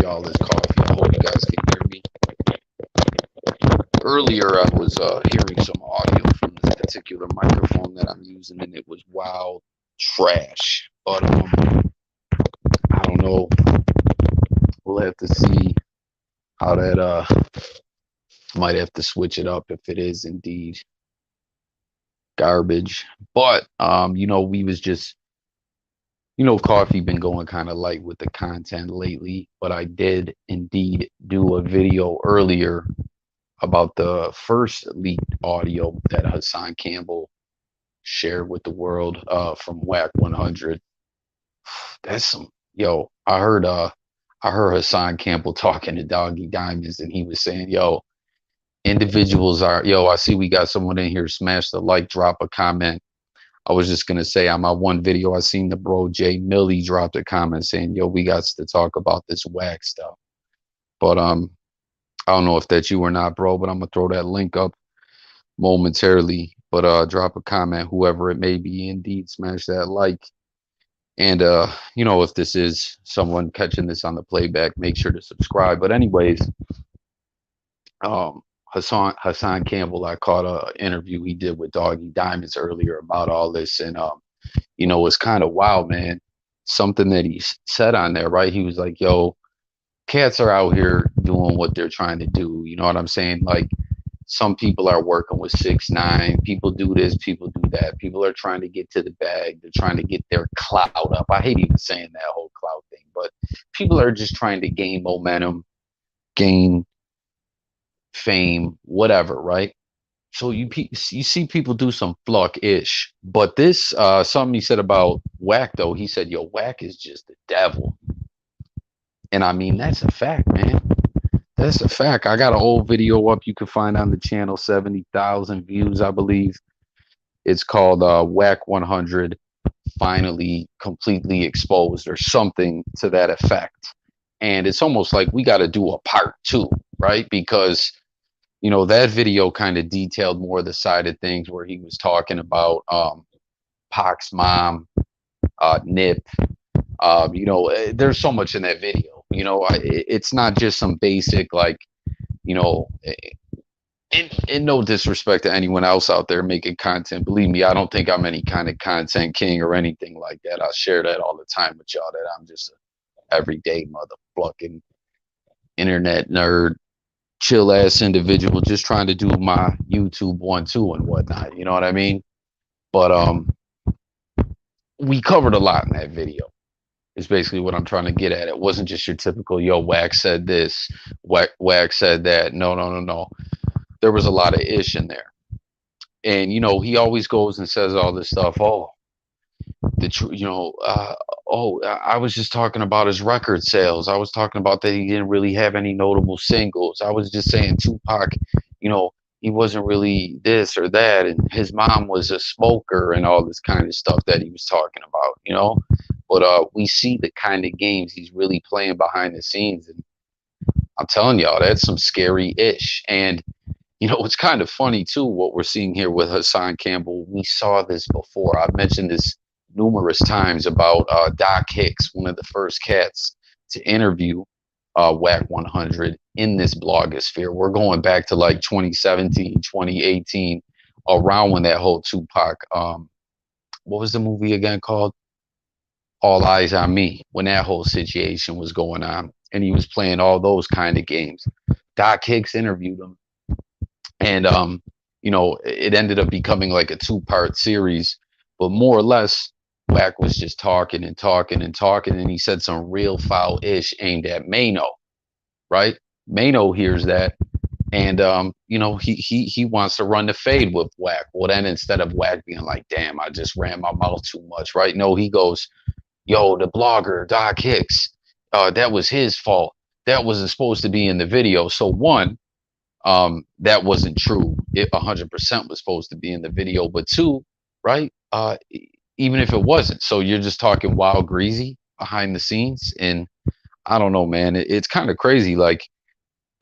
all this coffee. I hope you guys can hear me. Earlier, I was hearing some audio from this particular microphone that I'm using, and it was wild trash. But I don't know. We'll have to see how that. Might have to switch it up if it is indeed garbage. But we was just coffee been going kind of light with the content lately. But I did indeed do a video earlier about the first leaked audio that Hassan Campbell shared with the world from WACK 100. That's some I heard Hassan Campbell talking to Doggy Diamonds, and he was saying, individuals are I see we got someone in here. Smash the like, drop a comment. I was just gonna say on my one video, I seen the bro Jay Millie dropped a comment saying, we got to talk about this whack stuff. But I don't know if that's you or not, bro, but I'm gonna throw that link up momentarily. But drop a comment, whoever it may be, indeed, smash that like. And if this is someone catching this on the playback, make sure to subscribe. But anyways, Hassan Campbell, I caught a interview he did with Doggy Diamonds earlier about all this, and it's kind of wild, man. Something that he said on there, right? He was like, cats are out here doing what they're trying to do. You know what I'm saying? Like, some people are working with 6ix9ine. People do this, people do that. People are trying to get to the bag. They're trying to get their clout up. I hate even saying that whole clout thing, but people are just trying to gain momentum, gain fame, whatever, right? So you see people do some fluck-ish. But this, something he said about Wack, though, he said, Wack is just the devil. And I mean, that's a fact, man. That's a fact. I got an old video up you can find on the channel, 70,000 views, I believe. It's called WACK 100 Finally Completely Exposed, or something to that effect. And it's almost like we got to do a part 2, right? Because, that video kind of detailed more of the side of things where he was talking about Pac's mom, Nip. There's so much in that video. It's not just some basic, like, in no disrespect to anyone else out there making content. Believe me, I don't think I'm any kind of content king or anything like that. I share that all the time with y'all, that I'm just a everyday motherfucking internet nerd, chill ass individual, just trying to do my YouTube 1-2 and whatnot. You know what I mean? But we covered a lot in that video. Is basically what I'm trying to get at. It wasn't just your typical, Wack said this, Wack said that. No. There was a lot of ish in there. And, he always goes and says all this stuff. I was just talking about his record sales. I was talking about that he didn't really have any notable singles. I was just saying Tupac, he wasn't really this or that. And his mom was a smoker and all this kind of stuff that he was talking about, But we see the kind of games he's really playing behind the scenes. And I'm telling y'all, that's some scary ish. And, it's kind of funny, too, what we're seeing here with Hassan Campbell. We saw this before. I've mentioned this numerous times about Doc Hicks, one of the first cats to interview WACK 100 in this blogosphere. We're going back to like 2017, 2018, around when that whole Tupac, what was the movie again called? All Eyes on Me, when that whole situation was going on, and he was playing all those kind of games. Doc Hicks interviewed him, and it ended up becoming like a 2-part series, but more or less Wack was just talking and talking and talking, and he said some real foul ish aimed at Mano, right? Mano hears that, and he wants to run the fade with Wack. Well, then instead of Wack being like, damn, I just ran my mouth too much, right? No, he goes, the blogger, Doc Hicks, that was his fault. That wasn't supposed to be in the video. So one, that wasn't true. It 100% was supposed to be in the video. But two, right, even if it wasn't. So you're just talking wild greasy behind the scenes. And I don't know, man. It's kind of crazy. Like,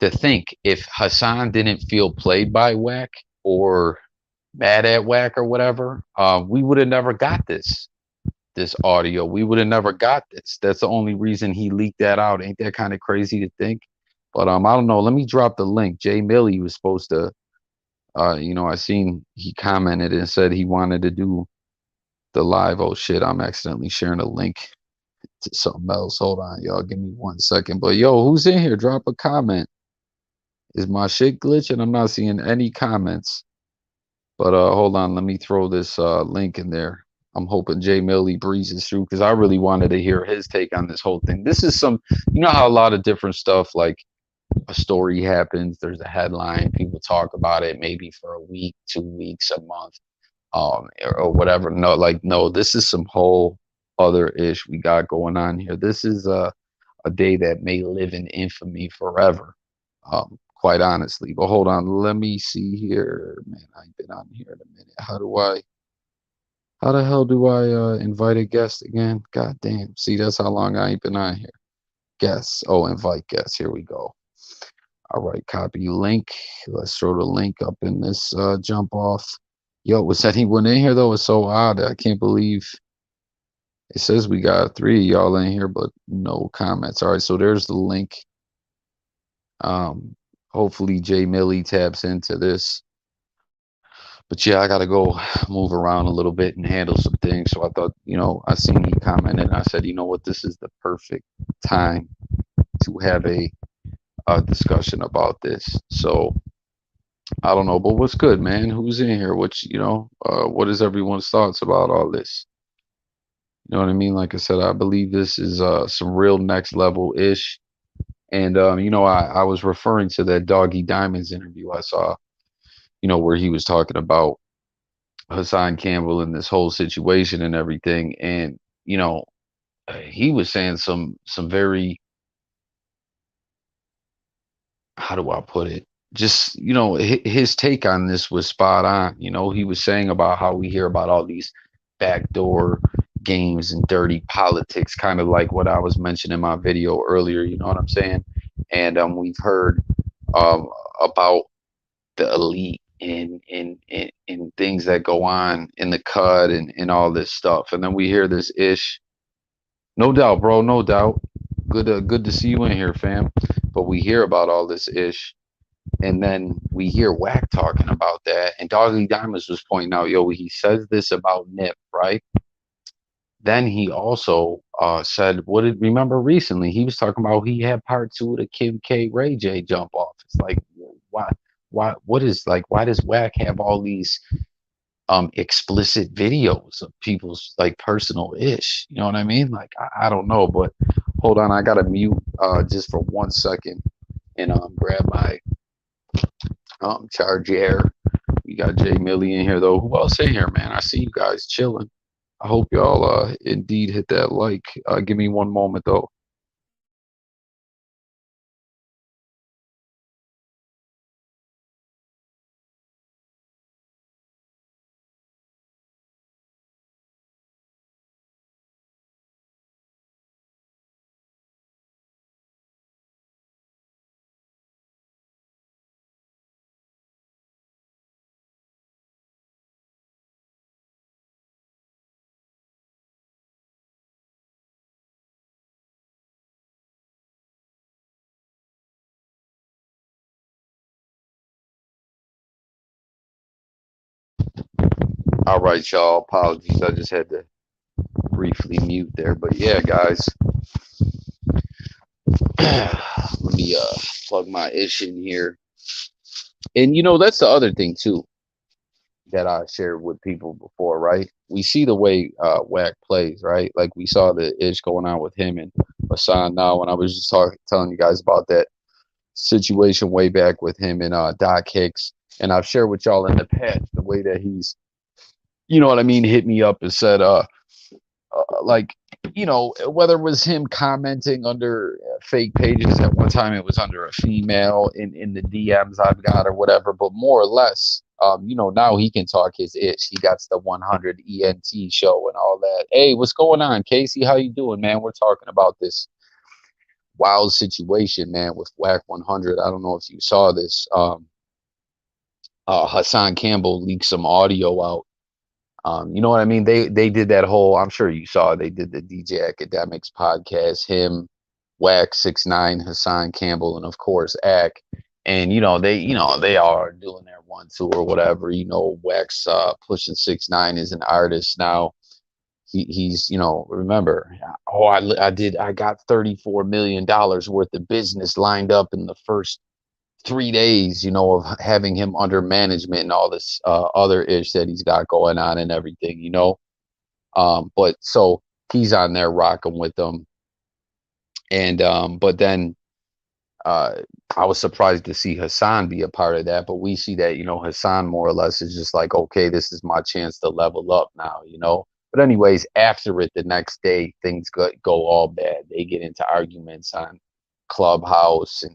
to think if Hassan didn't feel played by Wack or mad at Wack or whatever, we would have never got this this audio, we would have never got this. That's the only reason he leaked that out. Ain't that kind of crazy to think? But I don't know. Let me drop the link. Jay Millie was supposed to I seen he commented and said he wanted to do the live. Oh shit, I'm accidentally sharing a link to something else. Hold on, y'all. Give me 1 second. But yo, who's in here? Drop a comment. Is my shit glitching? I'm not seeing any comments. But hold on, let me throw this link in there. I'm hoping Jay Millie breezes through because I really wanted to hear his take on this whole thing. This is some, you know how a lot of different stuff, like a story happens, there's a headline, people talk about it maybe for a week, 2 weeks, a month, or whatever. No, like no, this is some whole other ish we got going on here. This is a day that may live in infamy forever. Quite honestly. But hold on, let me see here. Man, I ain't been on here in a minute. How the hell do I invite a guest again? God damn. See, that's how long I ain't been on here. Guests. Oh, invite guests. Here we go. All right, copy link. Let's throw the link up in this jump off. Yo, was anyone in here though? It's so odd. I can't believe it says we got 3 of y'all in here, but no comments. All right, so there's the link. Hopefully Jay Millie taps into this. But yeah, I gotta go move around a little bit and handle some things. So I thought, I seen he commented and I said, you know what, this is the perfect time to have a discussion about this. So I don't know, but what's good, man? Who's in here? What is everyone's thoughts about all this? You know what I mean? Like I said, I believe this is some real next level ish. And I was referring to that Doggy Diamonds interview I saw, where he was talking about Hassan Campbell and this whole situation and everything. And, he was saying some very, how do I put it? Just, his take on this was spot on. He was saying about how we hear about all these backdoor games and dirty politics, kind of like what I was mentioning in my video earlier. You know what I'm saying? And we've heard um, about the elite and things that go on in the cut and all this stuff. And then we hear this ish. No doubt, bro. No doubt. Good to see you in here, fam. But we hear about all this ish. And then we hear Wack talking about that. And Doggy Diamonds was pointing out, yo, he says this about Nip, right? Then he also said, remember recently, he was talking about he had part 2 of the Kim K Ray J jump off. It's like, why does Wack have all these explicit videos of people's like personal ish? You know what I mean? Like, I don't know, but hold on, I gotta mute just for 1 second and grab my charge air. We got Jay Millie in here though. Who else in here, man? I see you guys chilling. I hope y'all indeed hit that like. Give me one moment though. All right, y'all. Apologies. I just had to briefly mute there. But yeah, guys. Let me plug my ish in here. And that's the other thing too that I shared with people before, right? We see the way Wack plays, right? Like we saw the ish going on with him and Hassan now, when I was just telling you guys about that situation way back with him and Doc Hicks. And I've shared with y'all in the past the way that he's, you know what I mean, hit me up and said, like, whether it was him commenting under fake pages. At one time it was under a female in the DMs I've got or whatever, but more or less, now he can talk his itch. He got the 100 ENT show and all that. Hey, what's going on, Casey? How you doing, man? We're talking about this wild situation, man, with WACK100. I don't know if you saw this. Hassan Campbell leaked some audio out You know what I mean? They did that whole. I'm sure you saw. They did the DJ Academics podcast. Him, WACK 69, Hassan Campbell, and of course Ack. And they are doing their 1-2 or whatever. Wax pushing 6ix9ine is an artist now. He's remember. Oh, I got $34 million worth of business lined up in the first 3 days, of having him under management and all this other ish that he's got going on and everything. But so he's on there rocking with them. And but then I was surprised to see Hassan be a part of that. But we see that, Hassan more or less is just like, okay, this is my chance to level up now. But anyways, after it, the next day, things go all bad. They get into arguments on Clubhouse, and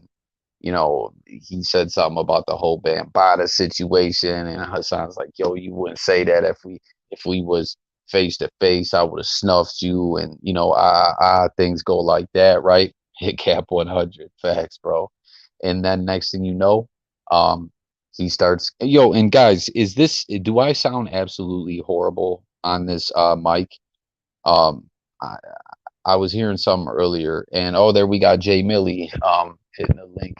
he said something about the whole Bambaataa situation, and Hassan's like, "Yo, you wouldn't say that if we was face to face. I would have snuffed you," and things go like that, right? Hit cap 100 facts, bro. And then next thing you know, he starts, and guys, do I sound absolutely horrible on this mic? Um, I, I was hearing something earlier, and there we got Jay Millie hitting the link.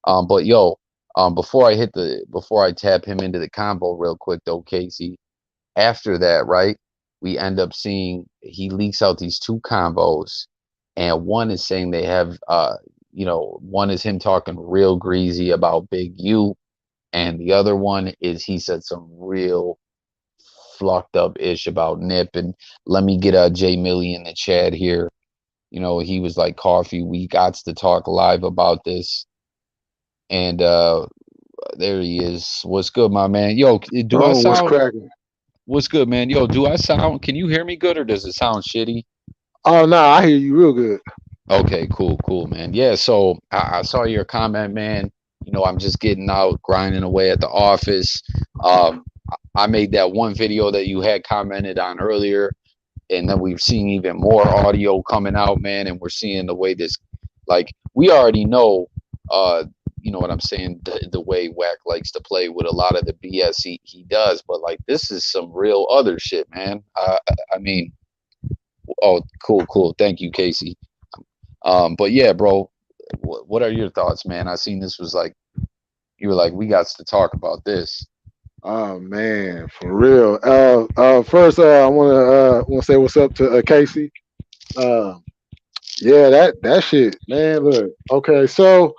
But before I tap him into the combo real quick though, Casey, after that, right, we end up seeing he leaks out these two combos, and one is saying they have one is him talking real greasy about Big U, and the other one is he said some real flucked up ish about Nip. And let me get Jay Millie in the chat here. He was like, Coffee, we got to talk live about this. And there he is. What's good, my man? Yo, do I What's sound cracking? what's good, man? Yo, do I sound, can you hear me good, or does it sound shitty? Oh no, I hear you real good. Okay, cool, man. Yeah, so I saw your comment, man. I'm just getting out, grinding away at the office. I made that one video that you had commented on earlier, and then we've seen even more audio coming out, man. And we're seeing the way this, like, we already know, you know what I'm saying, the way Wack likes to play with a lot of the BS he does. But like, this is some real other shit, man. I mean, oh, cool. Thank you, Casey. But yeah, bro, what are your thoughts, man? I seen this was like, you were like, we got to talk about this. Oh man, for real. First, I want to say what's up to Casey. Uh, yeah, that shit, man. Look, okay, so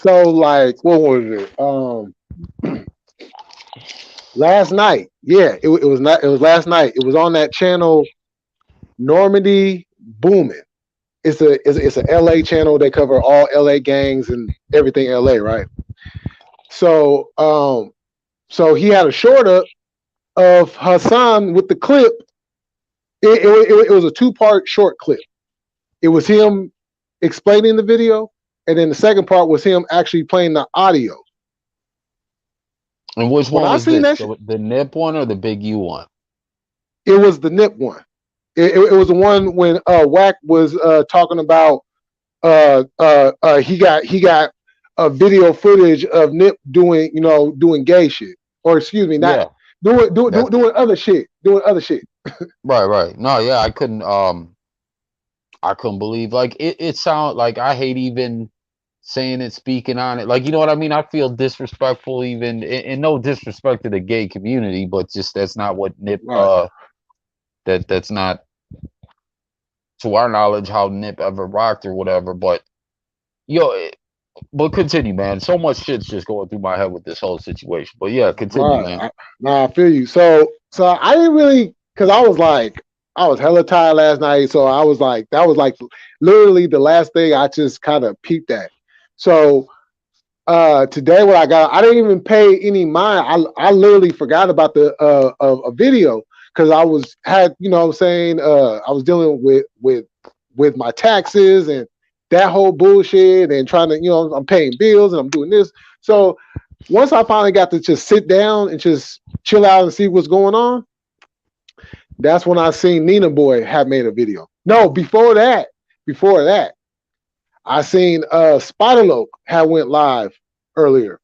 like, what was it? Last night. Yeah, it was not. It was last night. It was on that channel, Normandy Boomin. It's a LA channel. They cover all LA gangs and everything LA, right? So so he had a short up of Hassan with the clip. It was a two-part short clip. It was him explaining the video, and then the second part was him actually playing the audio. And which When one I was seen this? that, The Nip one or the Big U one? it was the Nip one. It was the one when Wack was talking about he got a video footage of Nip doing gay shit, or excuse me, not Yeah, that's doing other shit, doing other shit. right. No, yeah, I couldn't believe, like, it sound like, I hate even saying it, speaking on it. Like, you know what I mean? I feel disrespectful, even, and no disrespect to the gay community, but just that's not what Nip Right. that's not, to our knowledge, how Nip ever rocked or whatever. But yo, but continue, man. So much shit's just going through my head with this whole situation. But yeah, continue, Right. man. Nah, I feel you. So I didn't really, because I was hella tired last night. So I was like, that was like literally the last thing I just kind of peeped at. So today what I got, I didn't even pay any mind. I literally forgot about the a video because I had, what I'm saying, I was dealing with my taxes and that whole bullshit and trying to, I'm paying bills and I'm doing this. So once I finally got to just sit down and just chill out and see what's going on, that's when I seen Nina Boy have made a video. No, before that, I seen Spiderloak had went live earlier,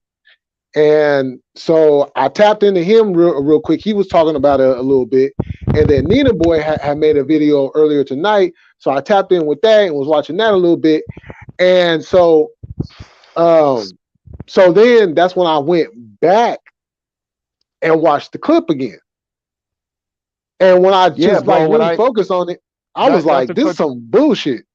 And so I tapped into him real quick. He was talking about it a little bit. And then Nina Boy had made a video earlier tonight. So I tapped in with that and was watching that a little bit. And um, so then that's when I went back and watched the clip again. And when I Yeah, just like bro. When really I focused on it, I was not like, to this is cut some bullshit.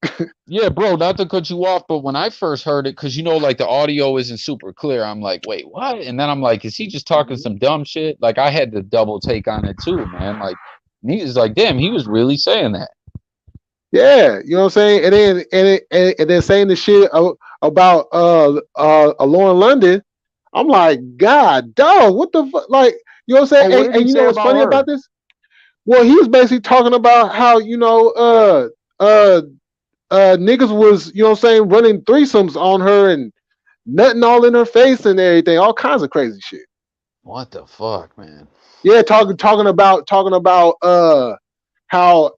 Yeah, bro, not to cut you off, but when I first heard it, because like the audio isn't super clear, I'm like, wait, what? And then I'm like, is he just talking some dumb shit? Like I had to double take on it too, man. Like he was like, damn, he was really saying that. Yeah, you know what I'm saying? And then saying the shit about Lauren London, I'm like, God, dog, what the fuck? Like, you know what I'm saying? Oh, what did he And you say know what's about funny her? about this? Well, he was basically talking about how uh niggas was, you know what I'm saying, running threesomes on her and nutting all in her face and everything, all kinds of crazy shit. What the fuck, man? Yeah, talking about how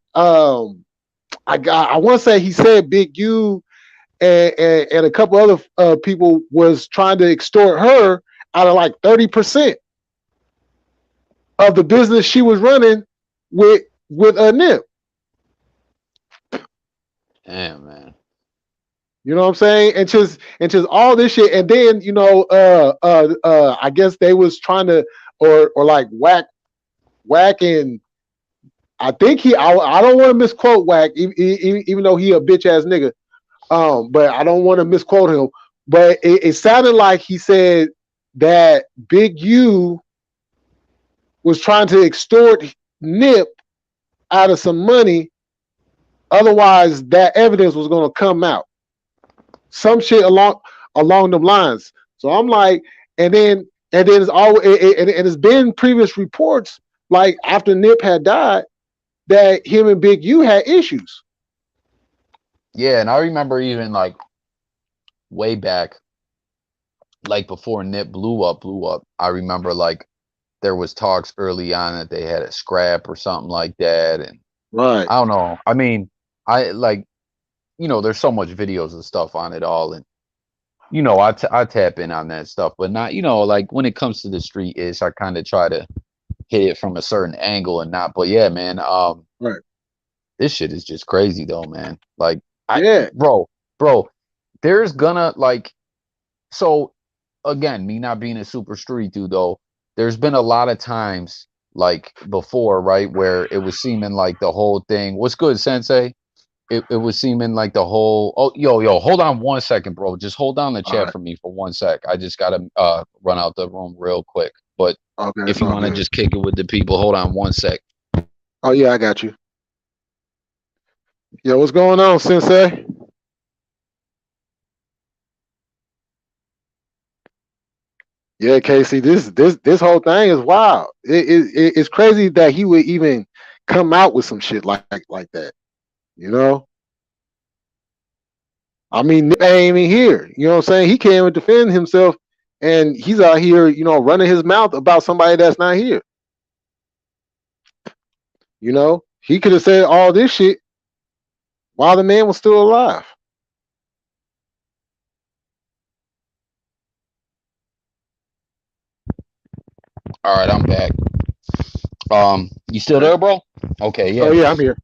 I want to say he said Big U and a couple other people was trying to extort her out of like 30% of the business she was running with a Nip. Damn, man. You know what I'm saying? And just all this shit, and then I guess they was trying to or like whack and I think I don't want to misquote whack even though he a bitch ass nigga. But I don't want to misquote him. But it sounded like he said that Big U was trying to extort Nip out of some money. Otherwise, that evidence was going to come out. Some shit along them lines. So I'm like, and then it's always and it's been previous reports like after Nip had died that him and Big U had issues. Yeah, and I remember even like way back, like before Nip blew up. I remember like there was talks early on that they had a scrap or something like that, and Right. I don't know. I mean, I like there's so much videos and stuff on it all, and I tap in on that stuff, but not like when it comes to the street ish, I kind of try to hit it from a certain angle and not. But yeah, man, Right. this shit is just crazy though, man. Like I, Yeah. bro, there's gonna like so again, me not being a super street dude though, there's been a lot of times like before, right, where it was seeming like the whole thing. What's good, Sensei? It was seeming like the whole yo, hold on 1 second, bro. Just hold down the All chat right. for me for 1 sec. I just gotta run out the room real quick. But Okay, if it's you all want to good. just kick it with the people, hold on 1 sec. Oh yeah, I got you. Yo, what's going on, Sensei? Yeah, Casey, this whole thing is wild. It's crazy that he would even come out with some shit like that. You know, I mean, Nip ain't even here. You know what I'm saying? He can't even defend himself, and he's out here, running his mouth about somebody that's not here. You know, he could have said all this shit while the man was still alive. All right, I'm back. You still Okay. there, bro? Okay, Oh yeah. yeah, I'm here.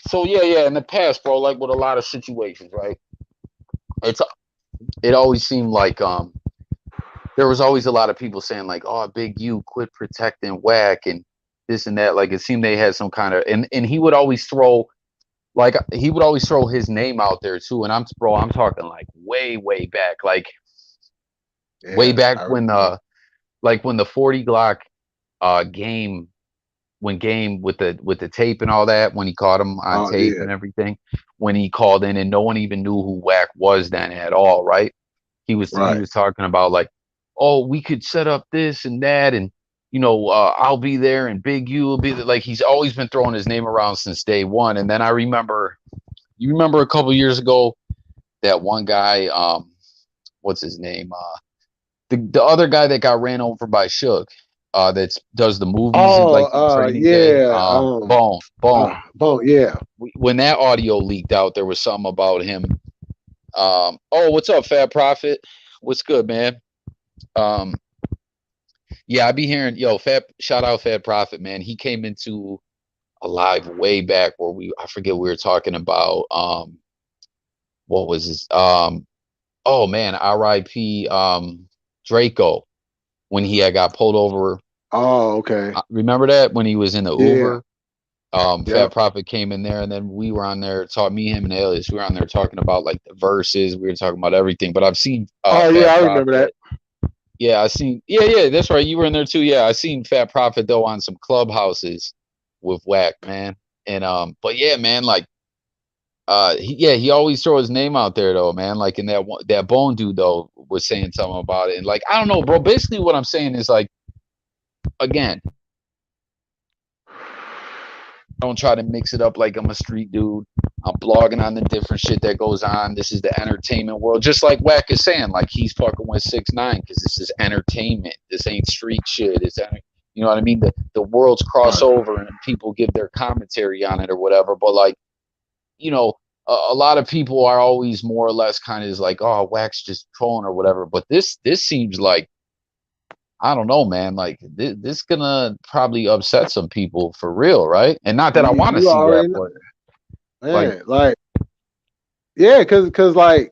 So yeah, in the past, bro, like with a lot of situations, right? It's it always seemed like there was always a lot of people saying like, "Oh, Big U, quit protecting Whack and this and that." Like it seemed they had some kind of and he would always throw his name out there too. And I'm talking like way back, like way Yeah, back I when remember. when the 40 Glock game when game with the tape and all that, when he caught him on Oh tape yeah, and everything, when he called in and no one even knew who Whack was then at all, right? He right. was talking about like, oh, we could set up this and that, and I'll be there, and Big U will be there. Like he's always been throwing his name around since day one. And then I remember, you remember a couple years ago that one guy, what's his name? The other guy that got ran over by Shook, that does the movies and like in Training Day. Yeah. Bone. Yeah. When that audio leaked out, there was something about him. Oh, what's up, Fat Prophet? What's good, man? Um, Yeah, I be hearing, yo, Fat shout out Fat Prophet, man. He came into a live way back where I forget we were talking about what was his oh man, R.I.P. Draco when he had got pulled over. Oh, okay. Remember that when he was in the Yeah. Uber? Yep. Fat Prophet came in there, and then we were on there me, him, and Alias. We were on there talking about like the verses. We were talking about everything. But I've seen Oh yeah, Fat I remember that. Prophet. Yeah, I seen. Yeah, yeah, that's right. You were in there too. Yeah, I seen Fat Prophet though on some clubhouses with Whack, man. And but yeah, man, like he always throw his name out there though, man. Like in that Bone dude though was saying something about it, and like I don't know, bro. Basically, what I'm saying is like again, don't try to mix it up like I'm a street dude. I'm blogging on the different shit that goes on. This is the entertainment world, just like Wack is saying. Like he's fucking with 6ix9ine because this is entertainment. This ain't street shit. You know what I mean. The worlds cross Right. over and people give their commentary on it or whatever. But like you know, a lot of people are always more or less kind of like, oh, Wack's just trolling or whatever. But this seems like I don't know, man. Like this gonna probably upset some people for real, right? And not that I want to You see that, already know, but like, man. Like, yeah, cause like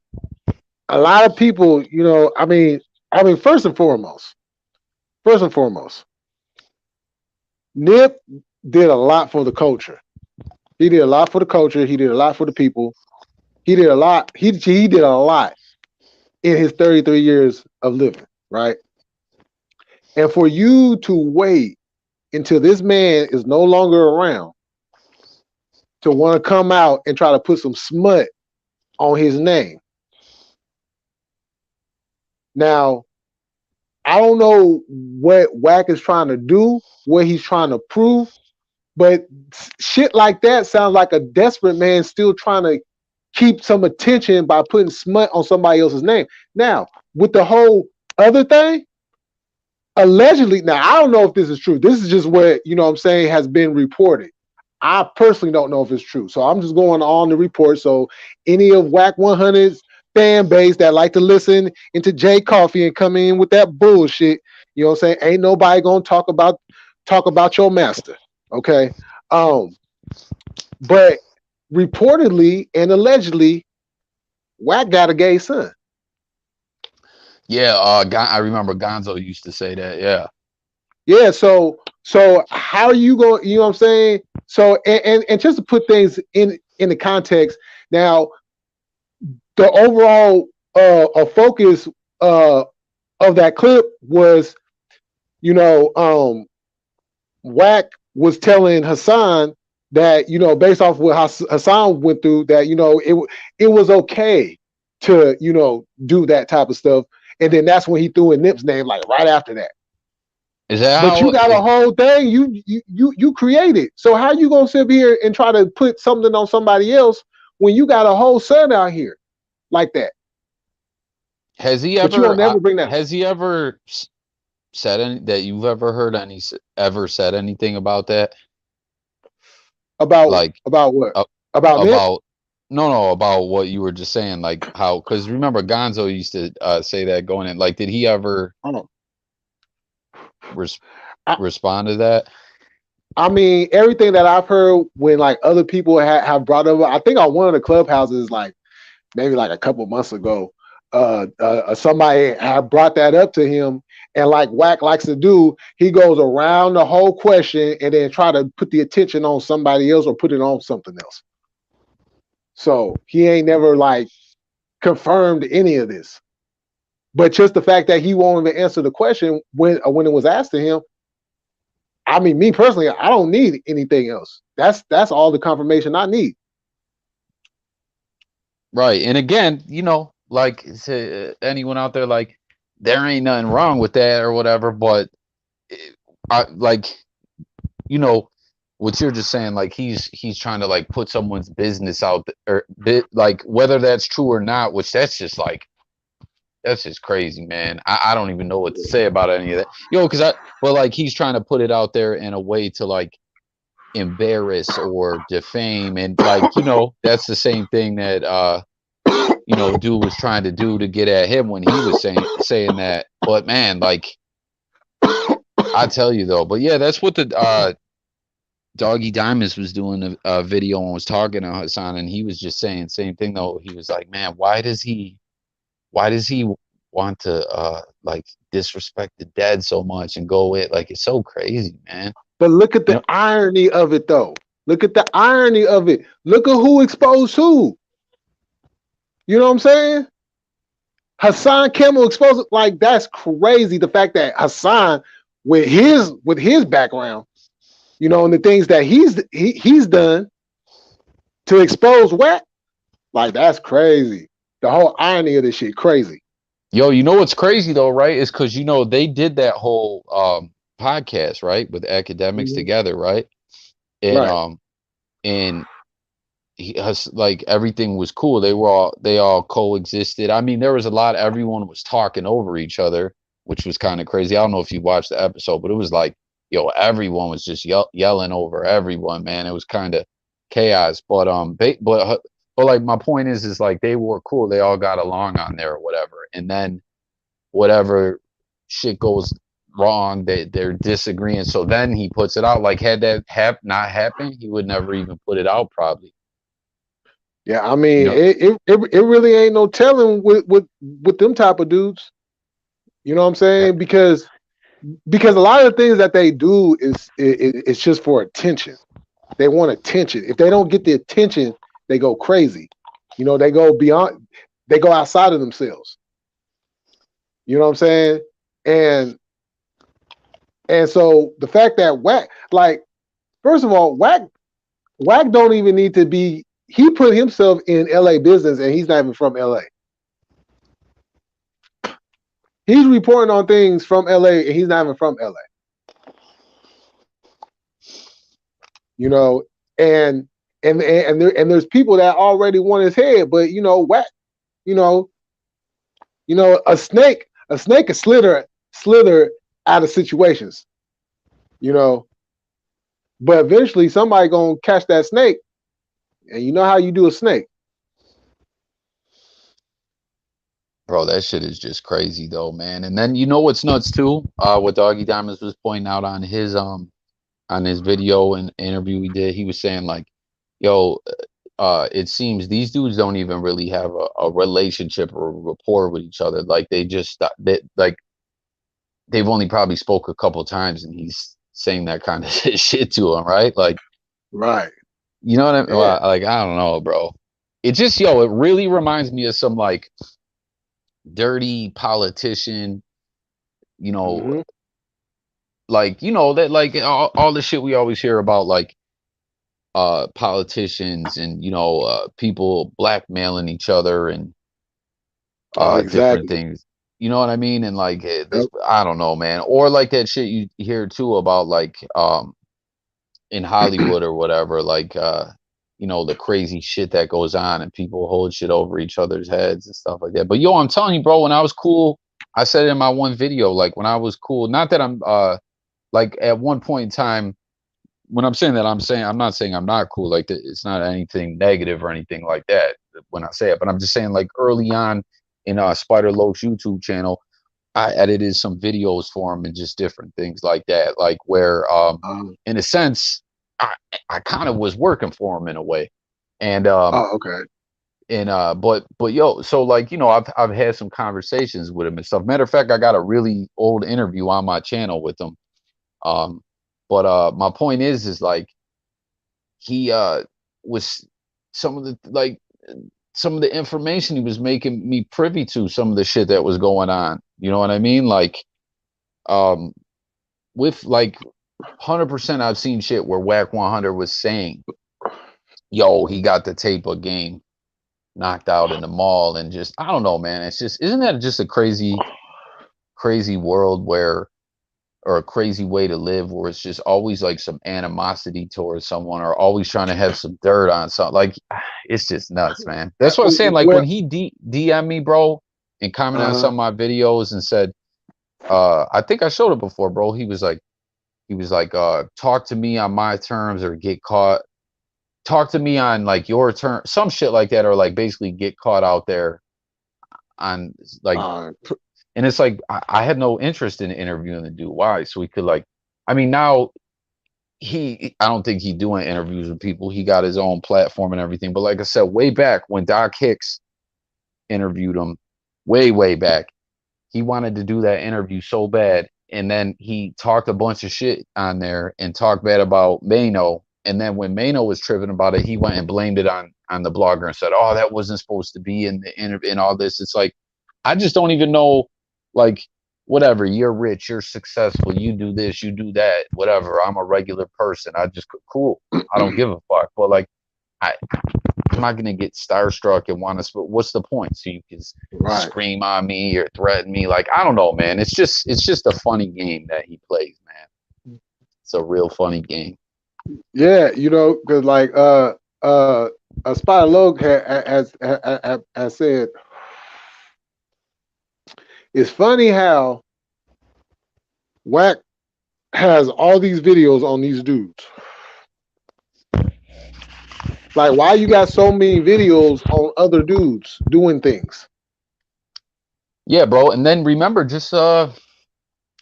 a lot of people, I mean, first and foremost, Nip did a lot for the culture. He did a lot for the culture. He did a lot for the people. He did a lot. He did a lot in his 33 years of living, right? And for you to wait until this man is no longer around to want to come out and try to put some smut on his name. Now, I don't know what Wack is trying to do, what he's trying to prove, but shit like that sounds like a desperate man still trying to keep some attention by putting smut on somebody else's name. Now, with the whole other thing, allegedly, now I don't know if this is true. This is just what, what I'm saying, has been reported. I personally don't know if it's true. So I'm just going on the report. So any of WACK 100's fan base that like to listen into Jay Coffee and come in with that bullshit, you know what I'm saying? Ain't nobody gonna talk about your master. Okay. Um, but reportedly and allegedly, Wack got a gay son. yeah, I remember Gonzo used to say that. Yeah, Yeah, so how are you going, you know what I'm saying? So and just to put things in the context, now the overall focus uh of that clip was, you know, Wack was telling Hassan that, based off what Hassan went through, that, it was okay to, do that type of stuff. And then that's when he threw in Nip's name, like right after that. is that But you how? got a whole thing you created. So how you gonna sit here and try to put something on somebody else when you got a whole son out here like that? Has he But you ever? don't never bring that Has he ever said any that you've ever heard any ever said anything about that? about Like what? uh, About Nip? about no about what you were just saying, like how because remember Gonzo used to say that going in. Like, did he ever I don't res- I, respond to that? I mean, everything that I've heard when like other people have brought up, I think on one of the clubhouses, like maybe like a couple months ago, somebody had brought that up to him, and like Wack likes to do, he goes around the whole question and then try to put the attention on somebody else or put it on something else. So he ain't never like confirmed any of this. But just the fact that he won't even answer the question when it was asked to him, I mean, me personally, I don't need anything else. That's all the confirmation I need. Right. And again, like to anyone out there, like there ain't nothing wrong with that or whatever, but I like, you know, what you're just saying, like he's trying to like put someone's business out or like whether that's true or not, which that's just crazy, man. I don't even know what to say about any of that. Because but like he's trying to put it out there in a way to like embarrass or defame and like, that's the same thing that dude was trying to do to get at him when he was saying that. But man, like I tell you though, but yeah, that's what the Doggy Diamonds was doing a video and was talking to Hassan, and he was just saying same thing though. He was like, man, why does he want to like disrespect the dead so much and go it like it's so crazy, man. But look at You the know, irony of it, though. Look at the irony of it. Look at who exposed who. You know what I'm saying? Hassan Kimmel exposed, like, that's crazy. The fact that Hassan, with his background, and the things that he's done to expose WACK, like, that's crazy. The whole irony of this shit, crazy. yo, you know what's crazy though, right? Is because they did that whole podcast, right, with academics Mhm. together, right? And Right. and he has like everything was cool. They all coexisted. I mean, there was a lot. Everyone was talking over each other, which was kind of crazy. I don't know if you watched the episode, but it was like, everyone was just yelling over everyone, man. It was kind of chaos. But like my point is like they were cool. They all got along on there or whatever. And then whatever shit goes wrong, they're disagreeing. So then he puts it out. Like had that not happened, he would never even put it out probably. Yeah, I You mean, know, it really ain't no telling with them type of dudes. You know what I'm saying? Because a lot of the things that they do it's just for attention. They want attention. If they don't get the attention, they go crazy. They go beyond. They go outside of themselves. You know what I'm saying? And and so the fact that WACK, like, first of all, WACK don't even need to be. He put himself in LA business, and he's not even from LA. He's reporting on things from LA, and he's not even from LA. You know, and there's people that already want his head, but WACK, you know, a snake can slither out of situations, you know, but eventually somebody gonna catch that snake, and you know how you do a snake. bro, that shit is just crazy though, man. And then you know what's nuts too? What Doggy Diamonds was pointing out on his video and interview he did, he was saying like, yo, it seems these dudes don't even really have a relationship or a rapport with each other. Like like they've only probably spoke a couple times, and he's saying that kind of shit to him, right? Like, Right. you know what I mean? Yeah. Well, like, I don't know, bro. It just, it really reminds me of some like dirty politician, you know, Mm-hmm. like, that like all the shit we always hear about, like politicians and people blackmailing each other and different Exactly. things. You know what I mean? And like this, Yep. I don't know, man. Or like that shit you hear too about like in Hollywood or whatever, like the crazy shit that goes on and people hold shit over each other's heads and stuff like that. But I'm telling you, bro, when I was cool, I said it in my one video, like when I was cool, not that I'm like at one point in time, when I'm saying that, I'm not saying I'm not cool. Like it's not anything negative or anything like that when I say it, but I'm just saying like early on in Spider Loke's YouTube channel, I edited some videos for him and just different things like that, like where Um, in a sense I I kind of was working for him in a way, and oh, okay. but so like I've had some conversations with him and stuff. Matter of fact, I got a really old interview on my channel with him. Um, but my point is like he was some of the like some of the information he was making me privy to, some of the shit that was going on. You know what I mean? Like um with like 100% I've seen shit where WACK 100 was saying, yo, he got the tape of game knocked out in the mall, and just I don't know, man. It's just, isn't that just a crazy world where, or a crazy way to live, where it's just always like some animosity towards someone or always trying to have some dirt on something. Like it's just nuts, man. That's what I'm saying. Like when Well, he DM me, bro, and commented on uh, some of my videos and said, I think I showed it before, bro. He was like, talk to me on my terms or get caught. Talk to me on like your term, some shit like that, or like basically get caught out there on like uh, And it's like I had no interest in interviewing the dude. Why? So we could like, I mean, now I don't think he doing interviews with people. He got his own platform and everything. But like I said, way back when Doc Hicks interviewed him, way back, he wanted to do that interview so bad, and then he talked a bunch of shit on there and talked bad about Mano. And then when Mano was tripping about it, he went and blamed it on the blogger and said, "Oh, that wasn't supposed to be in the interview and all this." It's like I just don't even know, like whatever. You're rich, you're successful, you do this, you do that, whatever. I'm a regular person. I just cool. I don't give a fuck. But like I, I'm not gonna get starstruck and want to. What's the point? So you can Right. scream on me or threaten me? Like I don't know, man. It's just a funny game that he plays, man. It's a real funny game. Yeah, you know, because like Spider Logue has said, it's funny how Wack has all these videos on these dudes. Like, why you got so many videos on other dudes doing things? Yeah, bro. And then remember, just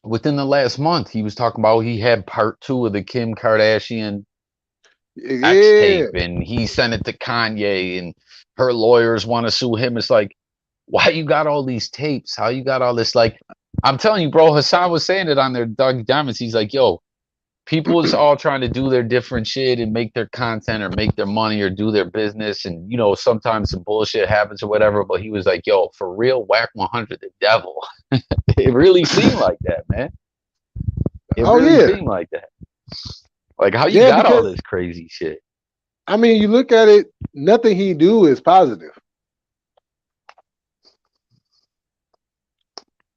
within the last month, he was talking about he had part 2 of the Kim Kardashian X Yeah, tape, and he sent it to Kanye, and her lawyers want to sue him. It's like, why you got all these tapes? How you got all this? Like, I'm telling you, bro. Hassan was saying it on their Doug Diamonds. He's like, yo, people is all trying to do their different shit and make their content or make their money or do their business, and sometimes some bullshit happens or whatever. But he was like, yo, for real, WACK 100 the devil. It really seemed like that, man. It oh really yeah, seemed like that. Like, how you yeah. got all Because this crazy shit? I mean, you look at it, nothing he do is positive.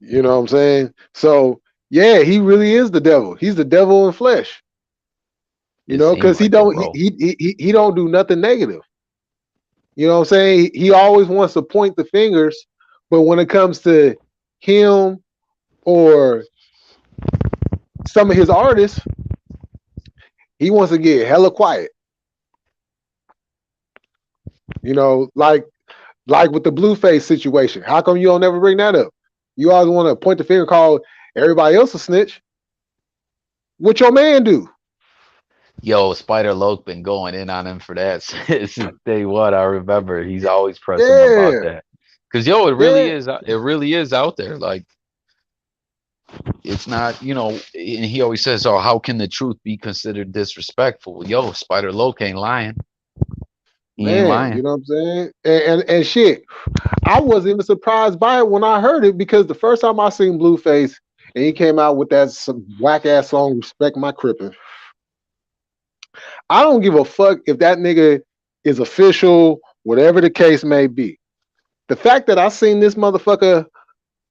You know what I'm saying? So yeah, he really is the devil. He's the devil in flesh. You It know, seemed because he like it, don't bro. he don't do nothing negative. You know what I'm saying? He always wants to point the fingers, but when it comes to him or some of his artists, he wants to get hella quiet. You know, like with the Blueface situation. How come you don't never bring that up? You always want to point the finger, call everybody else a snitch. What your man do? Yo, Spider Loke been going in on him for that since day one. I remember he's always pressing him about Yeah, that. Cause yo, it really yeah, is. It really is out there. Like it's not, and he always says, "Oh, how can the truth be considered disrespectful?" Yo, Spider Loke ain't lying. He ain't man. You lying. know what I'm saying? And shit, I wasn't even surprised by it when I heard it because the first time I seen Blueface and he came out with that whack ass song "Respect My Crippin'," I don't give a fuck if that nigga is official, whatever the case may be. The fact that I seen this motherfucker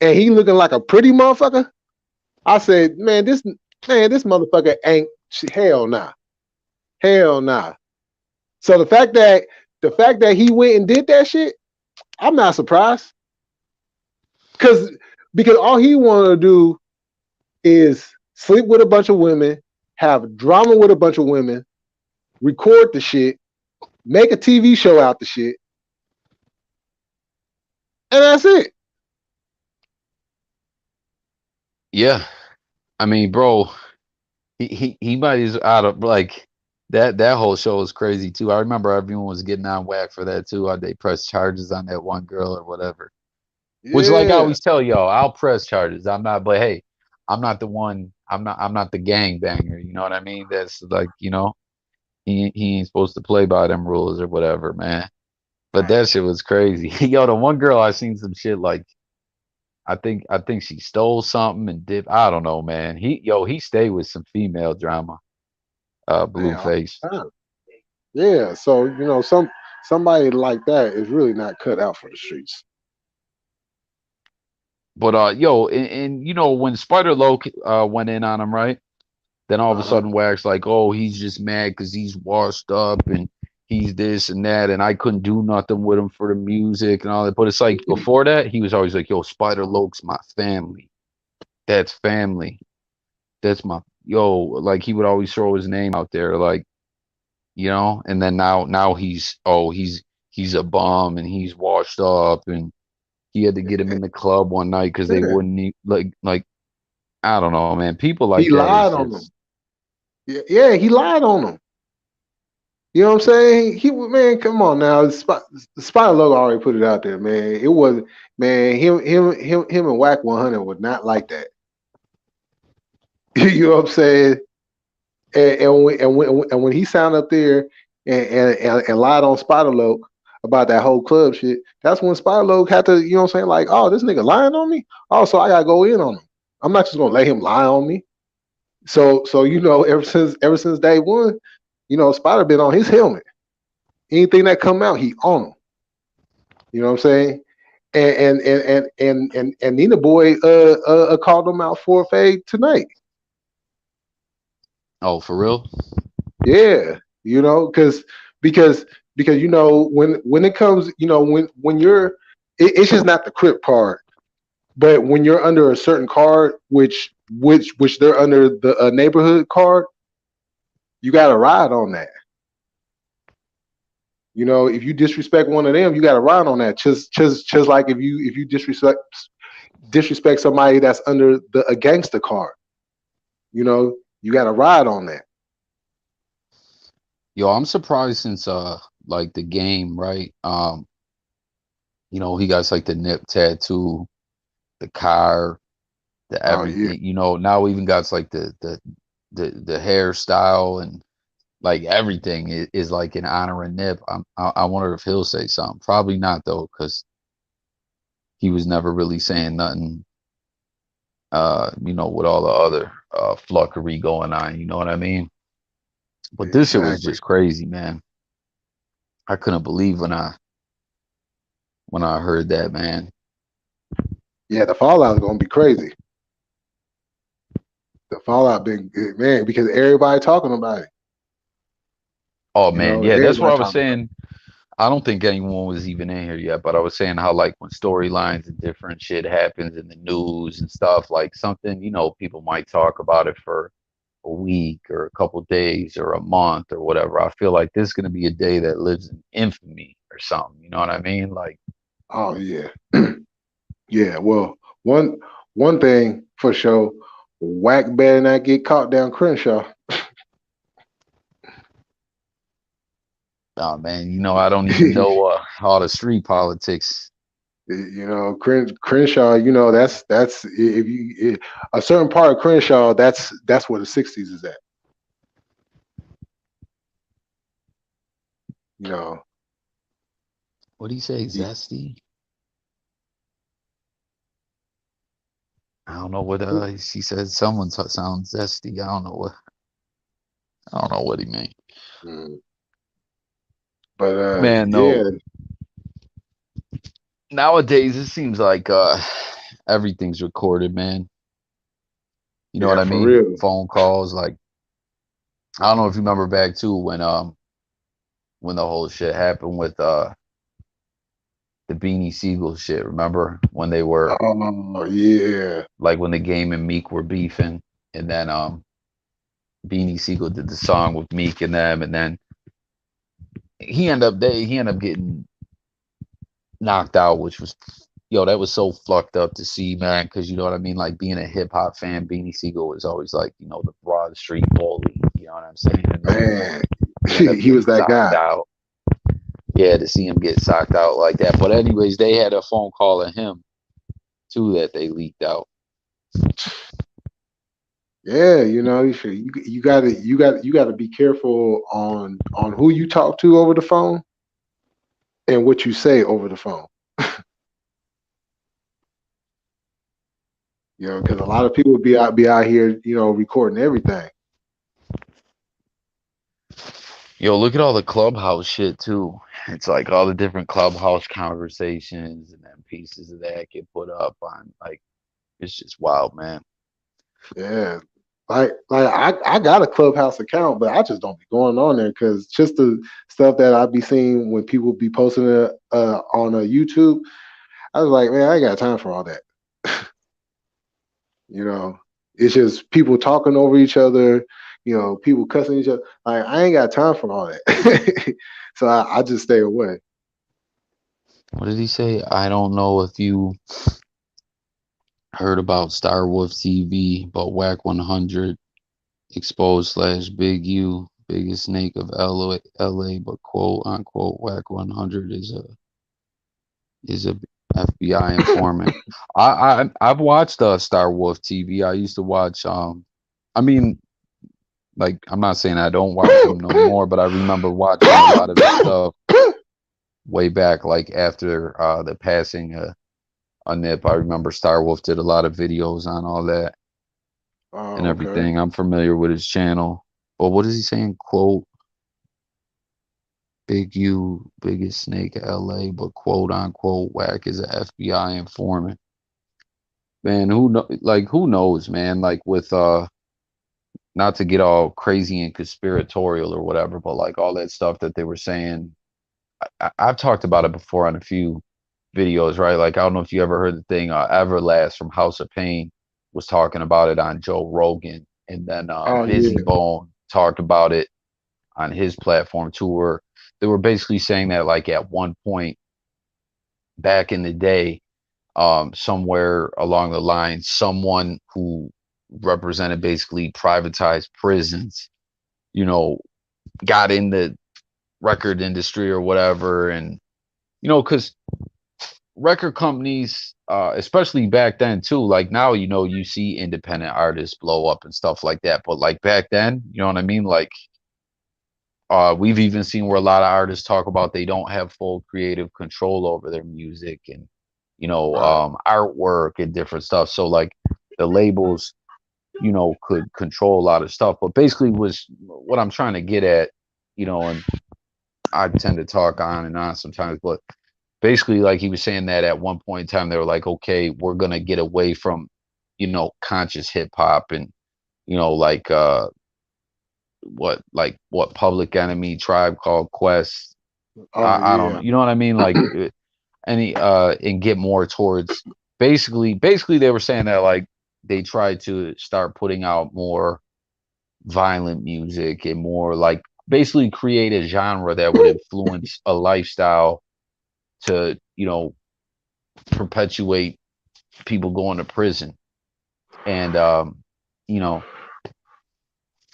and he looking like a pretty motherfucker, I said, this motherfucker ain't hell nah, hell nah. So the fact that he went and did that shit, I'm not surprised because because all he wanted to do is sleep with a bunch of women, have drama with a bunch of women, record the shit, make a TV show out the shit, and that's it. Yeah, I mean, bro, he might is out of like that whole show was crazy too. I remember everyone was getting on whack for that too. How they pressed charges on that one girl or whatever. Which, like I Yeah, always tell y'all, I'll press charges. I'm not, but hey, I'm not the one. I'm not the gang banger. You know what I mean? That's like, he ain't supposed to play by them rules or whatever, man. But right. that shit was crazy. Yo, the one girl I seen some shit like I think she stole something and did. I don't know, man. He stayed with some female drama. Man, all Blueface. the time. Yeah, so somebody like that is really not cut out for the streets. But yo, and when Spider Loke went in on him, right? Then all of a Uh huh. sudden, Wax like, oh, he's just mad because he's washed up and he's this and that, and I couldn't do nothing with him for the music and all that. But it's like before that, he was always like, yo, Spider Loke's my family. That's family. That's my Like he would always throw his name out there, like and then now he's a bum and he's washed up and he had to get him in the club one night because they Yeah. wouldn't like I don't know, man. People like He that is lied on them. just Yeah, yeah, he lied on them. You know what I'm saying? Man, come on now. The Spider Logo already put it out there, man. It was man, him and WACK 100 was not like that. You know what I'm saying? And when he signed up there and lied on Spider Loc about that whole club shit, that's when Spider Loc had to, you know what I'm saying, like, oh, this nigga lying on me. Oh, so I gotta go in on him. I'm not just gonna let him lie on me. So ever since day one, Spider been on his helmet. Anything that come out, he on them. You know what I'm saying? And Nina Boy called him out for a fade tonight. oh, for real? Yeah, because because when it comes, when you're, it's just not the crip part, but when you're under a certain card, which they're under the neighborhood card, you got to ride on that. If you disrespect one of them, you got to ride on that. Just like if you disrespect somebody that's under a gangster card, you got to ride on that. Yo, I'm surprised since like the game, right? He got like the nip tattoo, the car, the Oh yeah, everything. Now even got like the hairstyle and like everything is like in honor of Nip. I wonder if he'll say something. Probably not though, because he was never really saying nothing. With all the other fluckery going on. You know what I mean? But this shit was exactly. just crazy, man. I couldn't believe when I heard that, man. Yeah, the fallout is gonna be crazy. The fallout been good, man, because everybody talking about it. Oh man, yeah, that's what Everybody I was talking about saying. I don't think anyone was even in here yet, but I was saying how like when storylines and different shit happens in the news and stuff, like something, people might talk about it for a week or a couple days or a month or whatever. I feel like this is gonna be a day that lives in infamy or something. You know what I mean? Like, it. Oh yeah, yeah. Well, one one thing for sure, Whack better not get caught down Crenshaw. oh man, I don't even know all the street politics. Crenshaw. That's if a certain part of Crenshaw. That's where the '60s is at. You know, What do you say, y- zesty? I don't know what she said. Someone sounds zesty. I don't know what he meant. mm, but Man, yeah, no. Nowadays it seems like everything's recorded, man. You know what yeah, I for mean? real. Phone calls, like I don't know if you remember back too when the whole shit happened with the Beanie Siegel shit. Remember when they were Oh yeah, like when the Game and Meek were beefing, and then Beanie Siegel did the song with Meek and them, and then he ended up getting knocked out, which was that was so fucked up to see, man. Because you know what I mean, like being a hip hop fan, Beanie Siegel was always like the Broad Street bully. You know what I'm saying? And then man. he ended up He was getting that socked guy. out. Yeah, to see him get socked out like that. But anyways, they had a phone call of him too that they leaked out. Yeah, you gotta be careful on who you talk to over the phone and what you say over the phone. Because a lot of people be out here, recording everything. Yo, look at all the clubhouse shit too. It's like all the different clubhouse conversations and then pieces of that get put up on like it's just wild, man. Yeah. Like I got a Clubhouse account, but I just don't be going on there because just the stuff that I be seeing when people be posting it on YouTube, I was like, man, I ain't got time for all that. You know, it's just people talking over each other. People cussing each other. Like I ain't got time for all that. So I just stay away. What did he say? I don't know if you heard about Star Wolf TV, but WACK 100 exposed slash Big U, biggest snake of LA, but quote unquote WACK 100 is a FBI informant. I've watched Star Wolf TV. I used to watch I mean, like, I'm not saying I don't watch him no more, but I remember watching a lot of his stuff way back, like after the passing of Nip. I remember Star Wolf did a lot of videos on all that and Oh, okay. everything. I'm familiar with his channel. But what is he saying? Quote, Big U, biggest snake of LA, but quote unquote whack is a FBI informant. Man, who knows, man? Like with not to get all crazy and conspiratorial or whatever, but like all that stuff that they were saying. I've talked about it before on a few videos, right? Like, I don't know if you ever heard the thing, Everlast from House of Pain was talking about it on Joe Rogan, and then Oh Busy yeah. Bone talked about it on his platform too, where they were basically saying that, like, at one point back in the day, somewhere along the line, someone who represented basically privatized prisons, you know, got in the record industry or whatever, and because record companies, especially back then too, like now, you see independent artists blow up and stuff like that. But like back then, you know what I mean? Like, we've even seen where a lot of artists talk about they don't have full creative control over their music and, Right. artwork and different stuff. So like the labels, could control a lot of stuff. But basically was what I'm trying to get at, and I tend to talk on and on sometimes, but basically, like he was saying that at one point in time they were like, okay, we're gonna get away from conscious hip hop and like what Public Enemy, Tribe Called Quest, Oh I don't yeah. know, you know what I mean, like any and get more towards basically they were saying that, like, they tried to start putting out more violent music and more, like, basically create a genre that would influence a lifestyle to perpetuate people going to prison. And you know,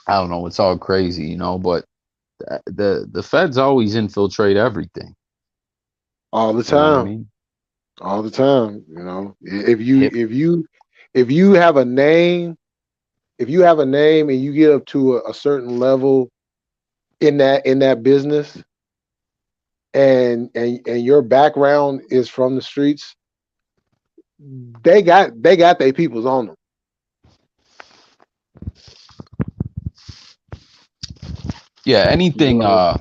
I don't know, it's all crazy, but the feds always infiltrate everything. All the You know what I time. mean? All the time. If you Hip. if you if you have a name, if you have a name and you get up to a certain level in that business, and your background is from the streets, they got their peoples on them. Yeah, You know.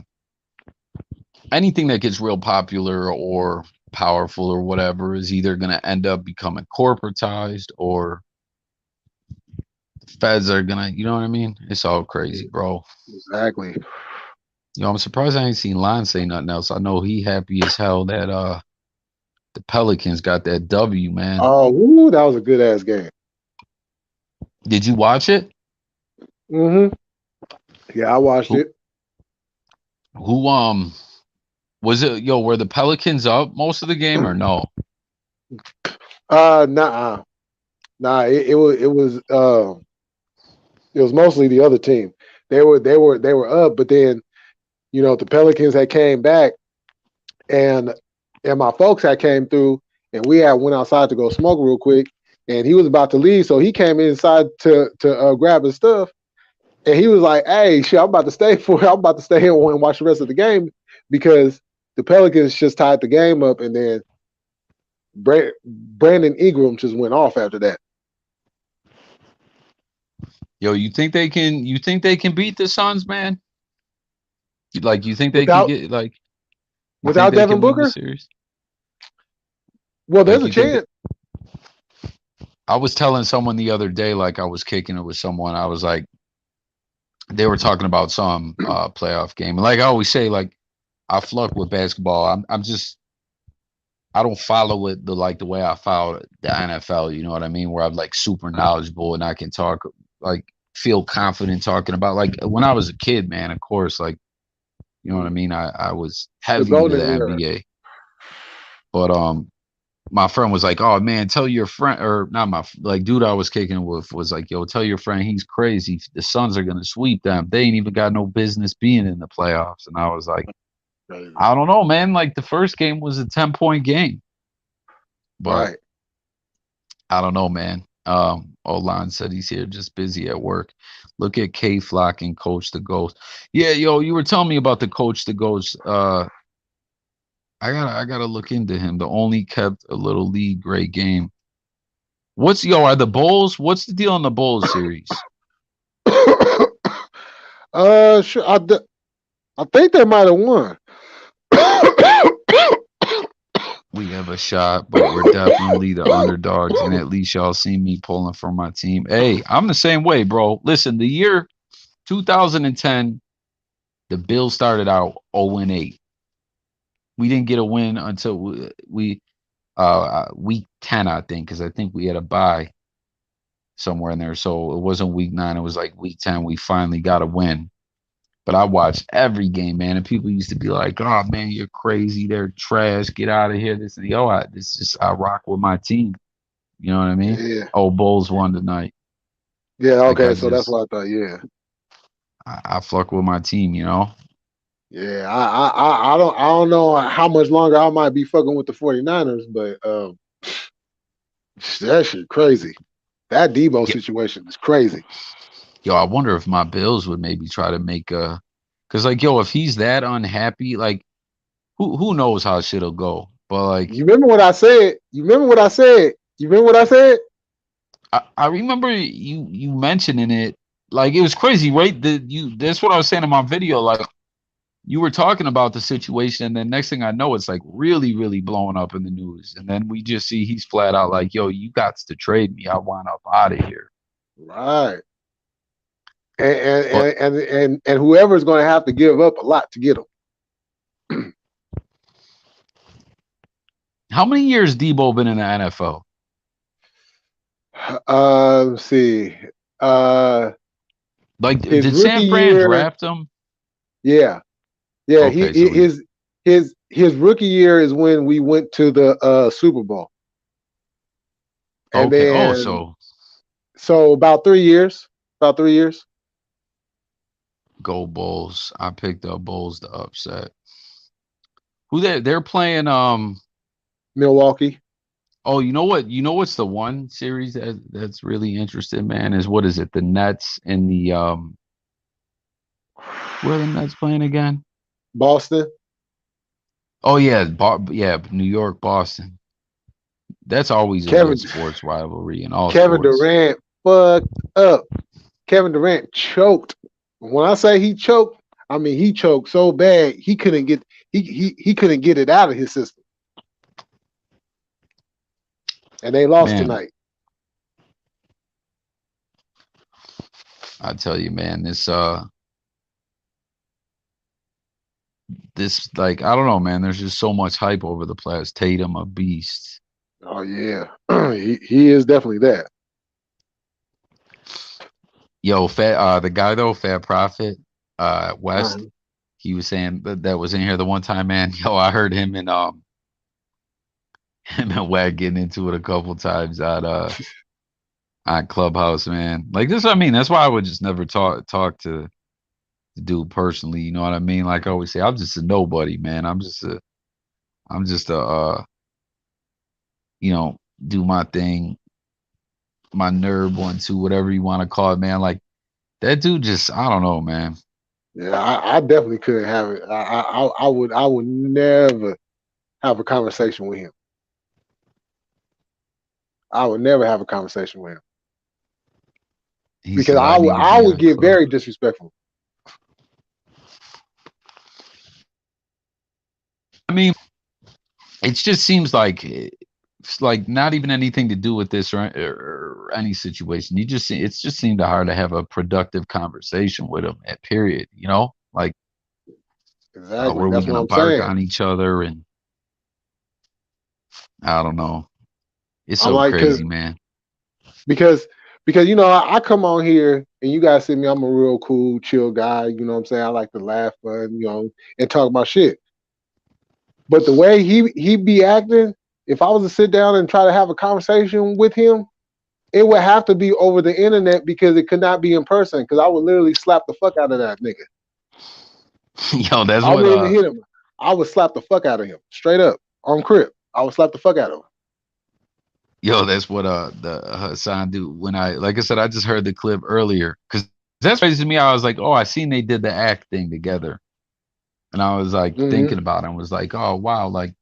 anything that gets real popular or powerful or whatever is either going to end up becoming corporatized or the feds are going to, you know what I mean? It's all crazy, bro. Exactly. I'm surprised I ain't seen Lon say nothing else. I know he happy as hell that the Pelicans got that W, man. Oh, woo, that was a good ass game. Did you watch it? Hmm. Yeah, I watched Who it. who was it, were the Pelicans up most of the game or no? Nah, nah. It was mostly the other team. They were up, but then the Pelicans had came back, and my folks had came through, and we had went outside to go smoke real quick, and he was about to leave, so he came inside to grab his stuff, and he was like, "Hey, shit, I'm about to stay here and watch the rest of the game because the Pelicans just tied the game up, and then Brandon Ingram just went off after that You think they can beat the Suns, man? Like, you think they can without get, like, you think without they Devin can win the Booker. series? Well, there's Like, a you think that chance. I was telling someone the other day, like I was kicking it with someone, I was like, they were talking about some playoff game. And like I always say, like, I fluck with basketball. I'm just I don't follow it the way I follow the NFL, you know what I mean? Where I'm like super knowledgeable and I can talk, like, feel confident talking about, like, when I was a kid, man, of course, like, you know what I mean? I was The heavy into the golden era. NBA. But my friend was like, "Oh man, tell your friend," or not my like dude I was kicking with was like, "Yo, tell your friend he's crazy. The Suns are gonna sweep them. They ain't even got no business being in the playoffs." And I was like, Crazy. "I don't know, man. Like the first game was a 10-point game, but Right. I don't know, man." Olan said he's here just busy at work. Look at K Flock and Coach the Ghost. Yeah, yo, you were telling me about the Coach the Ghost. I gotta look into him. The only kept a little lead, great game. What's yo? Are the Bulls? What's the deal on the Bulls series? Sure. I think they might have won. We have a shot, but we're definitely the underdogs, and at least y'all see me pulling for my team. Hey, I'm the same way, bro. Listen, the year 2010, the Bills started out 0-8. We didn't get a win until week 10, I think, because I think we had a bye somewhere in there. So it wasn't week 9, it was like week 10. We finally got a win. But I watched every game, man, and people used to be like, "Oh man, you're crazy. They're trash. Get out of here." This and yo, this is I rock with my team. You know what I mean? Yeah. Oh, Bulls won tonight. Yeah. Like Okay. So that's what I thought. Yeah. I fuck with my team. You know? Yeah. I don't know how much longer I might be fucking with the 49ers, but that shit crazy. That Debo Yeah. situation is crazy. Yo, I wonder if my Bills would maybe try to make cause like yo, if he's that unhappy, like who knows how shit'll go. But like You remember what I said? You remember what I said? You remember what I said? I remember you mentioning it. Like it was crazy, right? That's what I was saying in my video. Like you were talking about the situation, and then next thing I know, it's like really, really blowing up in the news. And then we just see he's flat out like, "Yo, you got to trade me. I want up out of here." Right. And and But and and, and whoever's going to have to give up a lot to get them. how many years Debo been in the NFL? Let's see. Uh, Like, his did rookie San Fran year, draft him? yeah, yeah. Okay, so he His rookie year is when we went to the Super Bowl, and okay. Oh, then so so about 3 years, about 3 years. go Bulls. I picked up Bulls to upset. Who they're playing? Milwaukee. Oh, you know what? You know what's the one series that's really interesting, man? Is what is it? The Nets and the where are the Nets playing again? Boston. Oh yeah, yeah, New York, Boston. That's always a good Kevin sports rivalry in all Kevin sports. Durant fucked up. Kevin Durant choked. When I say he choked, I mean he choked so bad he couldn't get it out of his system, and they lost Man, tonight. I tell you, man, this like I don't know, man. There's just so much hype over the place. Tatum, a beast. Oh yeah, he is definitely that. Yo, fat the guy though, Fat Prophet, West. Uh-huh. He was saying that was in here the one time, man. Yo, I heard him and him and Wack getting into it a couple times on Clubhouse, man. Like this, I mean, that's why I would just never talk to the dude personally. You know what I mean? Like I always say, I'm just a nobody, man. I'm just a you know, do my thing, my nerd 1 2, whatever you want to call it, man. Like that dude just I don't know, man. Yeah, I definitely couldn't have it. I would never have a conversation with him. I would never have a conversation with him He because said I need to I be would on get club. very disrespectful. I mean, it just seems like it's like not even anything to do with this or any situation. It's just seemed hard to have a productive conversation with him at period, you know? Like Exactly. where we That's what gonna I'm bark saying. on each other and I don't know. It's I'm so like, crazy, man. because I come on here and you guys see me. I'm a real cool, chill guy. You know what I'm saying? I like to laugh, fun, and talk about shit. But the way he be acting, if I was to sit down and try to have a conversation with him, it would have to be over the internet because it could not be in person. Because I would literally slap the fuck out of that nigga. Yo, that's I what wouldn't even hit him. I would slap the fuck out of him straight up on crib. I would slap the fuck out of him. Yo, that's what the Hassan do. When I like I said, I just heard the clip earlier because that's crazy to me. I was like, oh, I seen they did the act thing together, and I was like Hmm. thinking about it and was like, oh wow, like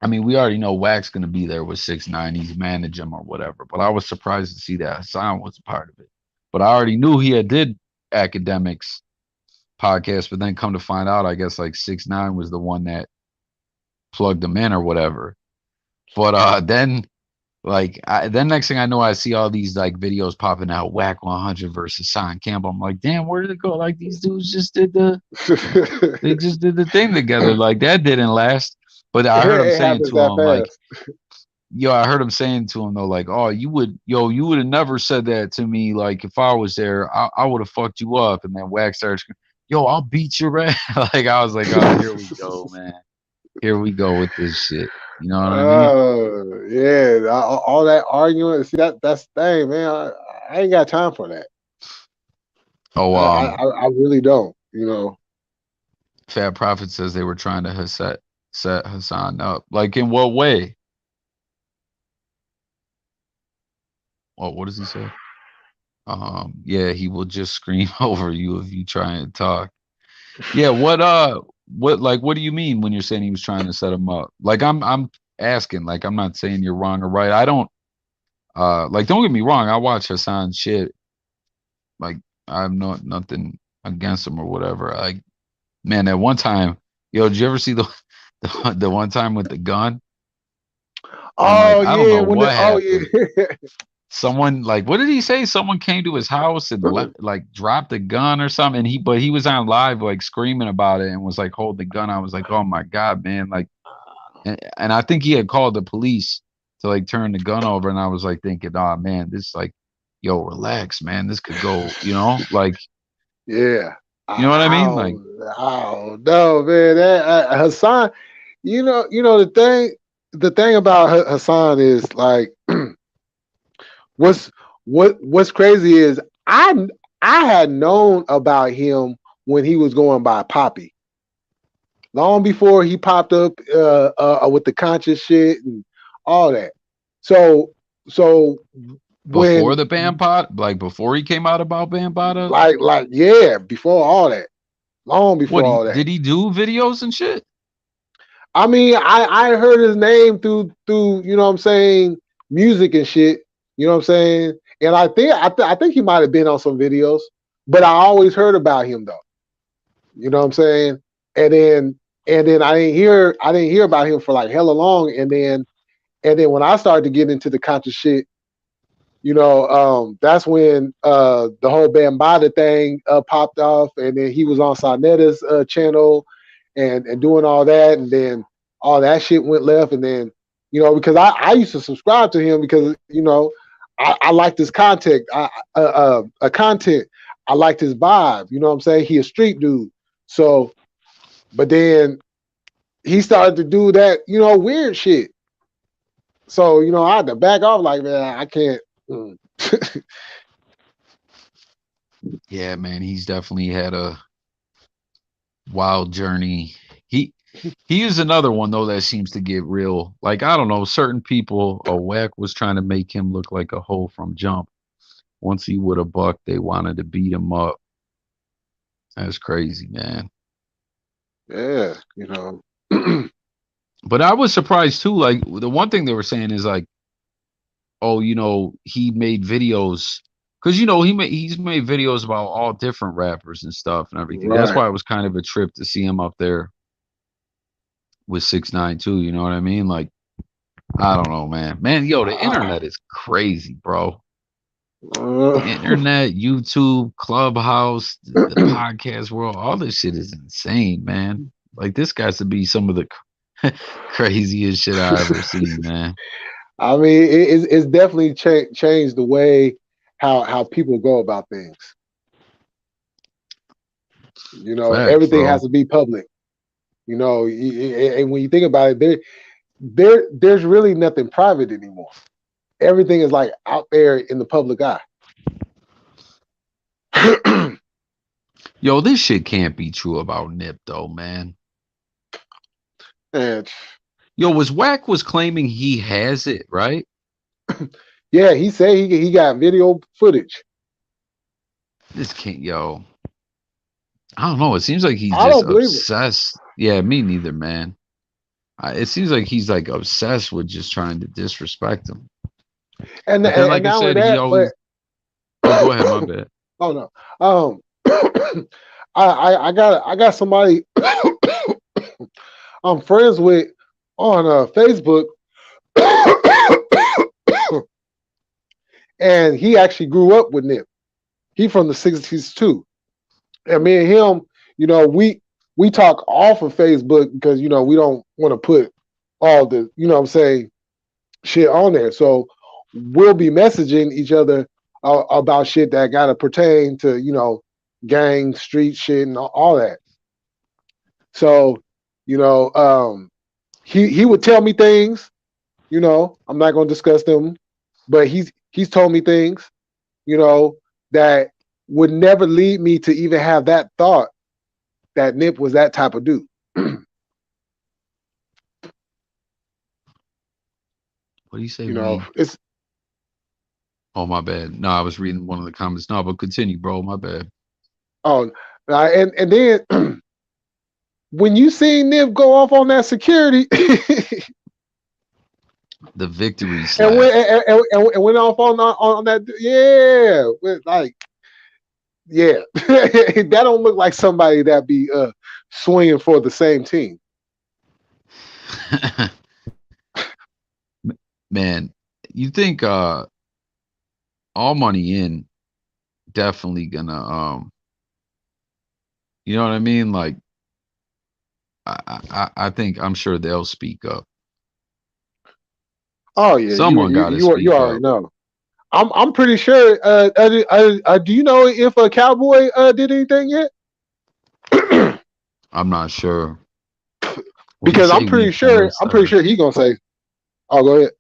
I mean, we already know Wack's gonna be there with 6ix9ine. He's managing him or whatever. But I was surprised to see that Hassan was a part of it. But I already knew he had did academics podcast, but then come to find out, I guess like 6ix9ine was the one that plugged him in or whatever. But then then next thing I know, I see all these like videos popping out, WACK 100 versus Hassan Campbell. I'm like, damn, where did it go? Like these dudes just did they just did the thing together. Like that didn't last. But I heard him It saying happens to that him, like, fast. yo, I heard him saying to him though, like, oh, you would have never said that to me. Like, if I was there, I would have fucked you up. And then Wax starts, yo, I'll beat your ass. Like, I was like, oh, here we go, man. Here we go with this shit. You know what I mean? Yeah, all that arguing. See that's the thing, man. I ain't got time for that. Oh, I really don't. You know. Fat Prophet says they were trying to set Hassan up. Like, in what way? What does he say? Yeah, he will just scream over you if you try and talk. Yeah, what do you mean when you're saying he was trying to set him up? Like I'm asking, like I'm not saying you're wrong or right. I don't like don't get me wrong, I watch Hassan shit. Like I'm not nothing against him or whatever. Like man, at one time, yo, did you ever see the the one time with the gun? And like Oh I don't yeah, know when what oh happened. yeah. Someone like what did he say? Someone came to his house and like dropped a gun or something. And he was on live like screaming about it and was like holding the gun. I was like, oh my God, man. Like and I think he had called the police to like turn the gun over. And I was like thinking, oh man, this like, yo, relax, man. This could go, like Yeah. you know what I mean? Like I don't know, man. That Hassan, the thing about Hassan is like, what's what's crazy is I had known about him when he was going by Poppy, long before he popped up with the conscious shit and all that. So so before when the Bambada, like before he came out about Bambada, like yeah, before all that, long before what he all that. did he do videos and shit? I mean, I heard his name through you know what I'm saying, music and shit. You know what I'm saying? And I think he might have been on some videos, but I always heard about him though. You know what I'm saying? And then I didn't hear about him for like hella long. And then when I started to get into the conscious shit, that's when the whole Bambada thing popped off, and then he was on Sarnetta's channel and doing all that, and then all that shit went left, and then because I used to subscribe to him because I liked his content, content. I liked his vibe. You know what I'm saying? He a street dude. So, but then he started to do that weird shit. So I had to back off like, man, I can't. Mm. Yeah, man, he's definitely had a wild journey. He is another one though that seems to get real. Like I don't know, certain people, Wack was trying to make him look like a hoe from jump. Once he would have bucked, they wanted to beat him up. That's crazy, man. Yeah, But I was surprised too. Like the one thing they were saying is like, oh, he made videos because he's made videos about all different rappers and stuff and everything. That's right. why it was kind of a trip to see him up there with 6ix9ine too. You know what I mean? Like I don't know, man. Man, yo, the Uh, internet is crazy, bro. The uh, internet, YouTube, Clubhouse, the podcast world, all this shit is insane, man. Like this got to be some of the craziest shit I ever seen, man. I mean, it's definitely changed the way how people go about things. Facts, Everything has bro. to be public. You know, and when you think about it, there's really nothing private anymore. Everything is like out there in the public eye. Yo, this shit can't be true about Nip though, man. And Yo, was claiming he has it, right? yeah, he said he got video footage. This can't, yo. I don't know. It seems like he's I just don't believe it. obsessed. Yeah, me neither, man. It seems like he's like obsessed with just trying to disrespect him. But then, And like I not only said, he that, but always. Oh, go ahead, my bad. oh no, I got somebody I'm friends with on Facebook, and he actually grew up with Nip. He from the '60s too, and me and him, you know, we talk off of Facebook because you know we don't want to put all the you know what I'm saying shit on there. So we'll be messaging each other about shit that gotta pertain to you know gang, street shit, and all that. So you know, he would tell me things. You know, I'm not gonna discuss them, but he's told me things. You know that would never lead me to even have that thought that Nip was that type of dude. What do you say? You know, We. it's Oh, my bad. No, I was reading one of the comments. No, but continue, bro. My bad. oh, and then when you see Nip go off on that security, The victory and slap. and went off on that, yeah, like yeah, that don't look like somebody that be swinging for the same team. Man, you think all money in definitely gonna you know what I mean? Like I think I'm sure they'll speak up. Oh yeah, Someone got to you speak already up. know. I'm pretty sure. Do you know if a cowboy did anything yet? I'm not sure. What do you Because say? We porn I'm pretty stars. sure he gonna say, "Oh, go ahead."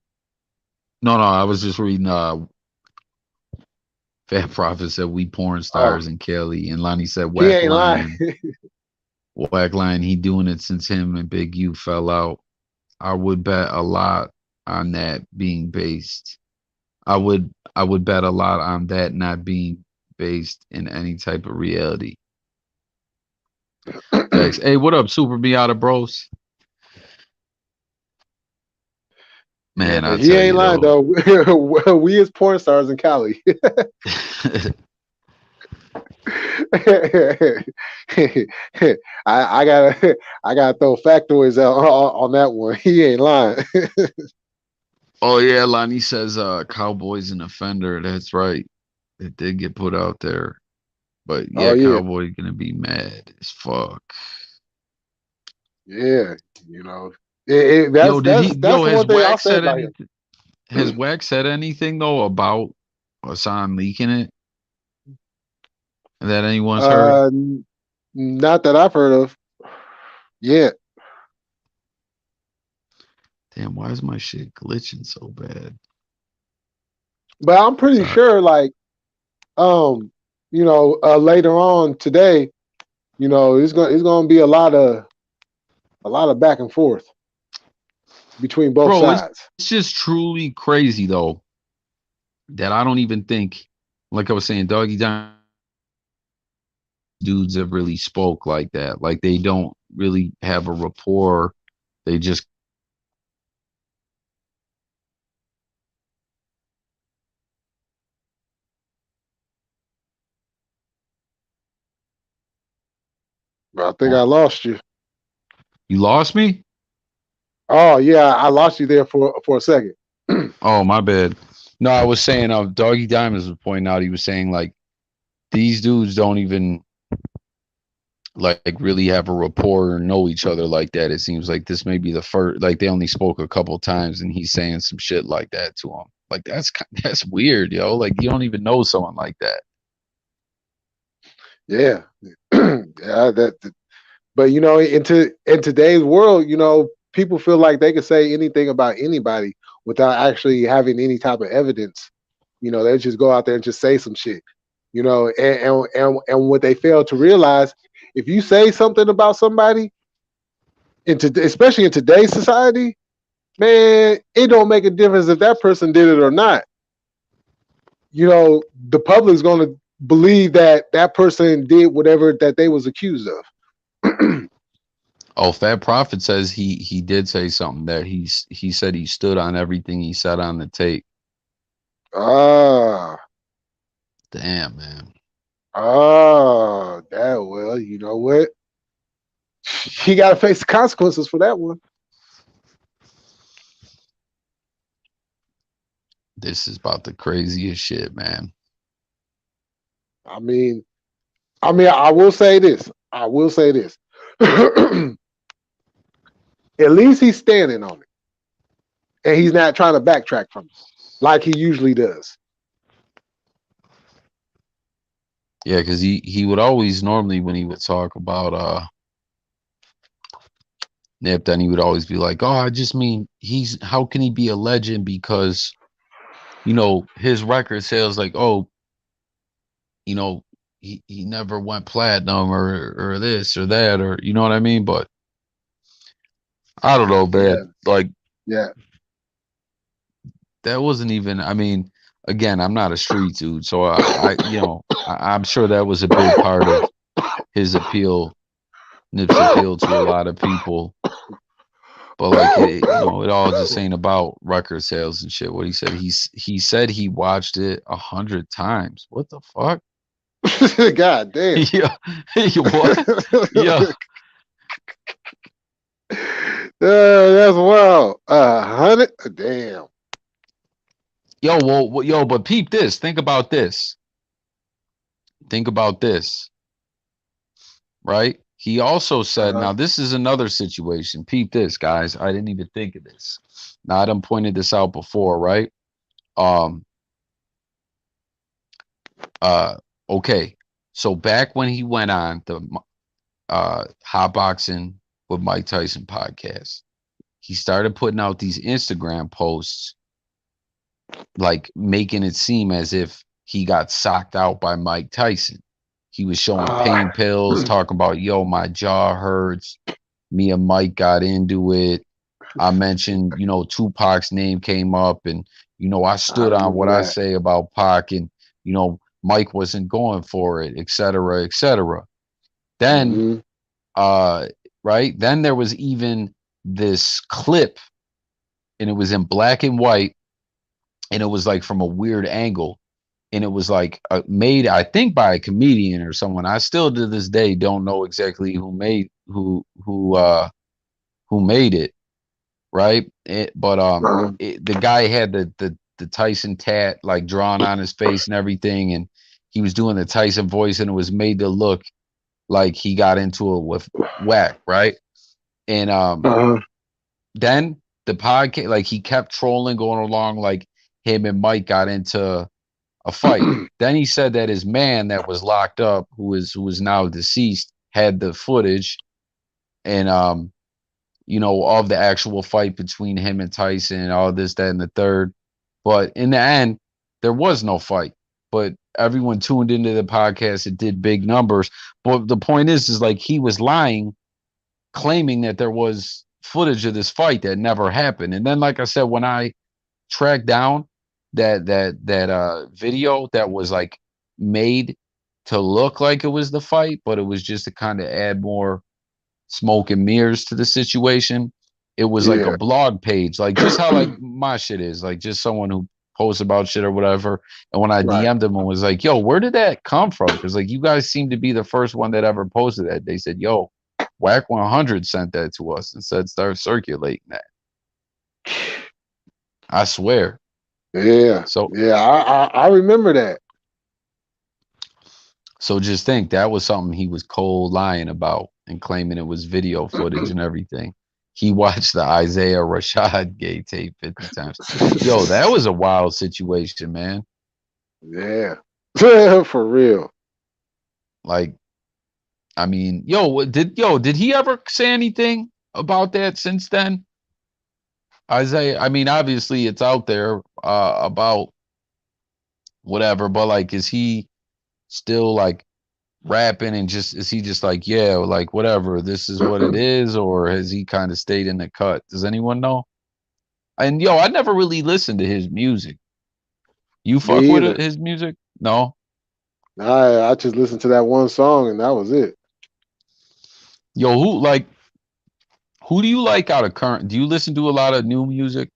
No, no, I was just reading Fat Prophet said we porn Oh, stars and Kelly and Lonnie said he whack ain't lying. line. Whack line, he doing it since him and Big U fell out. I would bet a lot on that being based. I would bet a lot on that not being based in any type of reality. Thanks. Hey, what up, Super Miata Bros? Yeah, Man, I but he tell ain't you lying though. though. We as porn stars in Cali. I gotta I gotta throw factoids out on that one. He ain't lying. Oh yeah, Lonnie says Cowboys an offender. That's right. It did get put out there. But Oh yeah, yeah, Cowboy gonna be mad as fuck. yeah. You know, Yo, did he that's yo, the has one thing I'll Wax say said about him. anything? Has Wax said anything though about Hassan leaking it that anyone's heard? Uh, Not that I've heard of. Yeah, Damn, why is my shit glitching so bad? but I'm pretty Sorry. sure, like, um, you know, later on today, you know, it's gonna be a lot of back and forth between both Bro, it's sides. just truly crazy though that I don't even think, like I was saying, Doggy Diamond dudes have really spoke like that. Like they don't really have a rapport. They just But I think I lost you. you lost me? Oh yeah, I lost you there for a second. Oh, my bad. No, I was saying Doggy Diamonds was pointing out he was saying like these dudes don't even like really have a rapport or know each other like that. It seems like this may be the first like they only spoke a couple times and he's saying some shit like that to him. Like that's weird, yo. Like you don't even know someone like that. Yeah, yeah. But in today's world, people feel like they can say anything about anybody without actually having any type of evidence. They just go out there and just say some shit. And what they fail to realize, if you say something about somebody, especially in today's society, man, it don't make a difference if that person did it or not. The public's going to believe that that person did whatever that they was accused of. Oh, Fat Prophet says he did say something that he said he stood on everything he said on the tape. Ah, Damn, man. that well, you know what? He got to face the consequences for that one. This is about the craziest shit, man. I mean, I will say this. I will say this. At least he's standing on it, and he's not trying to backtrack from it like he usually does. Yeah, because he would always normally when he would talk about Nip, then he would always be like, "Oh, I just mean he's how can he be a legend because his record sales like you know he never went platinum or this or that or you know what I mean." But I don't know, Yeah, man. Like yeah. that wasn't even. I mean, again, I'm not a street dude, so I'm sure that was a big part of his appeal, Nip's appeal to a lot of people. But like it all just ain't about record sales and shit. What he said, he said he watched it 100 times. What the fuck? God damn. Yeah, what? Yeah, That's wild. 100. Damn. yo, but peep this. Think about this. Think about this. Right? He also said, Uh-huh. now this is another situation. Peep this, guys. I didn't even think of this. Now I done pointed this out before, right? Um, uh, okay. So back when he went on the hot boxing with Mike Tyson podcast, he started putting out these Instagram posts, like making it seem as if he got socked out by Mike Tyson. He was showing Uh, pain pills, talking about, yo, my jaw hurts. Me and Mike got into it. I mentioned, Tupac's name came up, and I I stood on what remember I that. say about Pac, and Mike wasn't going for it, et cetera, et cetera. Then, Hmm. uh, right, then there was even this clip, and it was in black and white, and it was like from a weird angle, and it was like made, I think, by a comedian or someone. I still to this day don't know exactly who made it, right? But Uh-huh. the guy had the Tyson tat like drawn on his face and everything, and he was doing the Tyson voice, and it was made to look like he got into it with Whack, right? And Uh-huh. then the podcast, like he kept trolling, going along like him and Mike got into a fight. Then he said that his man that was locked up, who is now deceased, had the footage and of the actual fight between him and Tyson and all this, that, and the third. But in the end, there was no fight. But everyone tuned into the podcast. It did big numbers. But the point is like he was lying, claiming that there was footage of this fight that never happened. And then, like I said, when I tracked down that video that was like made to look like it was the fight, but it was just to kind of add more smoke and mirrors to the situation. It was like a Yeah. blog page, like just how like my shit is, like just someone who posts about shit or whatever. And when I Right. DM'd them and was like, "Yo, where did that come from?" Because like you guys seem to be the first one that ever posted that. They said, "Yo, WACK100 sent that to us and said start circulating that." I swear. Yeah. So Yeah. I remember that. so just think that was something he was cold lying about and claiming it was video footage and everything. He watched the Isaiah Rashad gay tape 50 times. Yo, that was a wild situation, man. Yeah. For real. Like I mean, did he ever say anything about that since then? Isaiah, I mean, obviously it's out there about whatever, but like, is he still like rapping and just is he just like, yeah, like whatever, this is what it is, or has he kind of stayed in the cut? Does anyone know? And I never really listened to his music. You fuck Me with either. his music? No. I just listened to that one song and that was it. Who do you like out of current? Do you listen to a lot of new music?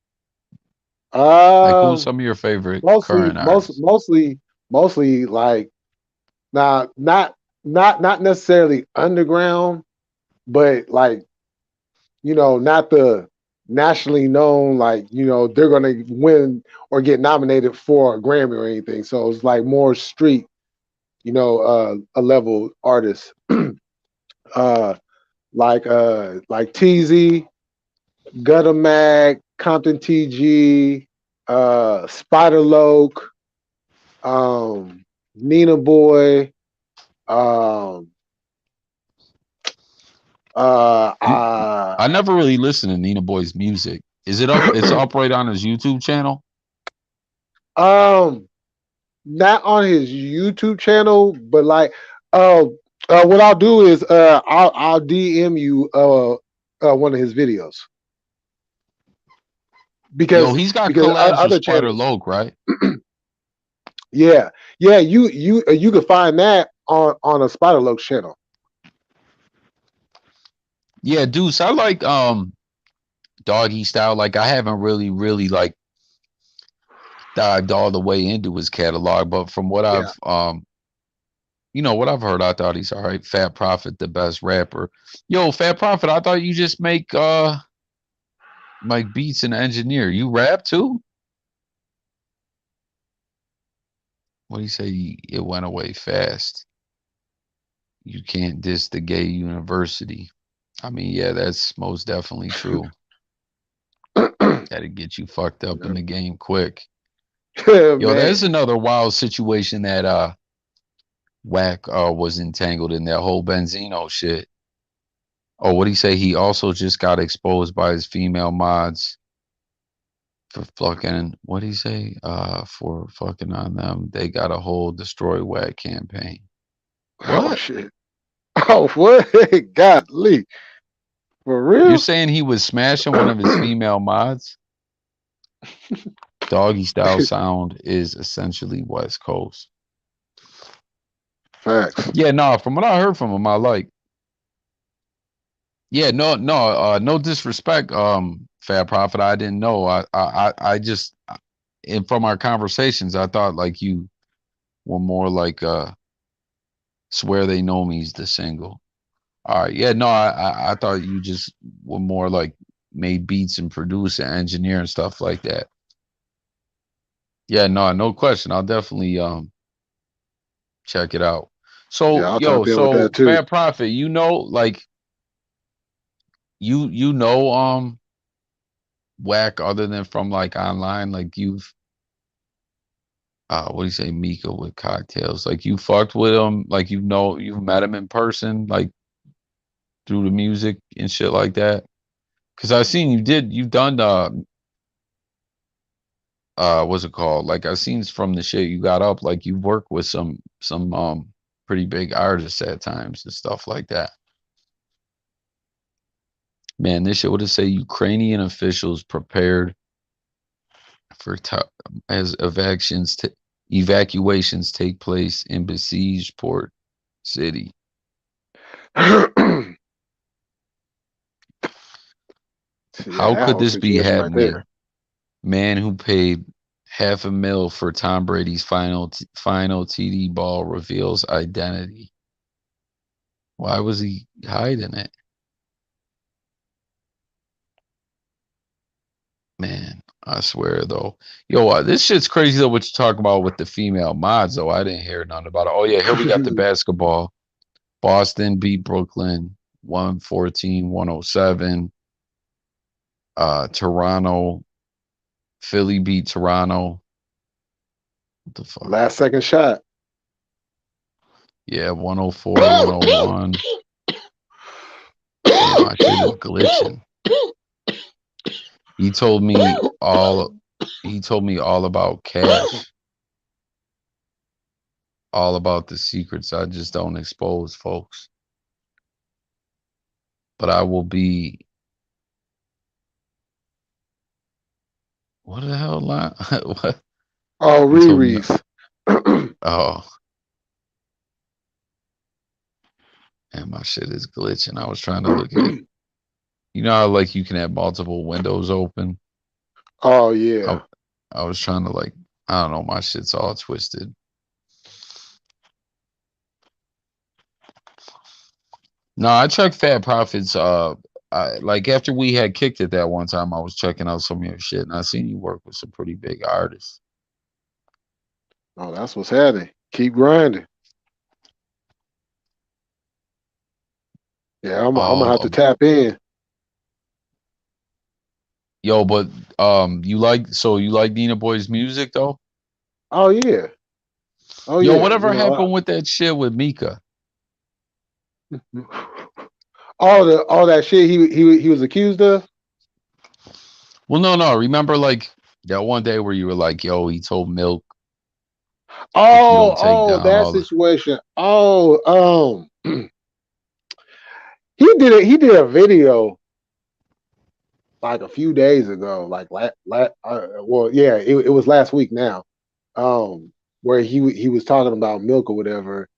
Like who's Um, some of your favorite mostly, current artists? mostly like now, not necessarily underground, but like not the nationally known, like they're gonna win or get nominated for a Grammy or anything. So it's like more street, a level artist, uh, like TZ, Gutter Mag, Compton TG, Spider Loke, Nina Boy, um, uh, You, uh, I never really listened to Nina Boy's music. Is it up? It's up right on his YouTube channel. um, not on his YouTube channel, but like, what I'll do is, I'll DM you, one of his videos because He's got collabs with other Spider channels, Loke, right? yeah, yeah, you can find that on a Spider Loke channel. Yeah, Deuce. I like Doggy Style. Like I haven't really like dived all the way into his catalog, but from what Yeah. I've what I've heard, I thought he's all right. Fat Prophet, the best rapper. Fat Prophet, I thought you just make beats and engineer. You rap too? What do you say? It went away fast. You can't diss the gay university. I mean, yeah, that's most definitely true. That'd get you fucked up in the game quick. There's Man. another wild situation that Wack was entangled in that whole Benzino shit. Oh, what do you say? He also just got exposed by his female mods for fucking what do you say? For fucking on them. They got a whole destroy Wack campaign. Oh What? shit. Oh what? Golly. For You're real? saying he was smashing one of his female mods? Doggy style sound is essentially West Coast. Facts. Yeah, no, from what I heard from him, I like. Yeah, no disrespect, Fat Prophet. I didn't know. I just, and from our conversations, I thought like you were more like swear they know me's the single. All right, yeah, no, I thought you just were more like made beats and produce and engineer and stuff like that. Yeah, no question. I'll definitely check it out. Yeah, So, I'll tap in with that so too. Fat Prophet, like Whack other than from like online, like you've what do you say, Mika with cocktails? Like you fucked with him, like you've met him in person, like through the music and shit like that. Cause I seen you've done what's it called? Like I seen from the shit you got up, like you work with some pretty big artists at times and stuff like that. Man, this shit would have say Ukrainian officials prepared for as evacuations take place in besieged port city. Yeah, How that could whole this be situation right happening? there. Man who paid half a mil for Tom Brady's final TD ball reveals identity. Why was he hiding it? Man, I swear though. This shit's crazy though what you talking about with the female mods though. I didn't hear nothing about it. Oh yeah, here we got the basketball. Boston beat Brooklyn 114-107. Toronto, Philly beat Toronto. What the fuck? Last second shot. Yeah, 104, 101. Damn, my shit is glitching. He told me all he told me all about cash, all about the secrets I just don't expose, folks. But I will be what the hell line? What? Oh, He told me Riri's. oh man, my shit is glitching. I was trying to look at you know how like you can have multiple windows open. Oh I yeah. I was trying to like I don't know, my shit's all twisted. No, I checked Fat Profits. Like after we had kicked it that one time, I was checking out some of your shit, and I seen you work with some pretty big artists. Oh, that's what's happening. Keep grinding. Yeah, I'm gonna have to Um, tap in. yo, but you like Nina Boy's music though? Oh yeah. Oh Yo, yeah. You whatever know. happened with that shit with Mika? All that shit he was accused of. Well, no. Remember like that one day where you were like, "Yo, he told Milk if you don't take down That all the." situation. He did it. He did a video like a few days ago. Like well, yeah, it was last week now. Where he was talking about milk or whatever,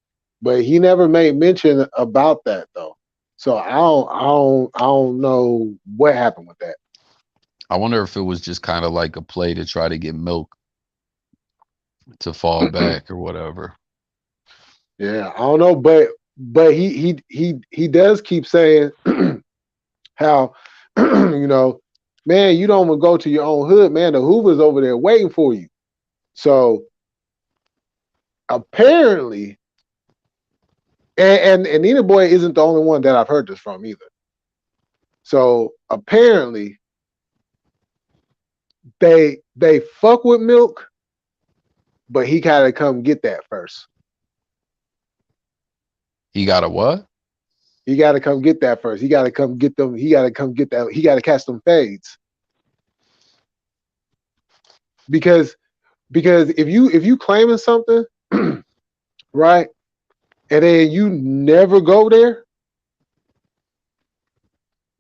but he never made mention about that though. So I don't know what happened with that. I wonder if it was just kind of like a play to try to get Milk to fall back or whatever. Yeah, I don't know, but he does keep saying how man, you don't even go to your own hood, man. The Hoover's over there waiting for you. So apparently, and Nina Boy isn't the only one that I've heard this from either. So apparently, they fuck with Milk, but he gotta come get that first. He got a what? He gotta come get that first. He gotta come get them. He gotta come get that. He gotta catch them fades because if you claiming something, right, and then you never go there,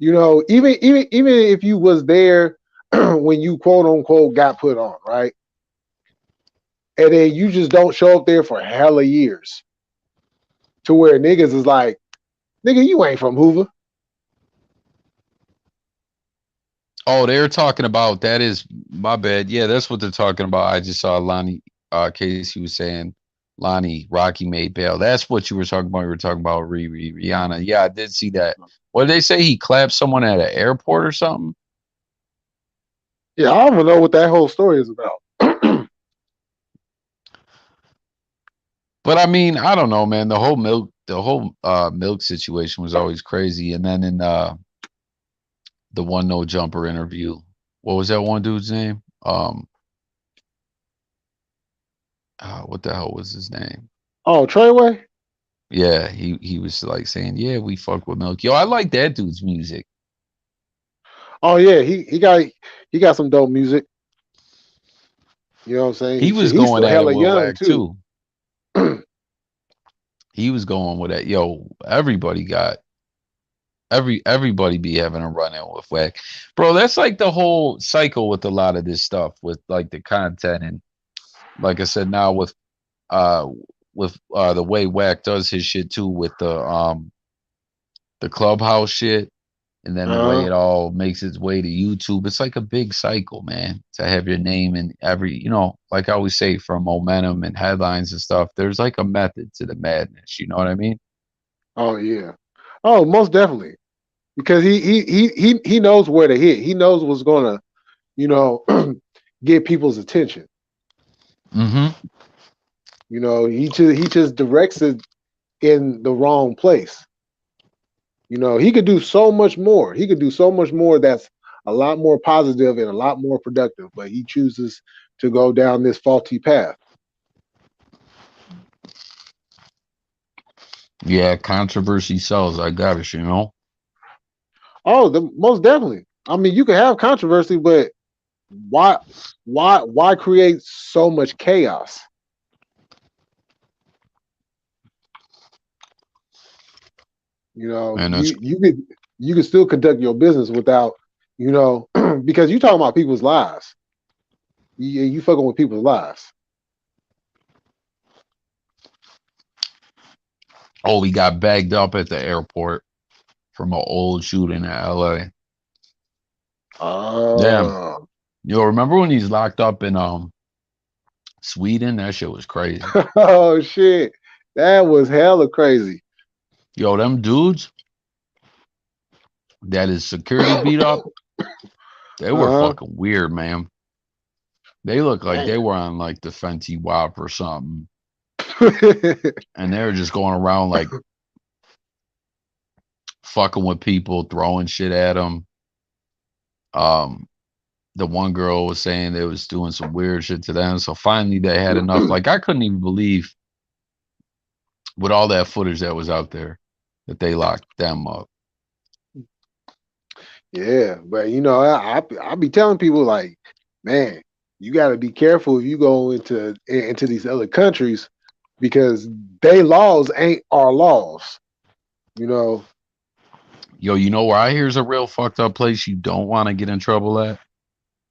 even if you was there when you quote unquote got put on, right, and then you just don't show up there for hella years, to where niggas is like, nigga, you ain't from Hoover. Oh, they're talking about that is my bad. Yeah, that's what they're talking about. I just saw Lonnie Casey was saying Lonnie Rocky made bail. That's what you were talking about. You were talking about Rihanna. Yeah, I did see that. What did they say? He clapped someone at an airport or something? Yeah, I don't even know what that whole story is about. But I mean, I don't know, man. The whole milk situation was always crazy. And then in the one no jumper interview, what was that one dude's name? What the hell was his name? Oh, Treyway. Yeah, he was like saying, "Yeah, we fuck with Milk." Yo, I like that dude's music. Oh yeah, he got some dope music. You know what I'm saying? He was He's going still at it hella with young Whack too. too. He was going with that. Yo, everybody be having a run in with Whack, bro. That's like the whole cycle with a lot of this stuff, with like the content and like I said, now uh the way Whack does his shit too with the clubhouse shit and then the way Uh, it all makes its way to YouTube. It's like a big cycle, man. To have your name in every, like I always say, from momentum and headlines and stuff. There's like a method to the madness. You know what I mean? oh yeah. Oh, most definitely. Because he knows where to hit. He knows what's gonna, you know, get people's attention. Mm-hmm. He just directs it in the wrong place. He could do so much more. He could do so much more that's a lot more positive and a lot more productive, but he chooses to go down this faulty path. Yeah, controversy sells. I got it, you know. Oh, most definitely. I mean, you can have controversy, but why, why create so much chaos? You know, And it's you could still conduct your business without, you know, because you talking about people's lives. You fucking with people's lives. oh, he got bagged up at the airport from an old shooting in LA. Damn. Oh, Yo, remember when he's locked up in Sweden? That shit was crazy. oh shit, that was hella crazy. Yo, them dudes that his security beat up, they were Uh fucking weird, man. They look like huh. they were on like the Fenty Wap or something. Damn. And they were just going around like fucking with people, throwing shit at them. Um, the one girl was saying they was doing some weird shit to them. So finally they had enough. Like I couldn't even believe with all that footage that was out there that they locked them up. Yeah, but you know, I be telling people like, man, you got to be careful if you go into these other countries because they laws ain't our laws. You know, Yo, you know where I hear is a real fucked up place you don't want to get in trouble at?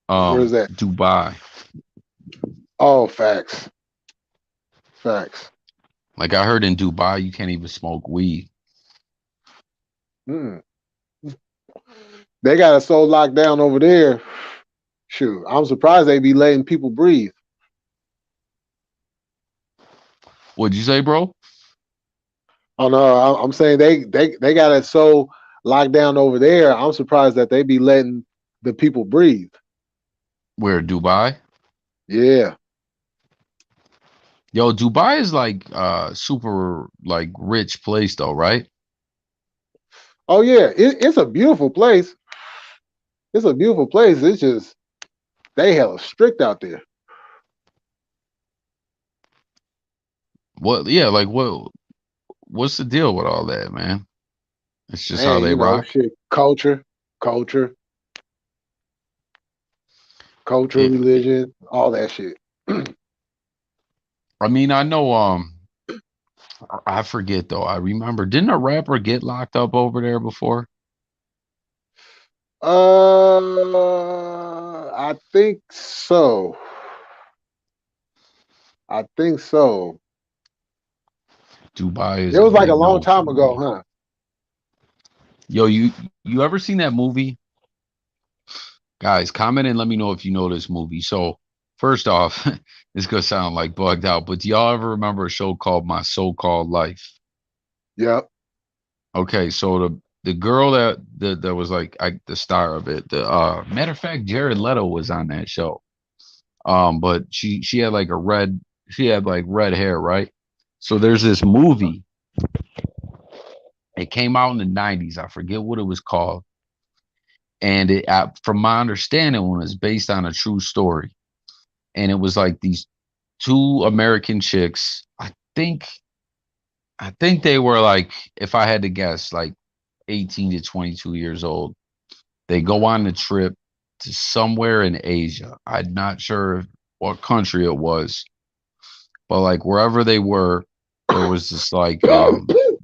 where's that? Dubai. Oh, facts, facts. Like I heard in Dubai you can't even smoke weed. Mm. They got us so locked down over there. Shoot, I'm surprised they be letting people breathe. What'd you say, bro? Oh no, I'm saying they got it so locked down over there. I'm surprised that they be letting the people breathe. Where Dubai? Yeah. Yo, Dubai is like super like rich place though, right? Oh yeah, it's a beautiful place. It's a beautiful place. It's just they hella strict out there. What yeah, like what's the deal with all that, man? It's just how Man, they you know, rock. shit, culture, culture, It, religion, all that shit. I mean, I know I forget though. I remember didn't a rapper get locked up over there before? I think so. I think so. Dubai It is a was like a big long no for time ago, me. huh? Yo, you ever seen that movie? Guys, comment and let me know if you know this movie. So, first off, it's gonna sound like bugged out, but do y'all ever remember a show called My So-Called Life? Yep. Okay, so the girl that was like the star of it. The matter of fact, Jared Leto was on that show. But she had like she had like red hair, right? So there's this movie. It came out in the 90s. I forget what it was called. And from my understanding, it was based on a true story. And it was like these two American chicks. I think they were like, if I had to guess, like 18 to 22 years old. They go on the trip to somewhere in Asia. I'm not sure what country it was, but like wherever they were, there was this like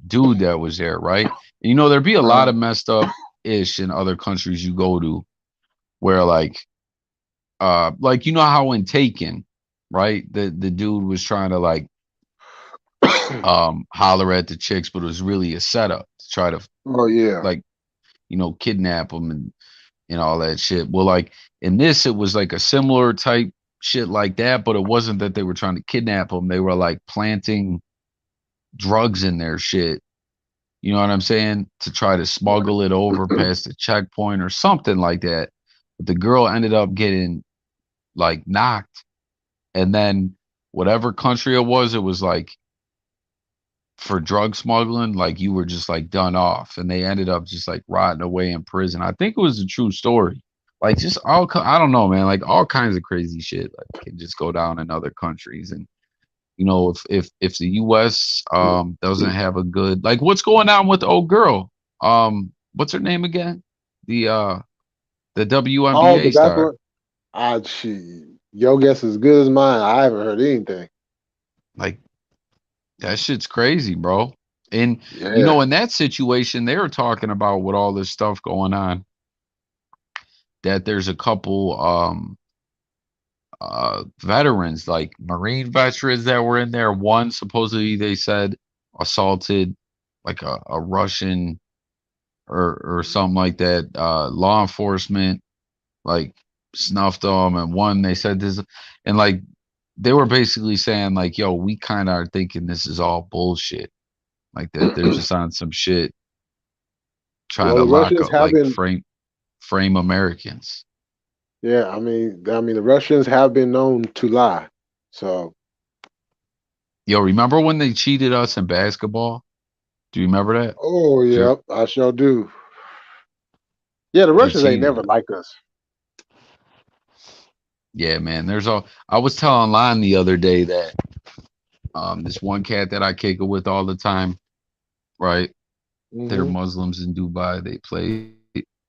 dude that was there, right? And, you know, there'd be a lot Uh, of messed up ish in other countries you go to where like you know how in Taken, right? The dude was trying to like holler at the chicks, but it was really a setup to try to oh yeah. like, you know, kidnap them and all that shit. Well, like in this, it was like a similar type shit like that, but it wasn't that they were trying to kidnap them. They were like planting drugs in their shit. You know what I'm saying? To try to smuggle it over past the checkpoint or something like that. But the girl ended up getting like knocked. And then whatever country it was like for drug smuggling, like you were just like done off, and they ended up just like rotting away in prison. I think it was a true story. Like just I don't know, man. Like all kinds of crazy shit like can just go down in other countries, and if the U.S. doesn't have a good, like, what's going on with the old girl? What's her name again? The Oh, WNBA the star. basketball. Your guess is as good as mine. I haven't heard anything. Like, that shit's crazy, bro. And Yeah. in that situation, they were talking about with all this stuff going on that there's a couple veterans, like Marine veterans that were in there. One supposedly they said assaulted like a Russian or something like that. Law enforcement like snuffed them, and one they said this, and like they were basically saying like, yo, we kind of are thinking this is all bullshit, like that they're just on some shit trying Well, to the lock Russians up have like been. frame Americans. Yeah, I mean, the Russians have been known to lie. So, Yo, remember when they cheated us in basketball? Do you remember that? oh Ju- yep, I sure do. Yeah, the They Russians ain't cheated never us. like us. Yeah, man. There's all. I was telling Lon the other day that this one cat that I kick it with all the time, right? They're Hmm. Muslims in Dubai. They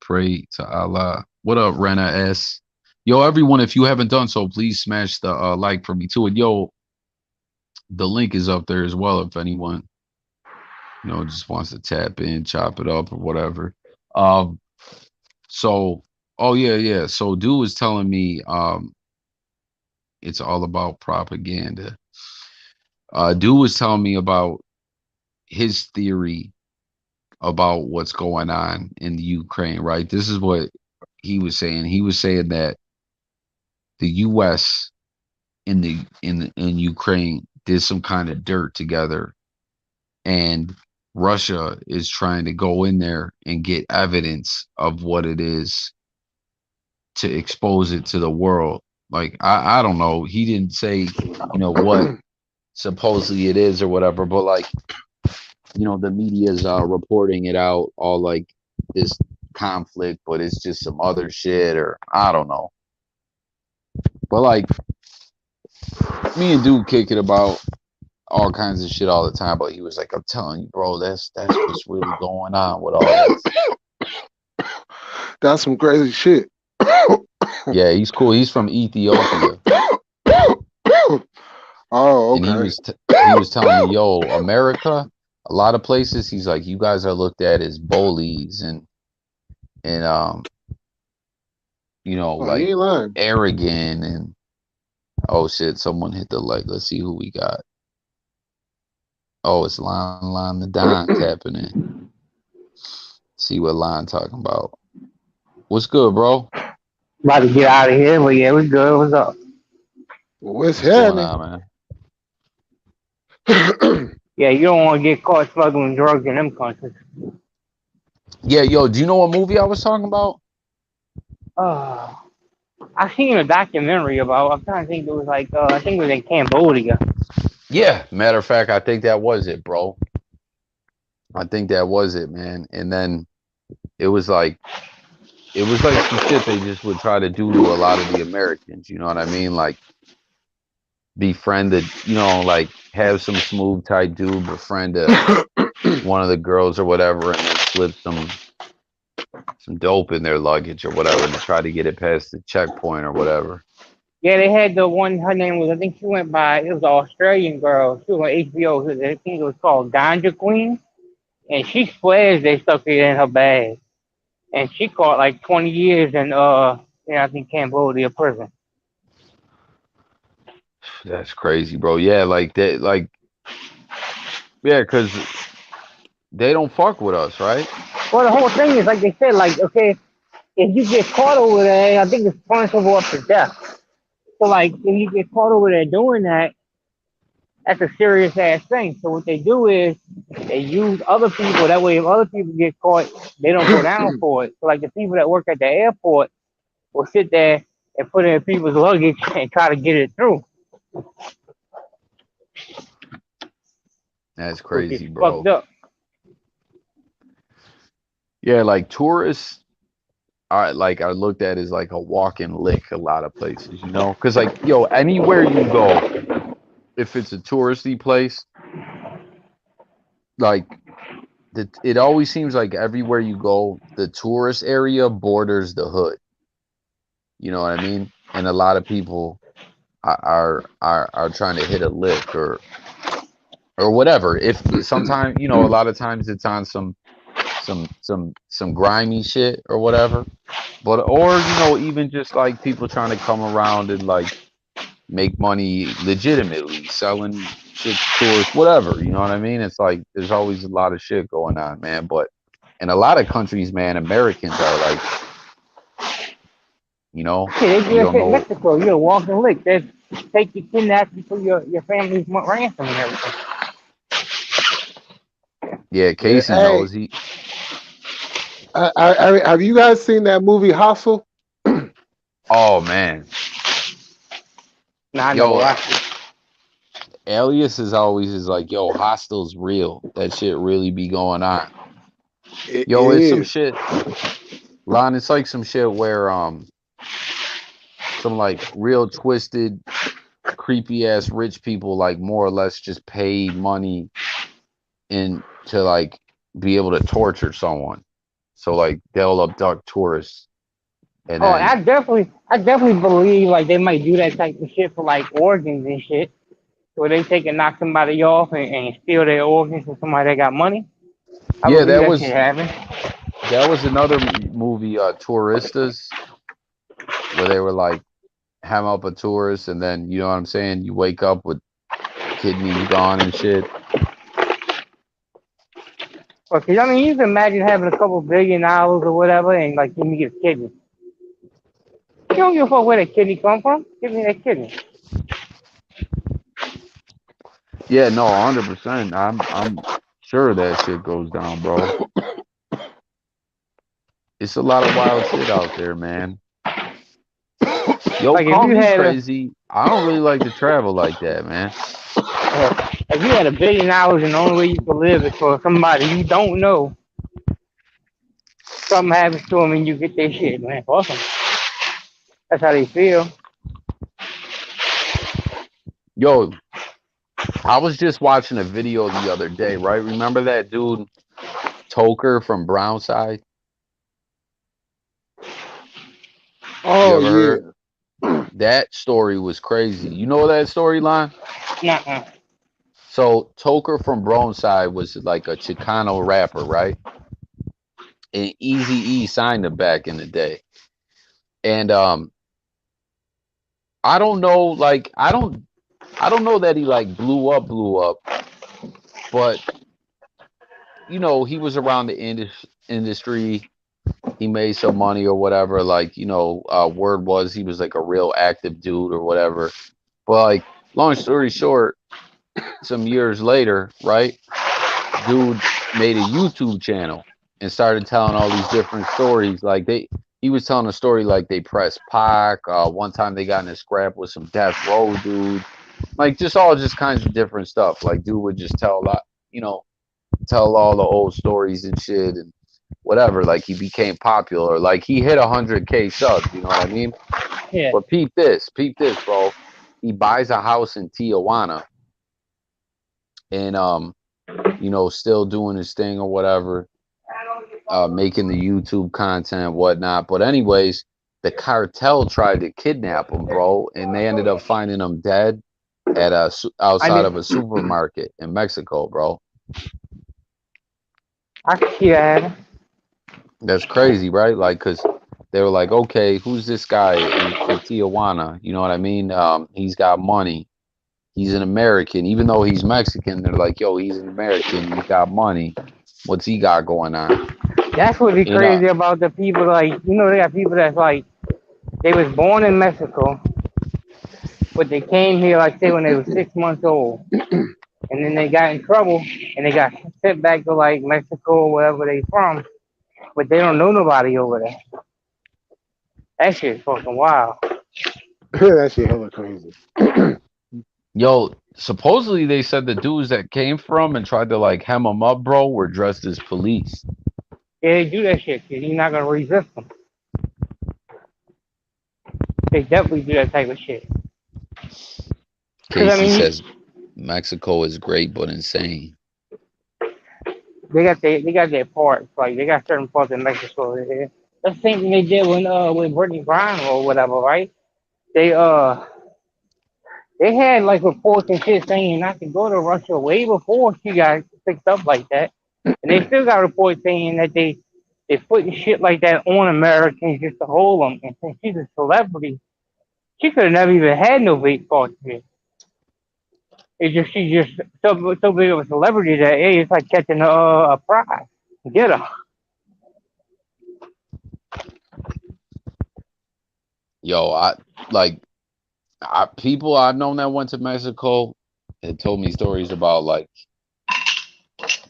pray to Allah. What up, Rena S? Yo, everyone, if you haven't done so, please smash the like for me too. And yo, the link is up there as well if anyone just wants to tap in, chop it up or whatever. Um, so oh yeah, yeah. So dude was telling me it's all about propaganda. Dude was telling me about his theory about what's going on in the Ukraine, right? This is what he was saying. He was saying that the US in Ukraine did some kind of dirt together, and Russia is trying to go in there and get evidence of what it is to expose it to the world. Like I don't know. He didn't say, what supposedly it is or whatever, but like, the media's reporting it out all like this conflict, but it's just some other shit, or I don't know. But like, me and dude kick it about all kinds of shit all the time, but he was like, I'm telling you, bro, that's what's really going on with all this. That's some crazy shit. Yeah, he's cool. He's from Ethiopia, Oh, and he okay. was he was telling me, yo, America, a lot of places, he's like, you guys are looked at as bullies and Oh, he like ain't lying. arrogant and oh shit, someone hit the like. Let's see who we got. Oh, it's Line the Don tapping in. See what Line talking about. What's good, bro? About to get out of here, but yeah, we good. What's up? What's What's going happening? on, man? Yeah, you don't want to get caught smuggling drugs in them countries. Yeah, yo, do you know what movie I was talking about? Uh, I seen a documentary about. I'm trying to think. It was like I think it was in Cambodia. Yeah, matter of fact, I think that was it, bro. I think that was it, man. And then it was like some shit they just would try to do to a lot of the Americans. You know what I mean? Like befriend the, like have some smooth type dude befriend one of the girls or whatever, and then slip some dope in their luggage or whatever to try to get it past the checkpoint or whatever. Yeah, they had the one. Her name was. I think she went by. It was an Australian girl. She was on HBO. I think it was called Ganja Queen, and she swears they stuck it in her bag, and she caught like 20 years in yeah, I think Cambodia prison. That's crazy, bro. Yeah, like that, like yeah, because they don't fuck with us, right? Well, the whole thing is like they said. Like, okay, if you get caught over there, I think it's punishable up to death. So like if you get caught over there doing that, that's a serious ass thing. So what they do is they use other people. That way, if other people get caught, they don't go down for it. So like the people that work at the airport will sit there and put in people's luggage and try to get it through, That's which is crazy, fucked bro. up. Yeah, like tourists are looked at as like a walking lick a lot of places, because like yo, anywhere you go, if it's a touristy place, like it always seems like everywhere you go, the tourist area borders the hood. You know what I mean? And a lot of people are trying to hit a lick or whatever. If sometimes, you know, a lot of times it's on some grimy shit or whatever. But or you know, even just like people trying to come around and like make money legitimately, selling shit to tourists, whatever. You know what I mean? It's like there's always a lot of shit going on, man. But in a lot of countries, man, Americans are like, you know, Yeah, they do you that don't shit in know. Mexico. You're a walking lick. They take you, kidnap you for your family's ransom and everything. Yeah, Yeah, Casey hey, knows he. have you guys seen that movie Hustle? Oh man, Nah, I never yo, watched it. Alias is always is like, yo, hostel's real. That shit really be going on. It Yo, it's some is. shit, Lon. It's like some shit where some like real twisted, creepy ass rich people like more or less just pay money in to like be able to torture someone. So like they'll abduct tourists and Oh, then I definitely believe like they might do that type of shit for like organs and shit. So they take and knock somebody off and steal their organs from somebody that got money. I yeah, believe that shit happened. that was another movie, Touristas, where they were like ham up a tourist and then you know what I'm saying. You wake up with kidneys gone and shit. But I mean, you can imagine having a couple $1 billion or whatever, and like give me a kidney. You don't give a fuck where that kidney come from. Give me that kidney. Yeah, no, 100%. I'm sure that shit goes down, bro. It's a lot of wild shit out there, man. Yo, Like if call you me had a, crazy. I don't really like to travel like that, man. if you had $1 billion and the only way you could live is for somebody you don't know, something happens to them and you get their shit, man. Awesome. That's how they feel. Yo, I was just watching a video the other day, right? Remember that dude Toker from Brownside? You Oh ever heard? yeah. That story was crazy. You know that storyline? Nuh-uh. So Toker from Brownside was like a Chicano rapper, right? And Easy E signed him back in the day. And I don't know, like I don't know that he like blew up, but you know, he was around the industry. He made some money or whatever. Like, you know, word was he was like a real active dude or whatever. But like, long story short, some years later, right? Dude made a YouTube channel and started telling all these different stories. Like he was telling a story like they pressed Pac. One time they got in a scrap with some death row dude. Like just kinds of different stuff. Like dude would just tell a lot, you know, tell all the old stories and shit and whatever. Like he became popular. Like he hit 100K subs. You know what I mean? Yeah. But peep this, bro. He buys a house in Tijuana and you know, still doing his thing or whatever, making the YouTube content, whatnot. But anyways, the cartel tried to kidnap him, bro, and they ended up finding him dead at I outside mean, of a supermarket in Mexico, bro. I can see that happen. That's crazy, right? Like, cause they were like, okay, who's this guy in Tijuana? You know what I mean? He's got money. He's an American, even though he's Mexican. They're like, yo, he's an American. He's got money. What's he got going on? That's what be And crazy about the people. Like they got people that's like they was born in Mexico, but they came here like say when they were 6 months old, and then they got in trouble and they got sent back to like Mexico or wherever they from, but they don't know nobody over there. That shit's fucking wild. That shit hella crazy. yo, supposedly they said the dudes that came from and tried to like hem him up, bro, were dressed as police. Yeah, they do that shit because you're not gonna resist them. They definitely do that type of shit. Cause I Casey mean, says. Mexico is great but insane. They got their parts. Like they got certain parts in Mexico. That's the same thing they did when with Brittany Griner or whatever, right? They they had like reports and shit saying not to go to Russia way before she got picked up like that, and they still got reports saying that they putting shit like that on Americans just to hold them. And since she's a celebrity, she could have never even had no vape cartridges. It's just she's just so big of a celebrity that hey, it's like catching a prize. Get her. Yo, I like people I've known that went to Mexico had told me stories about like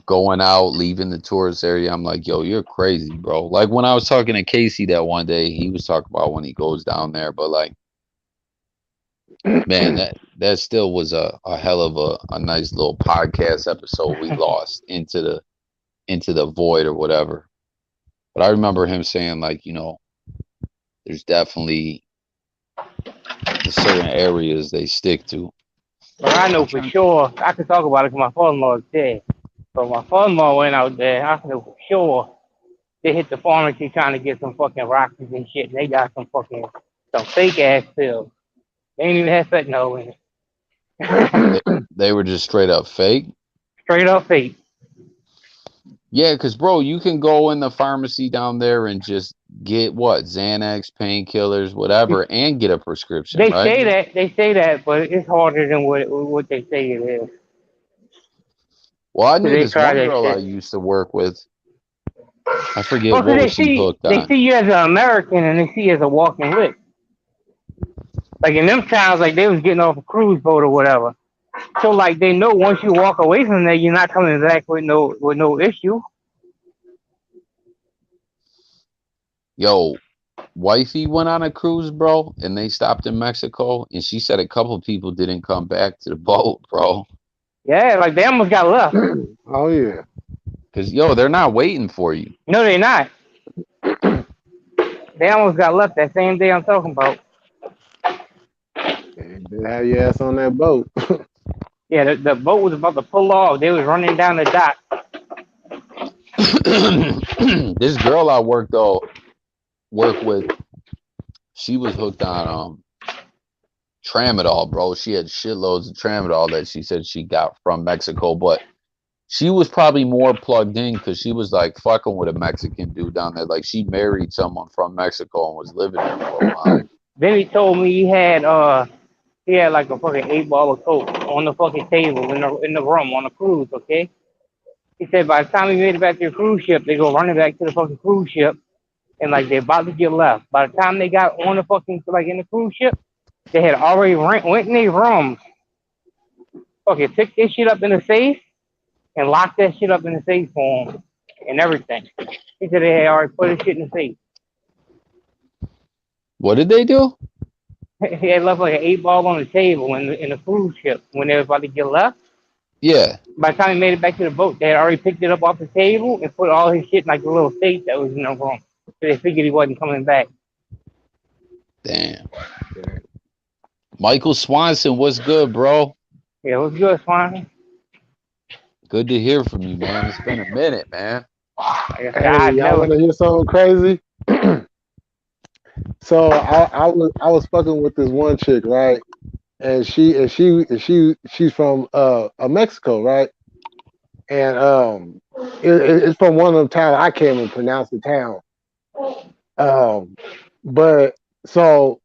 going out, leaving the tourist area. I'm like, yo, you're crazy, bro. Like when I was talking to Casey that one day, he was talking about when he goes down there, but like, man, that still was a hell of a nice little podcast episode we lost into the void or whatever. But I remember him saying like, there's definitely the certain areas they stick to. But I I'm know for trying. sure I can talk about it because my father-in-law is dead. So my father-in-law went out there. I know for sure they hit the pharmacy trying to get some fucking Roxys and shit. And they got some fake ass pills. They ain't even had fentanyl in They, it. they were just straight up fake. Straight up fake. Yeah, because bro, you can go in the pharmacy down there and just get what Xanax, painkillers, whatever, and get a prescription, right? They say that, but it's harder than what they say it is. Well, I Cause knew they this try one that girl I shit. used to work with. I forget Well, cause what was she hooked they on. see you as an American and they see you as a walking lick. Like in them towns, like they was getting off a cruise boat or whatever. So like they know once you walk away from there, you're not coming back with no issue. Yo, wifey went on a cruise, bro, and they stopped in Mexico, and she said a couple people didn't come back to the boat, bro. Yeah, like they almost got left. Oh yeah. Because yo, they're not waiting for you. No, they not. They almost got left that same day I'm talking about. And they had your ass on that boat. Yeah, the boat was about to pull off. They was running down the dock. This girl I work with, she was hooked on tramadol, bro. She had shitloads of tramadol that she said she got from Mexico, but she was probably more plugged in because she was like fucking with a Mexican dude down there. Like she married someone from Mexico and was living there for a while. Then he told me he had like a fucking 8 ball of coke on the fucking table in the room on the cruise. Okay. He said by the time he made it back to the cruise ship, they go running back to the fucking cruise ship and like they're about to get left. By the time they got on the fucking like in the cruise ship, they had already went in their room, fucking picked this shit up in the safe and locked that shit up in the safe for him and everything. He said they had already put his shit in the safe. What did they do? He had left like an 8 ball on the table in the cruise ship when they were about to get left. Yeah. By the time he made it back to the boat, they had already picked it up off the table and put all his shit in like a little safe that was in the room. So they figured he wasn't coming back. Damn. Michael Swanson, what's good, bro? Yeah, it was good, Swan. Good to hear from you, man. It's been a minute, man. Like I said, Hey, I y'all never. want to hear something crazy? So I was fucking with this one chick, right? And she's from Mexico, right? And it's from one of them towns. I can't even pronounce the town. Um, but so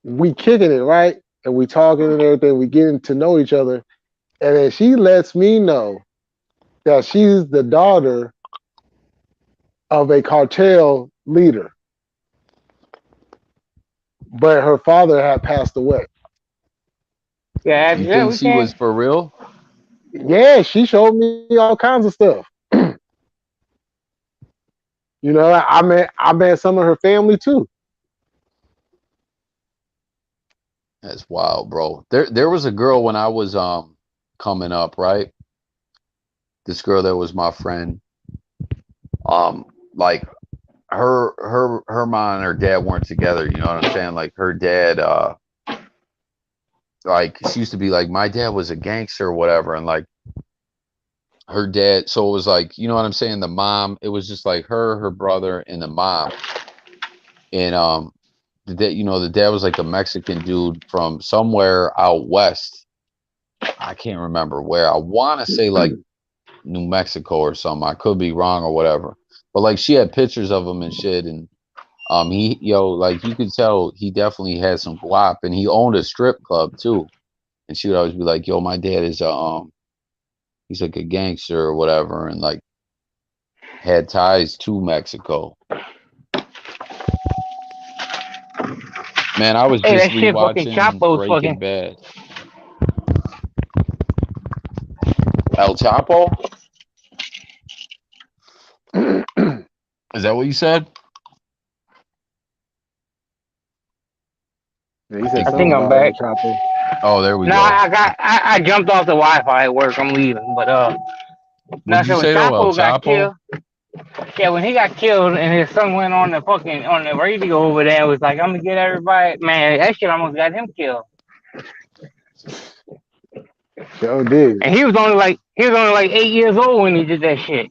we kicking it, right? And we talking and everything. We getting to know each other. And then she lets me know that she's the daughter of a cartel leader, but her father had passed away. Yeah, after You that think we she was can't. for real? Yeah, she showed me all kinds of stuff. I met some of her family too. That's wild, bro. There was a girl when I was coming up, right? This girl that was my friend. Um, like her mom and her dad weren't together, you know what I'm saying? Like her dad like she used to be like, my dad was a gangster or whatever, and like her dad. So it was like, you know what I'm saying? The mom. It was just like her brother, and the mom. And the dad, the dad was like a Mexican dude from somewhere out west. I can't remember where. I want to say like New Mexico or something. I could be wrong or whatever. But like she had pictures of him and shit, and like you could tell he definitely had some guap, and he owned a strip club too. And she would always be like, "Yo, my dad is he's like a gangster or whatever," and like had ties to Mexico. Man, I was Hey, just that shit fucking rewatching Chapo's Breaking fucking. Bad. El Chapo? Is that what you said? Yeah, he Hey, said I something think I'm cool. about El back. Chapo. Oh, there we No, go. I jumped off the Wi-Fi at work. I'm leaving, but now What'd you so when say though, El Chapo got Chapo? killed, yeah, when he got killed and his son went on the radio over there, was like, I'm gonna get everybody. Man, that shit almost got him killed. Sure did. And he was only like 8 years old when he did that shit.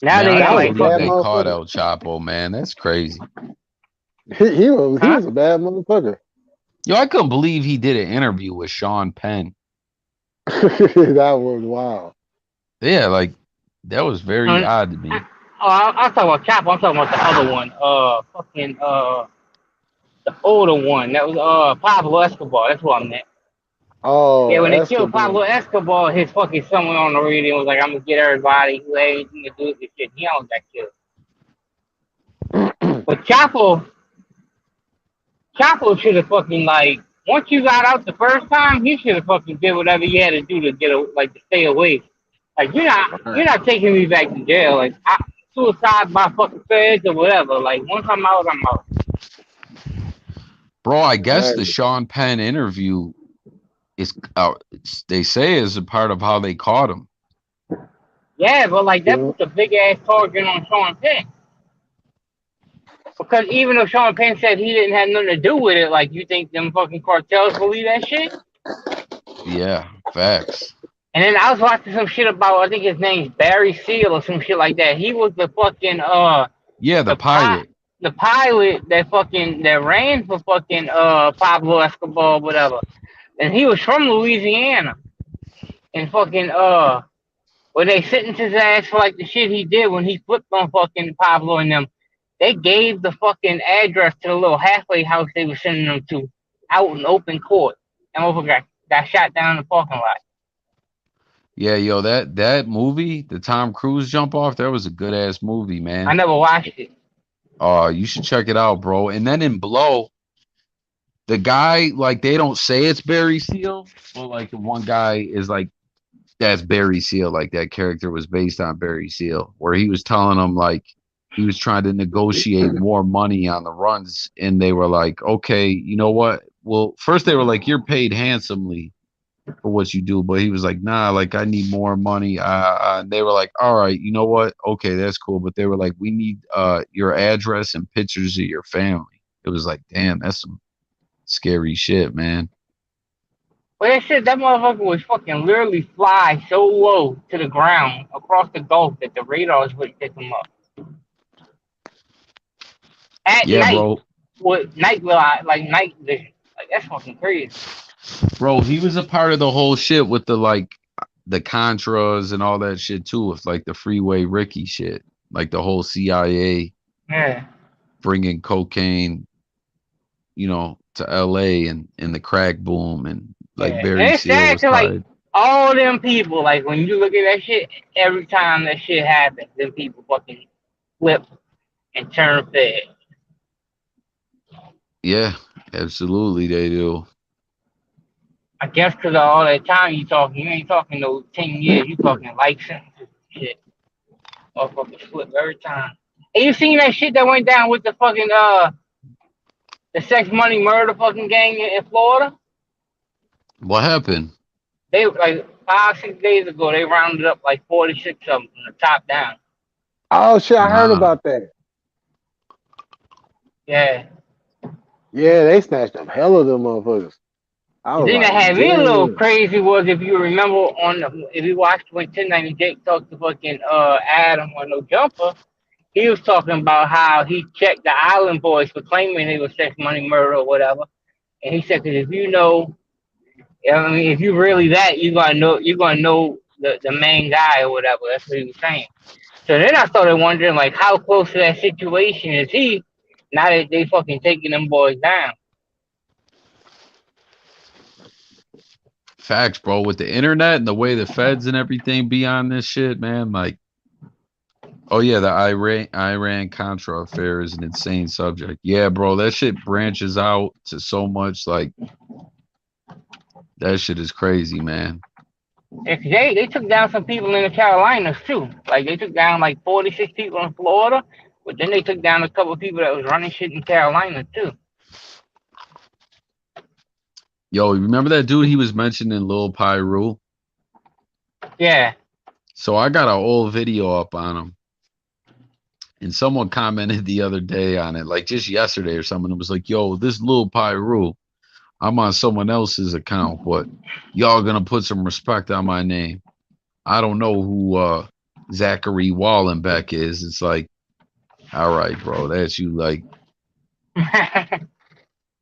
Now Man, they I That got was can't a like believe bad they fucking caught motherfucker. El Chapo, man. That's crazy. He huh? was a bad motherfucker. Yo, I couldn't believe he did an interview with Sean Penn. That was wild. Yeah, like that was very I, odd to me. I'm talking about Chapo. I'm talking about the other one. The older one. That was Pablo Escobar. That's what I meant. Yeah, Oh, when they killed Escobar. Pablo Escobar, his fucking son went on the radio and was like, "I'm gonna get everybody who had anything to do with this shit." He almost got killed. But Chapo should have fucking like once you got out the first time, he should have fucking did whatever he had to do to to stay away. Like you're Right. not taking me back to jail. Like suicide by fucking feds or whatever. Like once I'm out, I'm out. Bro, I guess the Exactly. Sean Penn interview is they say is a part of how they caught him. Yeah, but like that Yeah. puts a big ass target on Sean Penn. Because even though Sean Penn said he didn't have nothing to do with it, like you think them fucking cartels believe that shit? Yeah, facts. And then I was watching some shit about I think his name's Barry Seal or some shit like that. He was the fucking Yeah, the the pi- pilot. the pilot that ran for fucking Pablo Escobar or whatever. And he was from Louisiana. And fucking when they sentenced his ass for like the shit he did when he flipped on fucking Pablo and them, they gave the fucking address to the little halfway house they were sending them to out in open court. And motherfucker got shot down in the parking lot. Yeah, yo, that movie, the Tom Cruise jump off, that was a good ass movie, I man. never watched it. You should check it out, bro. And then in Blow, the guy, like, they don't say it's Barry Seal, but like the one guy is like, that's Barry Seal. Like that character was based on Barry Seal, where he was telling him like he was trying to negotiate more money on the runs, and they were like, okay, you know what? Well, first they were like, you're paid handsomely for what you do, but he was like, nah, like I need more money. And they were like, all right, you know what? Okay, that's cool. But they were like, we need your address and pictures of your family. It was like, damn, that's some scary shit, man. Well, that motherfucker was fucking literally fly so low to the ground across the Gulf that the radars wouldn't pick him up. At Yeah, night, bro. with like night vision. Like, that's fucking crazy. Bro, he was a part of the whole shit with the like the Contras and all that shit too, with like the Freeway Ricky shit, like the whole CIA Yeah. bringing cocaine, to LA and the crack boom and like Yeah. Barry And it's Seal sad was to, like, tied. all them people, like, when you look at that shit, every time that shit happens, them people fucking flip and turn fed. Yeah, absolutely they do. I guess because of all that time you ain't talking no 10 years, you talking life sentences and shit. Motherfuckers flip every time. And you seen that shit that went down with the fucking, the sex, money, murder fucking gang in Florida? What happened? They, like, 5, 6 days ago, they rounded up like 46 of them from the top down. Oh shit, I heard Nah. about that. Yeah. Yeah, they snatched up hell of them motherfuckers. I The was thing that like, had me a little damn. crazy was if you remember if you watched when 1090 Jake talked to fucking Adam on No Jumper, he was talking about how he checked the Island Boys for claiming they was sex, money, murder, or whatever. And he said, because if you know, I mean, if you really that, you're gonna know the main guy or whatever. That's what he was saying. So then I started wondering, like, how close to that situation is he? Now that they fucking taking them boys down. Facts, bro. With the internet and the way the feds and everything be on this shit, man. Like, oh yeah, the Iran Contra affair is an insane subject. Yeah, bro, that shit branches out to so much. Like, that shit is crazy, man. If they took down some people in the Carolinas too. Like they took down like 46 people in Florida, but then they took down a couple of people that was running shit in Carolina too. Yo, you remember that dude he was mentioning Lil Pyru? Yeah, So I got an old video up on him, and someone commented the other day on it, like just yesterday or something. It was like, "Yo, this Lil Pyru, I'm on someone else's account, but y'all gonna put some respect on my name. I don't know who Zachary Wallenbeck is." It's like, all right, bro, that's you. Like,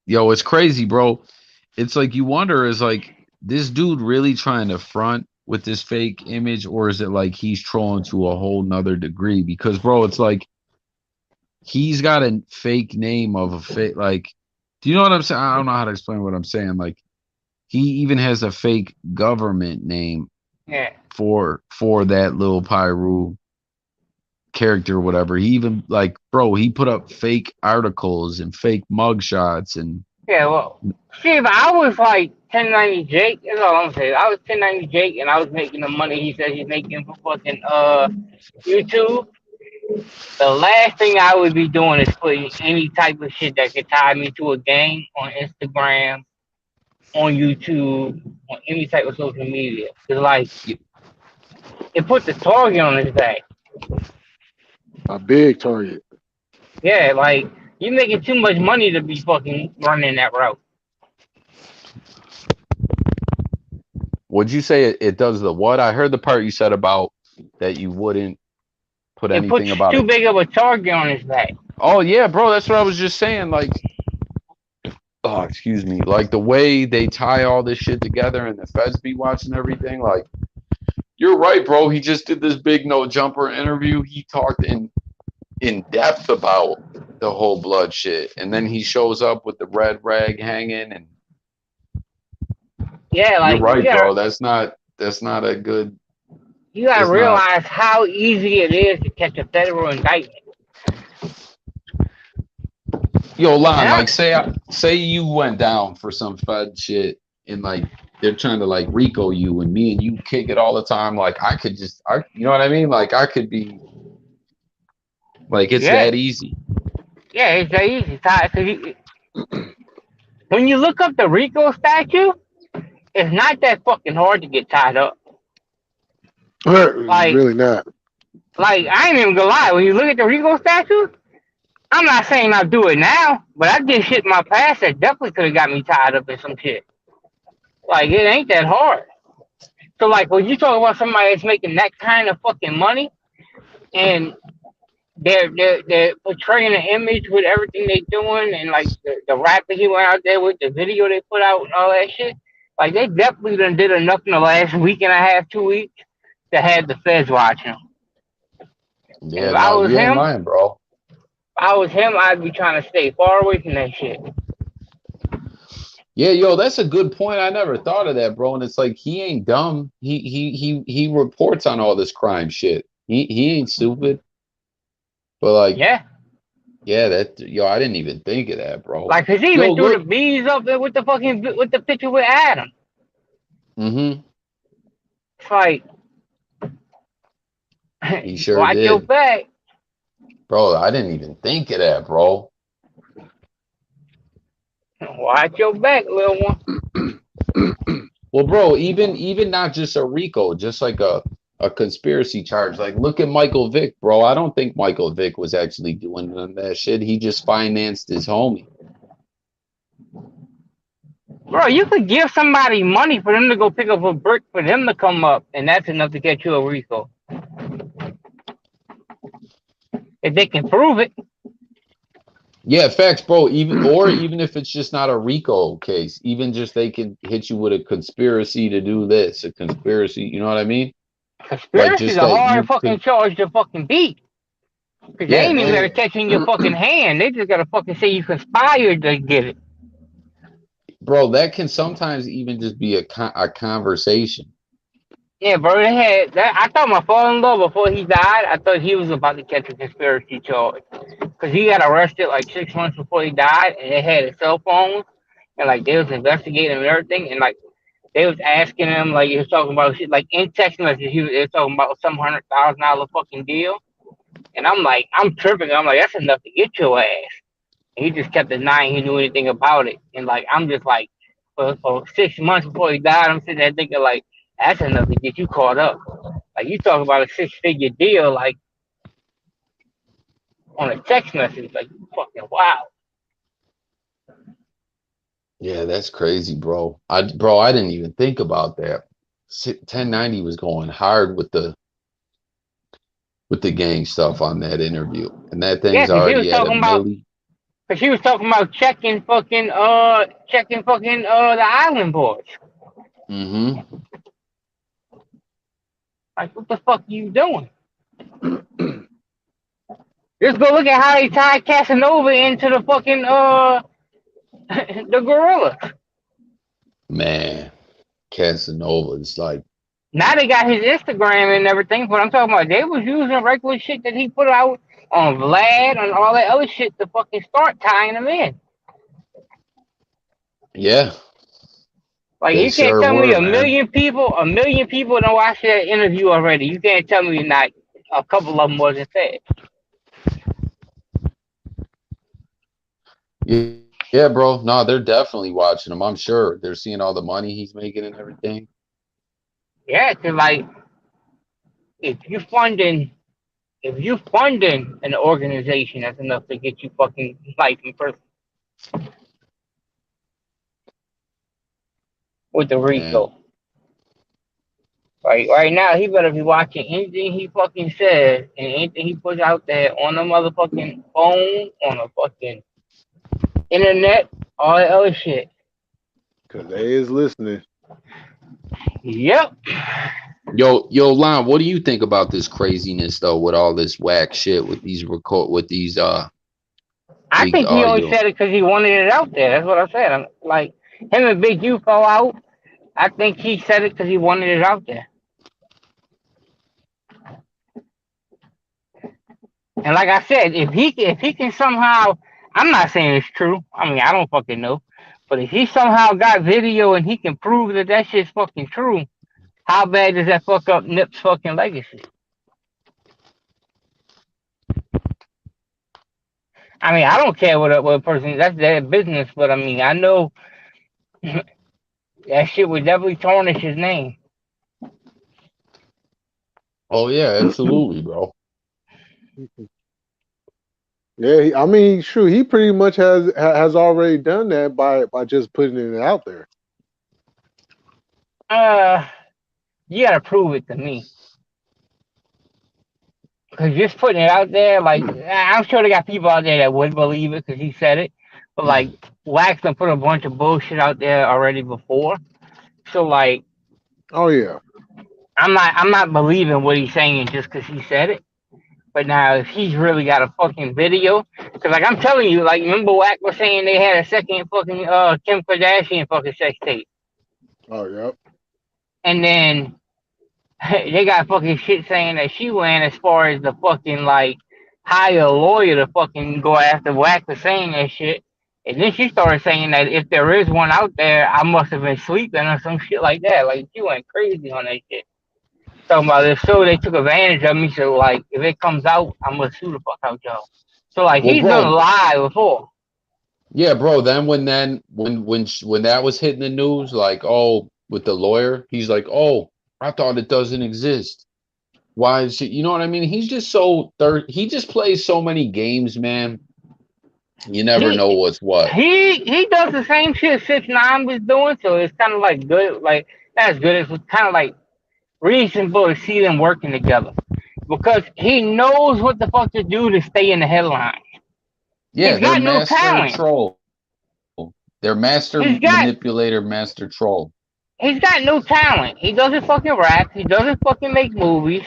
yo, it's crazy, bro. It's like you wonder, is like this dude really trying to front with this fake image, or is it like he's trolling to a whole nother degree? Because, bro, it's like he's got a fake name of a fake, like, do you know what I'm saying? I don't know how to explain what I'm saying. Like, he even has a fake government name yeah, for that little Pyru character or whatever. He even, like, bro, he put up fake articles and fake mugshots and yeah. Well, see, if I was like 1090 Jake, that's all I'm saying. I was 1090 Jake, and I was making the money he said he's making for fucking YouTube. The last thing I would be doing is putting any type of shit that could tie me to a game on Instagram, on YouTube, on any type of social media. Cause like it put the target on his back. A big target. Yeah, like you making too much money to be fucking running that route. would you say it does the what? I heard the part you said about that you wouldn't put It puts anything about too it. big of a target on his back. Oh yeah, bro, that's what I was just saying. Like, oh, excuse me, like the way they tie all this shit together and the feds be watching everything. Like, you're right, bro. He just did this big no jumper interview. He talked in depth about the whole blood shit, and then he shows up with the red rag hanging. And Yeah, you're like right, bro. That's not a good. you gotta It's not. realize how easy it is to catch a federal indictment. Yo, And Lon, I, like say you went down for some fed shit and like they're trying to like Rico you and me and you kick it all the time. Like I could just you know what I mean? Like I could be like it's yeah, that easy. yeah, it's that easy. When you look up the Rico statue, it's not that fucking hard to get tied up. It's Like, really not. like I ain't even gonna lie. When you look at the Rico statue, I'm not saying I'll do it now, but I did shit in my past that definitely could have got me tied up in some shit. Like, it ain't that hard. So, like, when you talk about somebody that's making that kind of fucking money and they're portraying an image with everything they doing and like the rap that he went out there with, the video they put out and all that shit, like they definitely done did enough in the last week and a half, 2 weeks to have the feds watching him. And Yeah, no, you ain't lying, bro. if I was him, I'd be trying to stay far away from that shit. Yeah, yo, that's a good point. I never thought of that, bro. And it's like he ain't dumb. He reports on all this crime shit. He ain't stupid. But like, Yeah. yeah, that yo, I didn't even think of that, bro. Like, cause he Yo, even threw the look. bees up there with the fucking with the picture with Adam. Mm-hmm. It's like, He sure watch your did. back. Bro, I didn't even think of that, bro. Watch your back, little one. Well, bro, even not just a RICO, just like a conspiracy charge. Like, look at Michael Vick, bro. I don't think Michael Vick was actually doing none of that shit. He just financed his homie. Bro, you could give somebody money for them to go pick up a brick for them to come up, and that's enough to get you a RICO if they can prove it. Yeah, facts, bro. Even if it's just not a RICO case, even just they can hit you with a conspiracy to do this, a conspiracy. You know what I mean? Like Conspiracy is just a that hard you fucking could. charge to fucking beat. Because they Yeah, ain't even got to and catch you in your fucking hand. They just got to fucking say you conspired to get it. bro, that can sometimes even just be a conversation. Yeah, bro, they had that. I thought my father-in-law before he died, I thought he was about to catch a conspiracy charge because he got arrested like 6 months before he died, and they had his cell phone, and like they was investigating him and everything, and like they was asking him like he was talking about shit like in text messages, they was talking about some $100,000 fucking deal, and I'm like, I'm tripping. I'm like, that's enough to get your ass. And he just kept denying he knew anything about it, and like I'm just like, for 6 months before he died, I'm sitting there thinking like, that's enough to get you caught up. Like you talk about a six-figure deal, like on a text message, like fucking wow. Yeah, that's crazy, bro. I didn't even think about that. 1090 was going hard with the gang stuff on that interview, and that Yeah, thing's cause he was already at a talking about, milli. cause he was talking about checking fucking the island boys. Mm-hmm. Like what the fuck are you doing? Just go look at how they tied Casanova into the fucking the gorilla. Man, Casanova is like, Now they got his Instagram and everything, but I'm talking about they was using regular shit that he put out on Vlad and all that other shit to fucking start tying them in. yeah, Like they you can't sure tell me were, man. a million people don't watch that interview already. You can't tell me not a couple of them wasn't fed. Yeah, bro. No, they're definitely watching him. I'm sure they're seeing all the money he's making and everything. Yeah, cause like if you funding if you funding an organization, that's enough to get you fucking life in prison with the Man, RICO. Right now, he better be watching anything he fucking says and anything he puts out there on the motherfucking phone, on the fucking internet, all that other shit. Cause they is listening. Yep. yo, Lon, what do you think about this craziness though, with all this whack shit, with these I leaked think he only audio? said it because he wanted it out there. That's what I said. I'm, like, him and Big U fell out. I think he said it because he wanted it out there. And like I said, if he can somehow, I'm not saying it's true. I mean, I don't fucking know. But if he somehow got video and he can prove that that shit's fucking true, how bad does that fuck up Nip's fucking legacy? I mean, I don't care what a person, that's their business. But I mean, I know that shit would definitely tarnish his name. Oh yeah, absolutely, bro. Yeah, I mean, sure, he pretty much has already done that by just putting it out there. Uh, you gotta prove it to me. Because just putting it out there, like, I'm sure they got people out there that would believe it because he said it. But, like, Wax done put a bunch of bullshit out there already before. So, like, Oh yeah. I'm not believing what he's saying just because he said it. But now, if he's really got a fucking video, because, like, I'm telling you, like, remember Wack was saying they had a second fucking Kim Kardashian fucking sex tape. Oh yep. And then they got fucking shit saying that she went as far as the fucking like hire a lawyer to fucking go after Wack for saying that shit. And then she started saying that if there is one out there, I must have been sleeping or some shit like that. Like she went crazy on that shit. Talking about if so they took advantage of me, so like if it comes out, I'm gonna sue the fuck out y'all. So like Well, he's done bro, lie before. yeah, bro. When that was hitting the news, like, oh, with the lawyer, he's like, oh, I thought it doesn't exist. Why is it? You know what I mean? He's just so he just plays so many games, man. You never know He what's what. he does the same shit 6ix9ine was doing, so it's kind of like good, like not as good. It's kind of like reasonable to see them working together because he knows what the fuck to do to stay in the headline. Yeah, He's they're got no master talent. troll. They're master He's got manipulator, master troll. he's got no talent. He doesn't fucking rap. He doesn't fucking make movies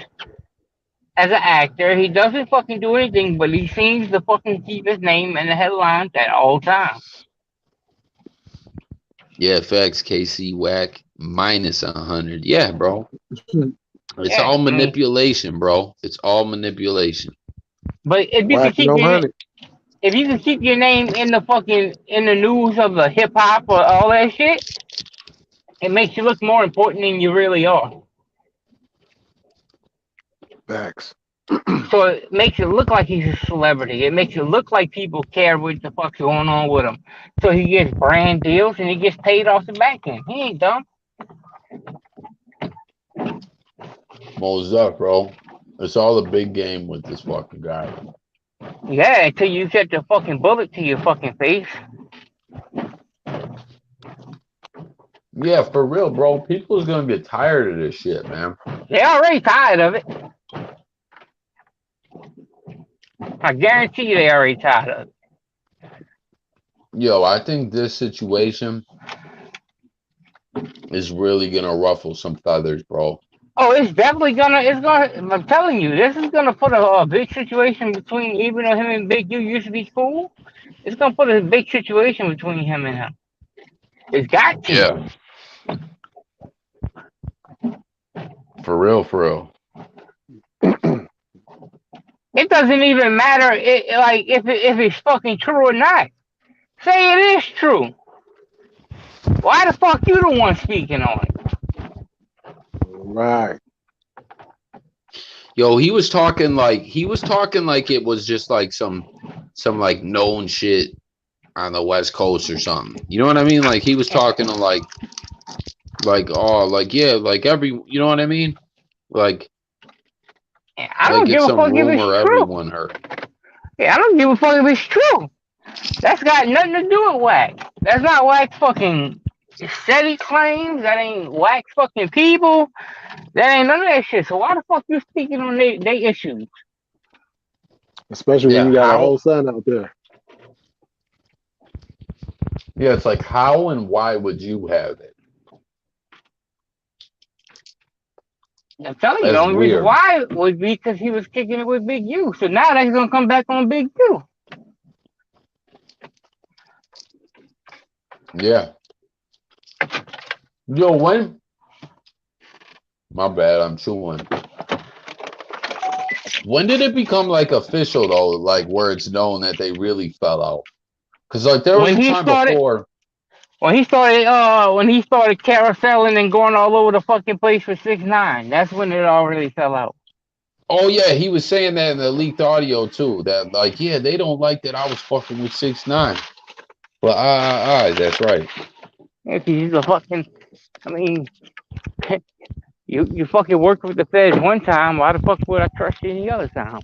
as an actor. He doesn't fucking do anything, but he seems to fucking keep his name in the headlines at all times. Yeah, facts. KC whack minus 100. Yeah, bro. It's Yeah, all I mean, manipulation, bro. It's all manipulation. but Whack 100. if you can keep your name in the fucking in the news of the hip hop or all that shit, it makes you look more important than you really are. Facts. So it makes it look like he's a celebrity. It makes it look like people care what the fuck's going on with him. So he gets brand deals and he gets paid off the back end. He ain't dumb. Mo's up, bro. It's all a big game with this fucking guy. Yeah, until you get the fucking bullet to your fucking face. Yeah, for real, bro. People's gonna get tired of this shit, man. They're already tired of it. I guarantee you they already tired of it. Yo, I think this situation is really gonna ruffle some feathers, bro. Oh, it's gonna, I'm telling you, this is gonna put a big situation between, even though him and Big U used to be cool, it's gonna put a big situation between him and him. It's got to. Yeah, for real, for real. It doesn't even matter, like, if it's fucking true or not. Say it is true. Why the fuck you the one speaking on it? Right. Yo, he was talking like it was just like some like known shit on the West Coast or something. You know what I mean? Like he was talking to like oh like yeah like every you know what I mean? Like I like don't give it's a some fuck if it's rumor true. everyone heard. Yeah, I don't give a fuck if it's true. That's got nothing to do with Wax. That's not Wax fucking steady claims. That ain't Wax fucking people. That ain't none of that shit. So why the fuck you speaking on they issues? Especially when Yeah, you got a how? whole son out there. Yeah, it's like how and why would you have it? I'm telling you, the That's only reason weird. why would be because he was kicking it with Big U. So now that's gonna come back on Big U. Yeah. Yo, when? My bad, I'm chewing. When did it become like official though, like where it's known that they really fell out? Because like there was When a he time started, before. when he started carouseling and going all over the fucking place for 6ix9ine, that's when it all really fell out. Oh yeah, he was saying that in the leaked audio too. That like yeah, they don't like that I was fucking with 6ix9ine. But that's right. If he's a fucking, I mean, you fucking worked with the feds one time. Why the fuck would I trust you any other time?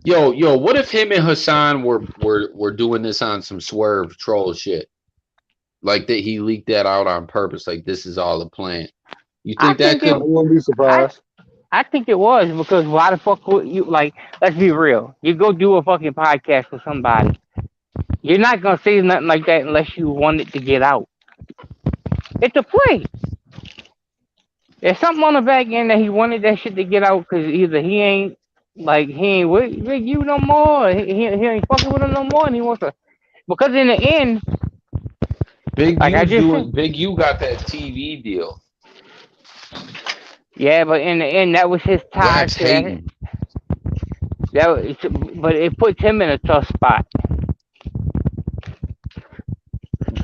Yo, what if him and Hassan were doing this on some swerve troll shit? Like that he leaked that out on purpose. Like this is all a plan. You I think that think I it. could wouldn't be I surprised. I think it was because why the fuck would you like? Let's be real. You go do a fucking podcast with somebody. You're not gonna say nothing like that unless you want it to get out. It's a play. There's something on the back end that he wanted that shit to get out because either he ain't with you no more. He ain't fucking with him no more, and he wants to. Because in the end, Big like I U's just said, doing Big U got that TV deal. yeah, but in the end, that was his ties Wax to that. hating. But it puts him in a tough spot.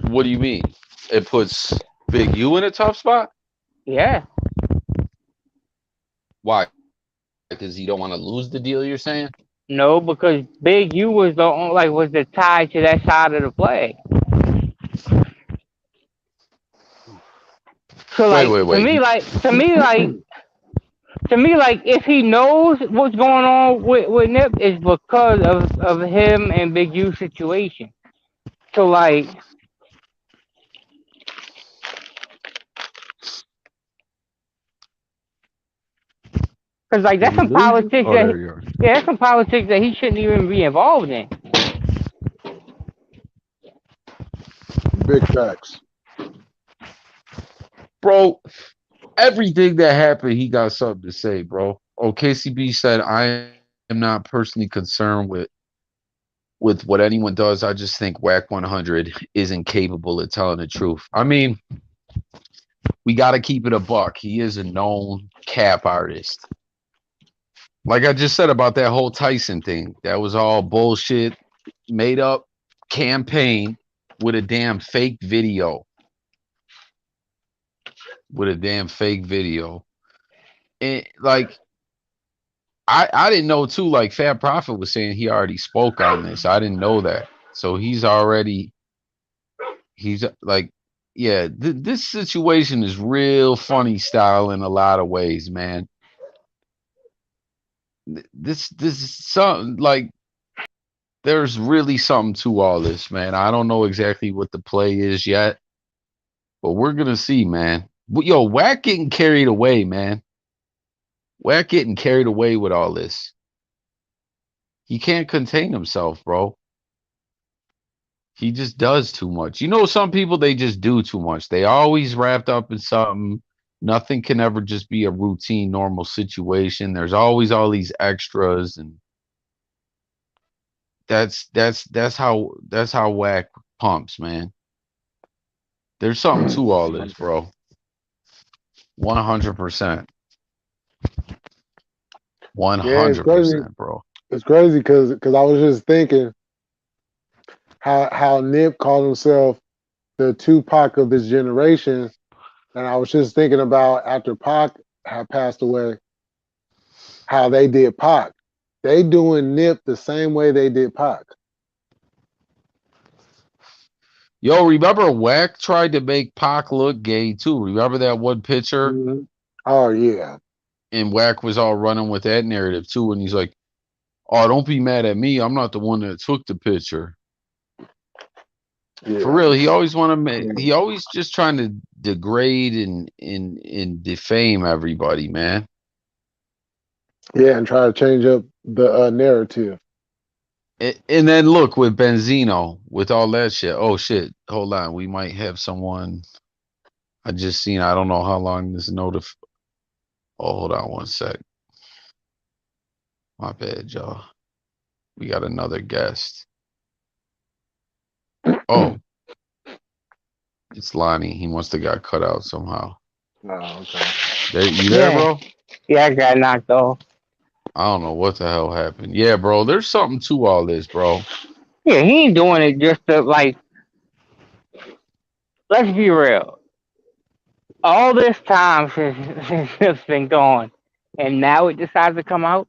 What do you mean? It puts Big U in a tough spot? Yeah, Why? Because you don't want to lose the deal, you're saying? no, because Big U was was the tie to that side of the flag. So Wait, like wait, wait. to me like To me, like if he knows what's going on with Nip, is because of him and Big U's situation. So like, cause like Did that's we some lose you? politics Oh, that there you are. yeah, that's some politics that he shouldn't even be involved in. Big facts. Bro, everything that happened, he got something to say, bro. Oh, KCB said, I am not personally concerned with what anyone does. I just think WAC 100 isn't capable of telling the truth. I mean, we got to keep it a buck. He is a known cap artist. Like I just said about that whole Tyson thing, that was all bullshit, made up campaign with a damn fake video. With a damn fake video. And like I didn't know too, like Fat Prophet was saying he already spoke on this. I didn't know that. So he's like yeah, this situation is real funny style in a lot of ways, man. This is something like there's really something to all this, man. I don't know exactly what the play is yet, but we're gonna see, man. Yo, Wack getting carried away, man. Wack getting carried away with all this. He can't contain himself, bro. He just does too much. You know, some people they just do too much. They always wrapped up in something. Nothing can ever just be a routine, normal situation. There's always all these extras, and that's how Wack pumps, man. There's something to all this, bro. 100%. Yeah, it's crazy. 100%, bro. It's crazy because I was just thinking how Nip called himself the Tupac of this generation, and I was just thinking about after Pac had passed away, how they did Pac. They doing Nip the same way they did Pac. Yo, remember Wack tried to make Pac look gay too. Remember that one picture? Mm-hmm. Oh yeah, And Wack was all running with that narrative too. And he's like, "Oh, don't be mad at me. I'm not the one that took the picture." For yeah, real, he always want to make. He always just trying to degrade and defame everybody, man. yeah, and try to change up the narrative. And then look with Benzino, with all that shit. Oh shit! Hold on, we might have someone. I just seen. I don't know how long this notif. Oh, hold on one sec. My bad, y'all. We got another guest. Oh, it's Lonnie. He must have got cut out somehow. Oh, okay. There, you there, Yeah, bro? yeah, I got knocked off. I don't know what the hell happened. Yeah, bro. There's something to all this, bro. Yeah, he ain't doing it just to like. Let's be real. All this time since Nip's been gone, and now it decides to come out.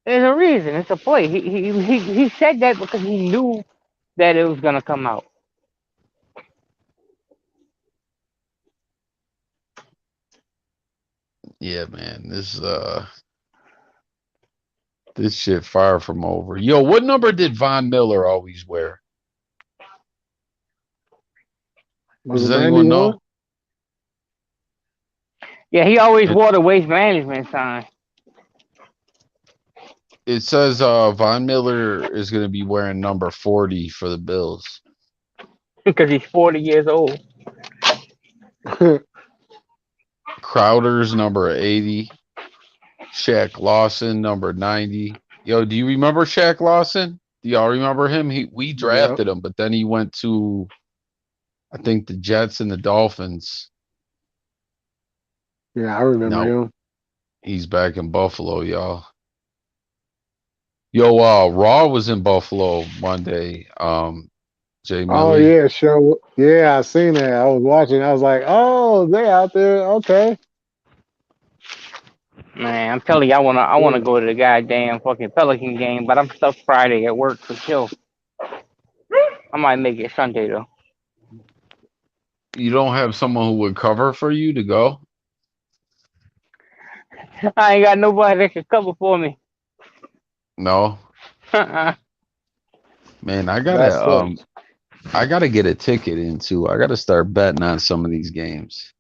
There's a reason. It's a play. He said that because he knew that it was gonna come out. Yeah, man. This shit far from over. Yo, what number did Von Miller always wear? Was it Does anyone 91? know? Yeah, he always It wore the waste management sign it says Von Miller is gonna be wearing number 40 for the Bills. because he's 40 years old. Crowder's number 80. Shaq Lawson number 90. Yo, do you remember Shaq Lawson? Do y'all remember him? We Yep. drafted him, but then he went to I think the Jets and the Dolphins. Yeah, I remember Now him. he's back in Buffalo, y'all. Yo, Raw was in Buffalo Monday. Jay Oh Millie. yeah, sure. Yeah, I seen that. I was watching. I was like, oh, they out there. Okay. Man, I'm telling you, I wanna Yeah. go to the goddamn fucking Pelican game, but I'm stuck Friday at work for sure. I might make it Sunday though. You don't have someone who would cover for you to go? I ain't got nobody that can cover for me. No. Uh-uh. Man, That sucks. I gotta get a ticket into. I gotta start betting on some of these games.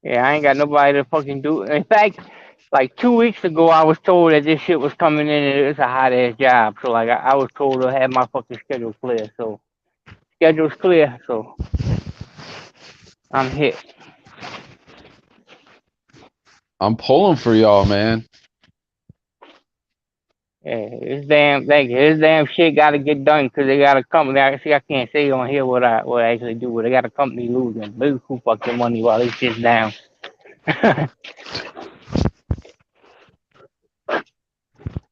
Yeah, I ain't got nobody to fucking do. In fact, like 2 weeks ago, I was told that this shit was coming in and it's a hot ass job. So like, I was told to have my fucking schedule clear. So schedule's clear. So I'm hit. I'm pulling for y'all, man. Yeah, this damn shit got to get done because they got a company. I see, I can't say on here what I actually do, but they got a company losing big who fucking money while they shit's down.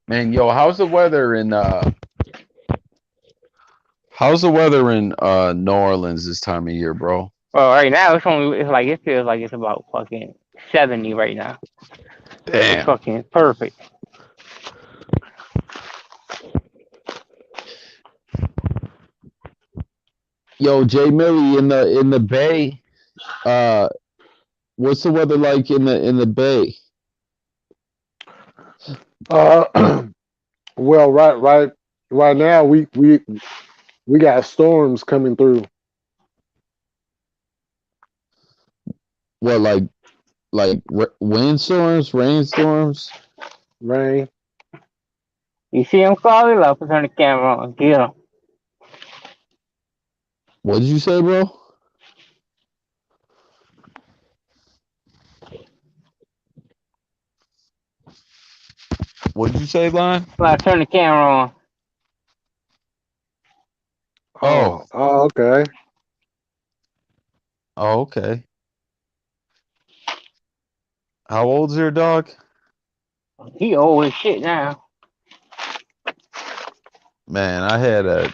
Man, yo, how's the weather in New Orleans this time of year, bro? Well, right now it's like it feels like it's about fucking 70 right now. It's Damn. fucking perfect. Yo, Jay Millie in the Bay. Uh, what's the weather like in the Bay? Uh, well, right now we got storms coming through. What like windstorms, rainstorms? Rain. You see him, Carly? Like, turn the camera on. Get him. What did you say, bro? What did you say, Lon? Like, turn the camera on. Oh, Okay. oh, okay. How old's your dog? He old as shit now. Man, I had a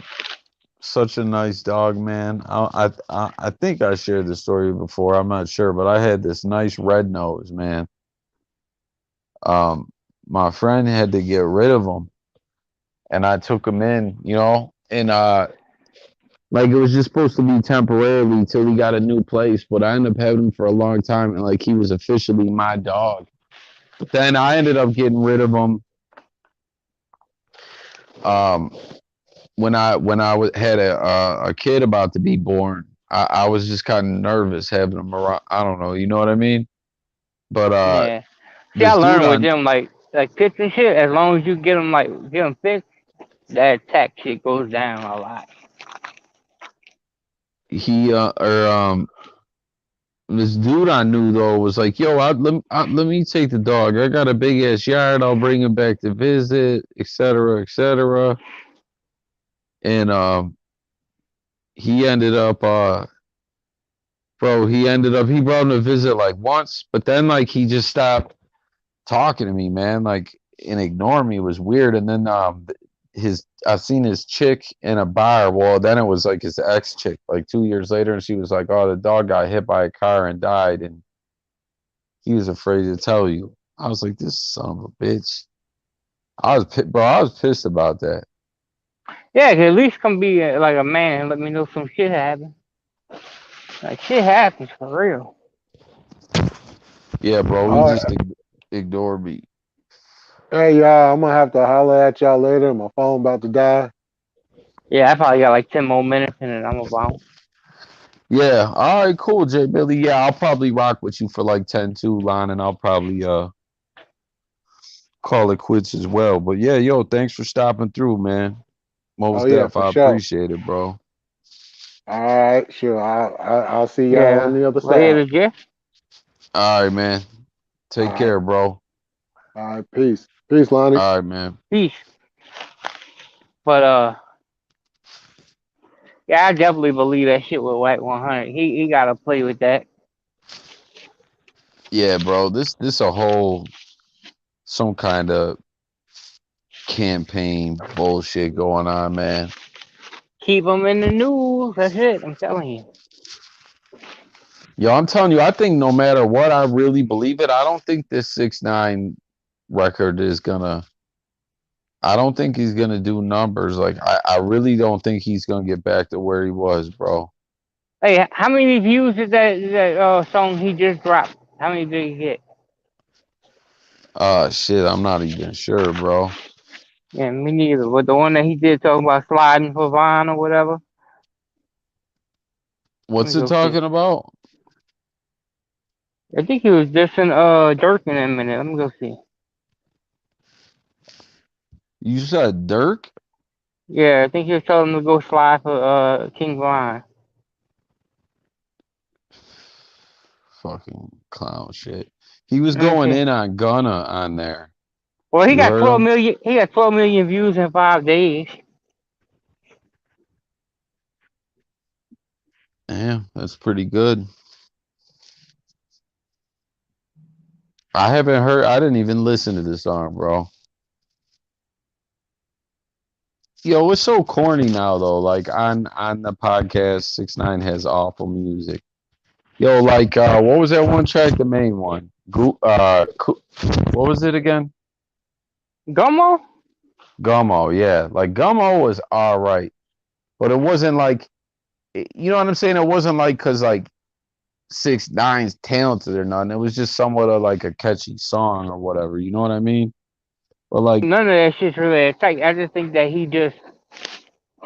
such a nice dog, man. I think I shared this story before. I'm not sure, but I had this nice red nose, man. Um, my friend had to get rid of him, and I took him in, and like it was just supposed to be temporarily till he got a new place, but I ended up having him for a long time, and like he was officially my dog. But then I ended up getting rid of him. Um, had a kid about to be born, I was just kind of nervous having him around. I don't know, you know what I mean? But Yeah. See, I this dude learned with on them, like pits and shit, as long as you get them fixed, that attack shit goes down a lot. he or this dude I knew though was like, yo, let me take the dog. I got a big ass yard. I'll bring him back to visit, etc., etc. And he ended up bro, he brought him to visit like once, but then like he just stopped talking to me, man, like and ignore me. It was weird. And then his I seen his chick in a bar. Well, then it was like his ex chick, like 2 years later, and she was like, "Oh, the dog got hit by a car and died, and he was afraid to tell you." I was like, "This son of a bitch." Bro. I was pissed about that. Yeah, at least come be like a man and let me know some shit happened. Like shit happens for real. Yeah, bro. He All just right. ignored me. Hey y'all, I'm gonna have to holler at y'all later. My phone about to die. Yeah, I probably got like 10 more minutes and then I'm about. Yeah. All right. Cool, Jay Billy. Yeah, I'll probably rock with you for like 10 2 line, and I'll probably call it quits as well. But yeah, yo, thanks for stopping through, man. Oh Most yeah, def, for I sure. appreciate it, bro. All right, sure. I'll see y'all on Yeah, the other side. later, Jeff. All right, man. All Take right. care, bro. All right. Peace. Peace, Lonnie. All right, man. Peace. But yeah, I definitely believe that shit with WACK 100. He gotta play with that. Yeah, bro. This a whole some kind of campaign bullshit going on, man. Keep him in the news. That's it. I'm telling you. Yo, I'm telling you, I think no matter what, I really believe it. I don't think this 6ix9ine record is gonna. I don't think he's gonna do numbers. Like I really don't think he's gonna get back to where he was, bro. Hey, how many views did that song he just dropped? How many did he get? Shit, I'm not even sure, bro. Yeah, me neither. But the one that he did talking about sliding for Vine or whatever. Let What's me it go see. talking about? I think he was dissing Dirk in a minute. Let me go see. You said Dirk? Yeah, I think he was telling him to go slide for King Vine. Fucking clown shit. He was You know what I'm going saying? in on Gunna on there. Well, he You got heard 12 him? million. He got 12 million views in 5 days. Yeah, that's pretty good. I haven't heard. I didn't even listen to this song, bro. Yo, it's so corny now though. Like on the podcast, 6ix9ine has awful music. Yo, like what was that one track? The main one. What was it again? Gummo? Gummo. Yeah, like Gummo was all right, but it wasn't like you know what I'm saying. It wasn't like because like 6ix9ine's talented or nothing. It was just somewhat of like a catchy song or whatever. You know what I mean? But like, None of that shit's really attacked. I just think that he just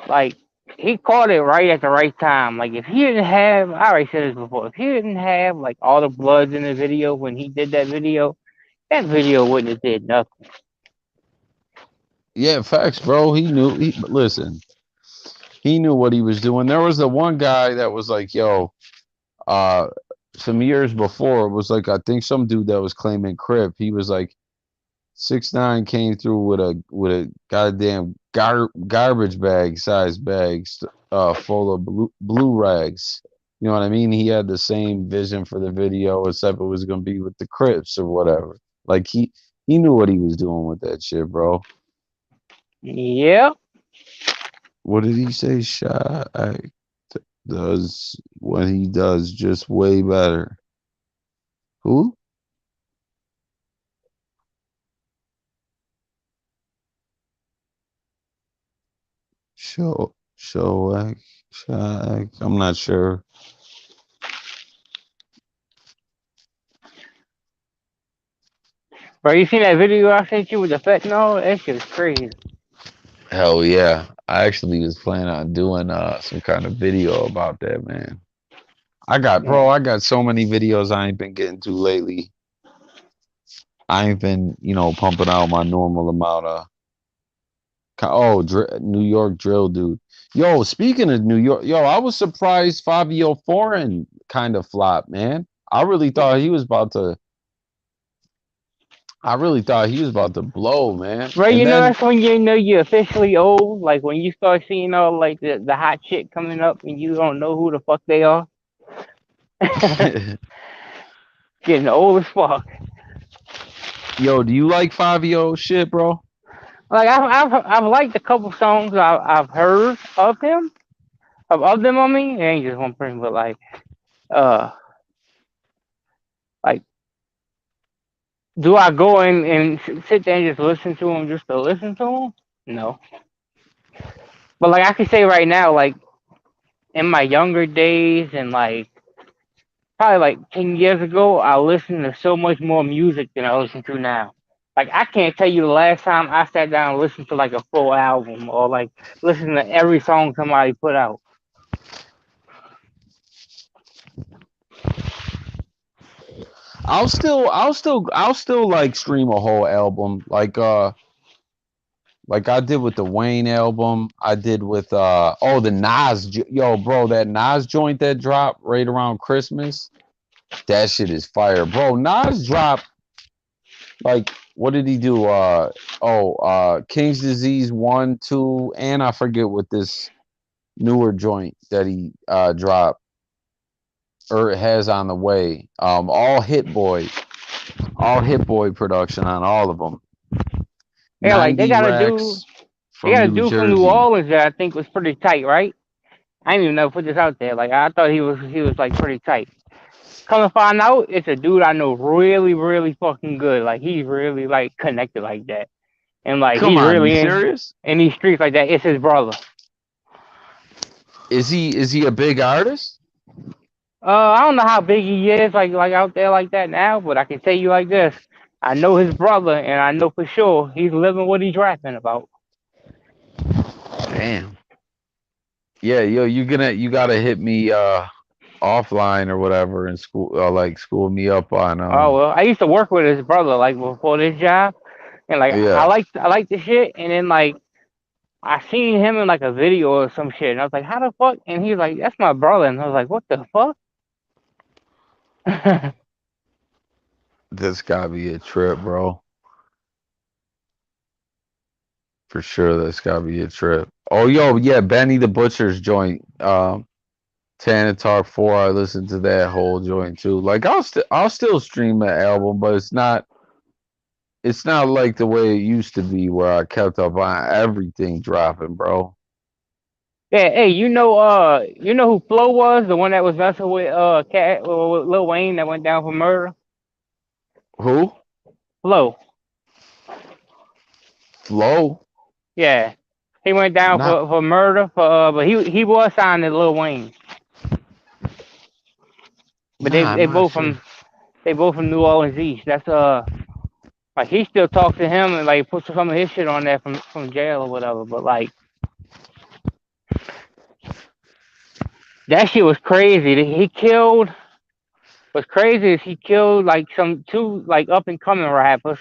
like he caught it right at the right time. Like if he didn't have, I already said this before. If he didn't have like all the bloods in the video when he did that video wouldn't have did nothing. yeah, facts, bro. He knew. Listen. He knew what he was doing. There was the one guy that was like, "Yo, uh, some years before, it was like I think some dude that was claiming Crip. He was like 6ix9ine came through with a goddamn garbage bag size bags full of blue rags. You know what I mean? He had the same vision for the video, except it was gonna be with the Crips or whatever. Like he knew what he was doing with that shit, bro. Yeah. What did he say? Shy does what he does just way better. Who? Show Shy. I'm not sure. Bro, you seen that video I sent you with the fentanyl? That shit's crazy. Hell yeah. I actually was planning on doing some kind of video about that, man. Yeah. I got so many videos I ain't been getting to lately. I ain't been, pumping out my normal amount of New York drill dude. Yo, speaking of New York, yo, I was surprised Fabio Foreign kind of flopped, man. I really thought he was about to blow, man. Bro, And you know then that's when you know you're officially old. Like when you start seeing all like the hot shit coming up and you don't know who the fuck they are. Getting old as fuck. yo, do you like Fabio shit, bro? Like I've liked a couple songs I've heard of him of them. I mean, it ain't just one person, but uh like do I go and sit there and just listen to him just to listen to him? No. But like I can say right now, like in my younger days and like probably like 10 years ago, I listened to so much more music than I listen to now. Like I can't tell you the last time I sat down and listened to like a full album or like listen to every song somebody put out. I'll still like stream a whole album, like I did with the Wayne album. I did with the Nas, yo, bro, that Nas joint that dropped right around Christmas. That shit is fire, bro. Nas dropped like what did he do? King's Disease 1, 2, and I forget what this newer joint that he dropped or has on the way. All Hit Boy production on all of them. Yeah, like 90 racks they from got a New dude from New Jersey. Orleans that I think was pretty tight, right? I didn't even know put this out there. Like I thought he was like pretty tight. Come to find out, it's a dude I know really, really fucking good. Like he's really like connected like that, and like Come he's on, you really serious? in these streets like that. It's his brother. Is he a big artist? I don't know how big he is, like out there like that now, but I can tell you like this: I know his brother, and I know for sure he's living what he's rapping about. Damn. Yeah, yo, you gotta hit me offline or whatever in school, like school me up on Oh well, I used to work with his brother like before this job, and like yeah. I like the shit, and then like I seen him in like a video or some shit, and I was like, how the fuck? And he's like, that's my brother, and I was like, what the fuck? This gotta be a trip, bro. For sure, that's gotta be a trip. Oh, yo, yeah, Benny the Butcher's joint. Tana Talk 4, I listened to that whole joint too. Like I'll still stream that album, but it's not like the way it used to be where I kept up on everything dropping, bro. Yeah, hey, you know who Flo was? The one that was messing with Cat with Lil Wayne that went down for murder. Who? Flo, Flow? yeah, he went down Not for murder for but he was signed to Lil Wayne, but nah, I'm not sure. they both from New Orleans East. That's like he still talks to him and like puts some of his shit on there from jail or whatever. But like that shit was crazy. He killed. What's crazy is he killed like some two like up and coming rappers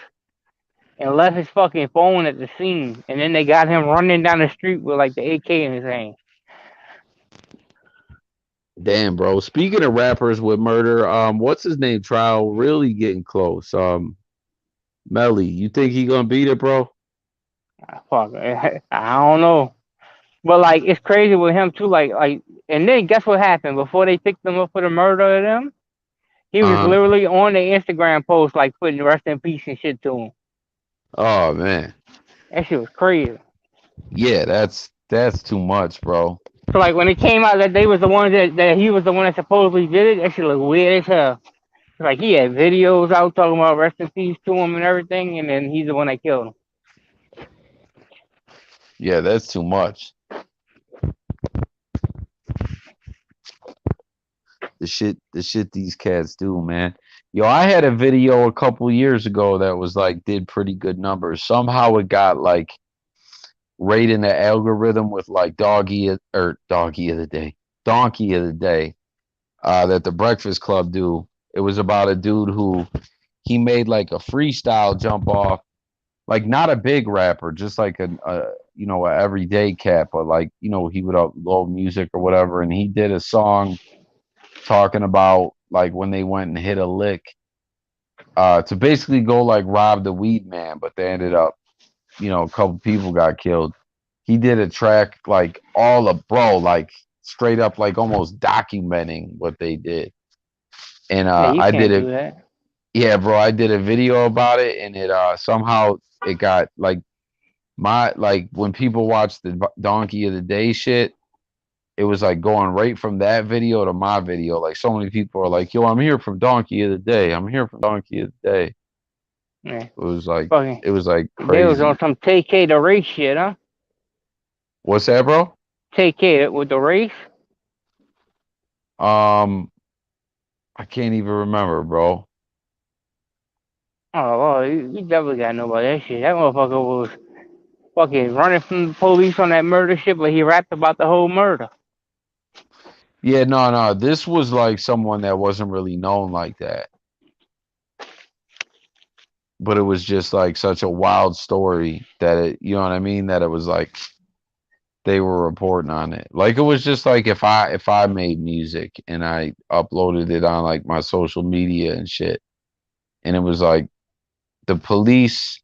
and left his fucking phone at the scene. And then they got him running down the street with like the AK in his hand. Damn, bro. Speaking of rappers with murder, what's his name? Trial really getting close. Melly, you think he gonna beat it, bro? Fuck, I don't know. But like it's crazy with him too. And then guess what happened before they picked him up for the murder of them? He was Uh, literally on the Instagram post like putting rest in peace and shit to him. oh man. That shit was crazy. Yeah, that's too much, bro. So like when it came out that they was the ones that he was the one that supposedly did it, that shit look weird as hell. Like he had videos out talking about rest in peace to him and everything, and then he's the one that killed him. Yeah, that's too much. The shit these cats do, man. Yo, I had a video a couple years ago that was like did pretty good numbers. Somehow it got like right in the algorithm with like doggy of the day, donkey of the day, that the Breakfast Club do. It was about a dude who he made like a freestyle jump off, like not a big rapper, just like a everyday cat, but like he would upload music or whatever, and he did a song talking about like when they went and hit a lick to basically go like rob the weed man, but they ended up, a couple people got killed. He did a track like all of bro, like straight up like almost documenting what they did. And Yeah, you I did can't do it. that. Yeah, bro, I did a video about it, and it somehow it got like my like when people watch the donkey of the day shit, it was like going right from that video to my video. Like so many people are like, "Yo, I'm here from Donkey of the Day. I'm here from Donkey of the Day." Yeah, It was like fucking. it was like They was on crazy. some take K the race shit, huh? What's that, bro? Take K with the race. Um, I can't even remember, bro. Oh, well, you definitely gotta know about that shit. That motherfucker was fucking running from the police on that murder shit, but he rapped about the whole murder. Yeah, no, no. This was like someone that wasn't really known like that, but it was just like such a wild story that you know what I mean? That it was like they were reporting on it. Like it was just like if I made music and I uploaded it on like my social media and shit, and it was like the police.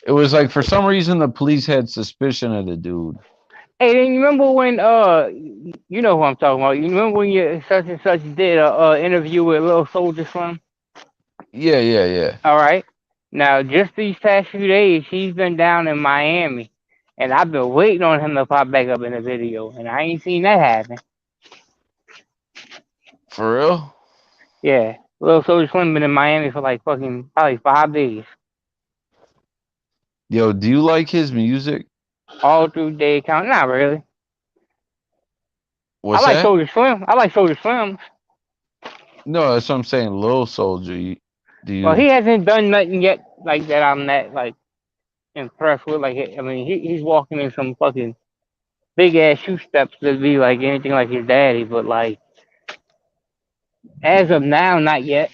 It was like for some reason the police had suspicion of the dude. Hey, then you remember when you know who I'm talking about? You remember when you such and such did a interview with Little Soldier Slim? Yeah, yeah, yeah. All right. Now, just these past few days, he's been down in Miami, and I've been waiting on him to pop back up in the video, and I ain't seen that happen. For real? Yeah, Little Soldier Slim been in Miami for like fucking probably 5 days, Yo, do you like his music? all through day count. Not really. I What's like that? Soldier Slim. I like Soldier Slim. No, that's what I'm saying. Lil Soldier. Do Well, you? he hasn't done nothing yet like that. I'm that like impressed with. Like, I mean, he's walking in some fucking big ass shoe steps to be like anything like his daddy, but like as of now, not yet.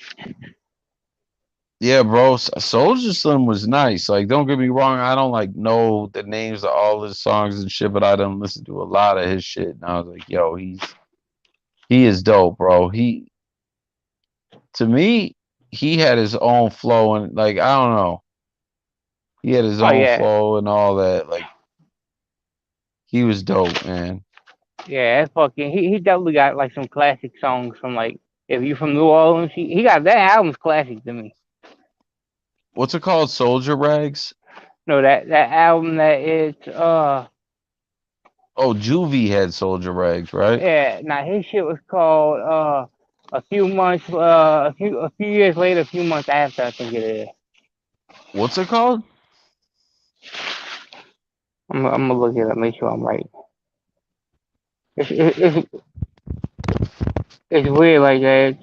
Yeah, bro. Soldier Slim was nice. Like, don't get me wrong. I don't like know the names of all his songs and shit, but I done listen to a lot of his shit, and I was like, yo, he is dope, bro. To me, he had his own flow, and like, I don't know, he had his Oh own yeah, flow and all that. Like, he was dope, man. yeah. That's fucking. He definitely got like some classic songs from like if you from New Orleans, he got that album's classic to me. What's it called? Soldier Rags. No, that album that is Oh, Juvie had Soldier Rags, right? yeah. Now his shit was called a few months a few years later, a few months after I think it is. What's it called? I'm gonna look it up, make sure I'm right. It's it's weird like that.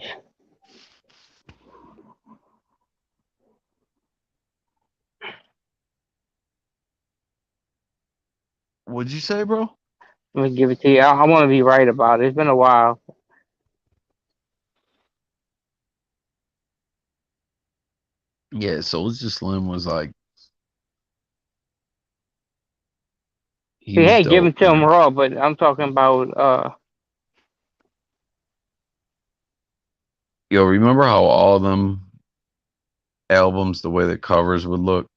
What'd you say, bro? Let me give it to you. I want to be right about it. It's been a while. Yeah, Soldier Slim was like, he He was had given dope, to him man. raw, but I'm talking about Yo, remember how all them albums, the way the covers would look,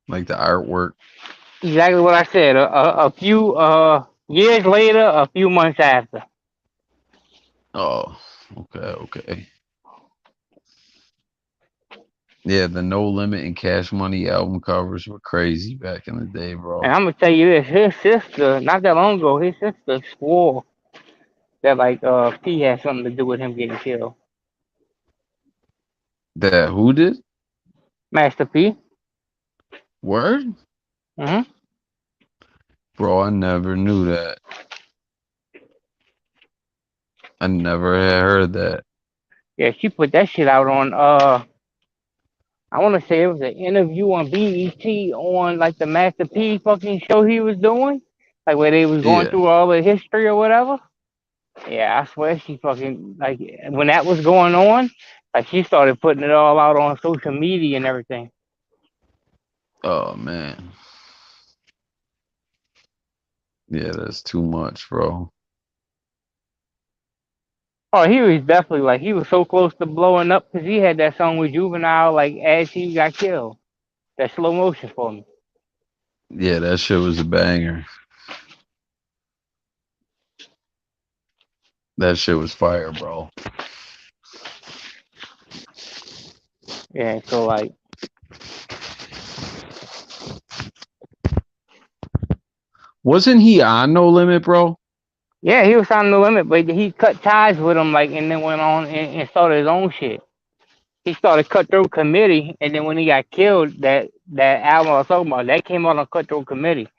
like the artwork? exactly what I said. A few years later, a few months after. Oh, okay, okay. Yeah, the No Limit and Cash Money album covers were crazy back in the day, And bro. I'm gonna tell you this: his sister, not that long ago, his sister swore that like P had something to do with him getting killed. That who did? Master P. Word? Hmm. Bro, I never knew that. I never had heard that. Yeah, she put that shit out on I want to say it was an interview on BET on like the Master P fucking show he was doing, like where they was going Yeah. through all the history or whatever. Yeah, I swear she fucking like when that was going on, like she started putting it all out on social media and everything. Oh man. Yeah, that's too much, bro. Oh, he was definitely like he was so close to blowing up because he had that song with Juvenile like as he got killed. That slow motion for me. Yeah, that shit was a banger. That shit was fire, bro. Yeah, so like Wasn't he on No Limit, bro? yeah, he was on the limit, but he cut ties with him like and then went on and started his own shit. He started Cutthroat Committee, and then when he got killed, that album I was talking about that came out on Cutthroat Committee.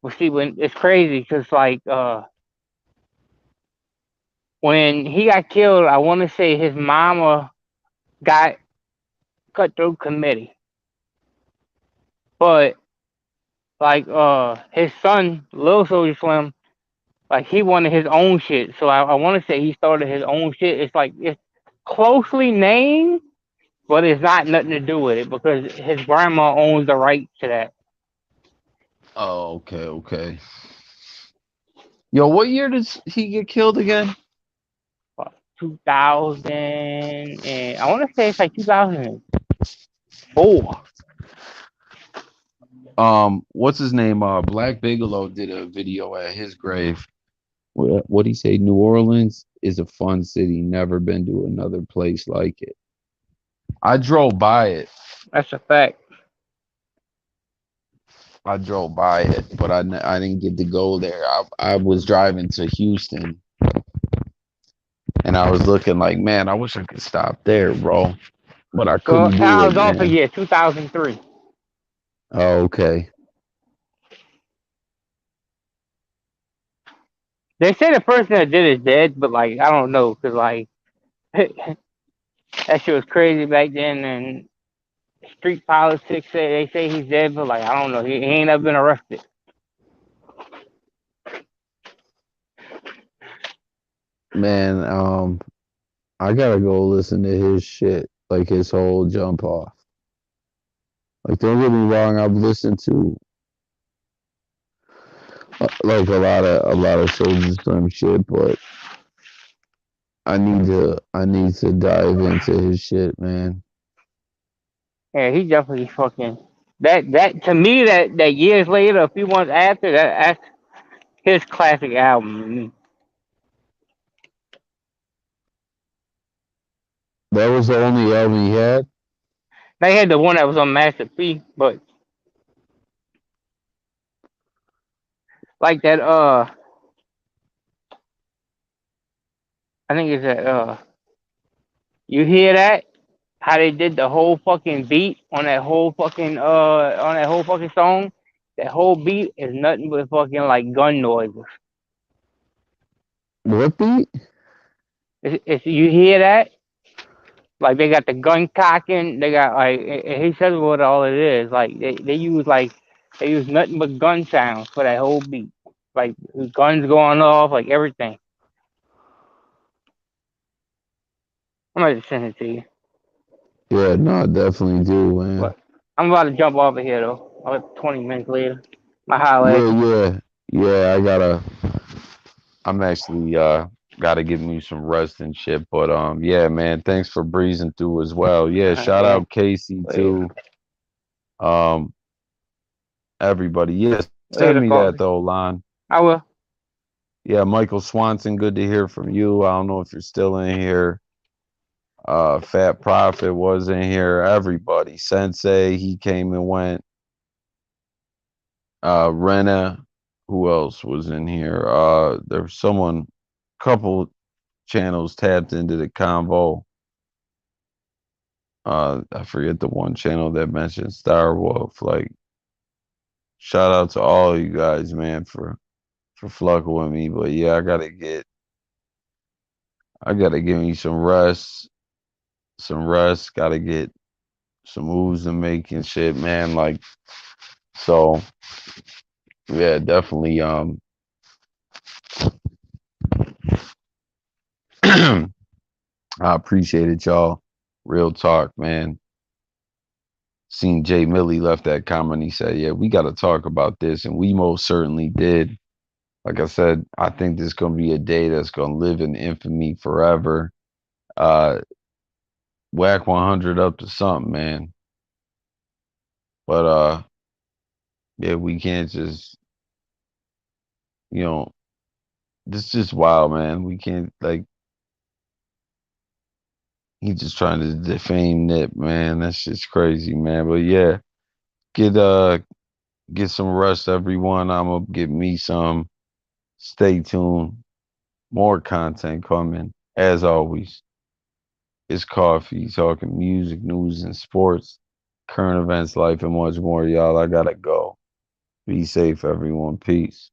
Well, see, when it's crazy because like when he got killed, I want to say his mama got Cutthroat Committee, but like his son Lil Soldier Slim, like he wanted his own shit. So I want to say he started his own shit. It's like it's closely named, but it's not nothing to do with it because his grandma owns the rights to that. Oh, okay, okay. Yo, what year did he get killed again? 2000 and I want to say it's like 2004. What's his name? Black Bigelow did a video at his grave. What he say? New Orleans is a fun city. Never been to another place like it. I drove by it. That's a fact. I drove by it, but I didn't get to go there. I was driving to Houston, and I was looking like, man, I wish I could stop there, bro. But I So couldn't do I it, was off a man. year, 2003. Oh, okay. They say the person that did is dead, but like I don't know, cause like That shit was crazy back then. And street politics say they say he's dead, but like I don't know, he ain't ever been arrested. Man, I gotta go listen to his shit, like his whole jump off. Like, don't get me wrong, I've listened to like a lot of Soulja Slim shit, but I need to dive into his shit, man. Yeah, he definitely fucking that to me that years later, a few months after that's his classic album to me. That was the only album he had. They had the one that was on Master P, but like that I think it's that you hear that? How they did the whole fucking beat on that whole fucking song? That whole beat is nothing but fucking like gun noises. What beat? It's you hear that? Like they got the gun cocking, they got like he says what all it is. Like they use nothing but gun sounds for that whole beat. Like guns going off, like everything. I'm gonna just send it to you. Yeah, no, I definitely do, man. But I'm about to jump off of here though. About 20 minutes later. My holla at Yeah, you. yeah, yeah. I'm actually gotta get me some rest and shit. But yeah, man, thanks for breezing through as well. Yeah, shout Yeah. out Casey Later. too. Um, everybody. Yeah, send Later, me that coffee. though, Lon. I will. Yeah, Michael Swanson, good to hear from you. I don't know if you're still in here. Fat Prophet was in here. Everybody. Sensei, he came and went. Rena, who else was in here? There was someone, couple channels tapped into the convo. I forget the one channel that mentioned Star Wolf. Like, shout out to all you guys, man, for fucking with me. But yeah, I gotta give me some rest. Gotta get some moves to make and shit, man. Like, so yeah, definitely. I appreciate it, y'all. Real talk, man. Seen Jay Millie left that comment. He said, "Yeah, we got to talk about this," and we most certainly did. Like I said, I think this is gonna be a day that's gonna live in infamy forever. Uh, Whack 100 up to something, man. But yeah, we can't just, you know, this is just wild, man. We can't like he's just trying to defame Nip, man. That's just crazy, man. But yeah, get uh get some rest, everyone. I'm gonna get me some. Stay tuned. More content coming. As always, it's coffee, talking music, news, and sports, current events, life, and much more. Y'all, I gotta go. Be safe, everyone. Peace.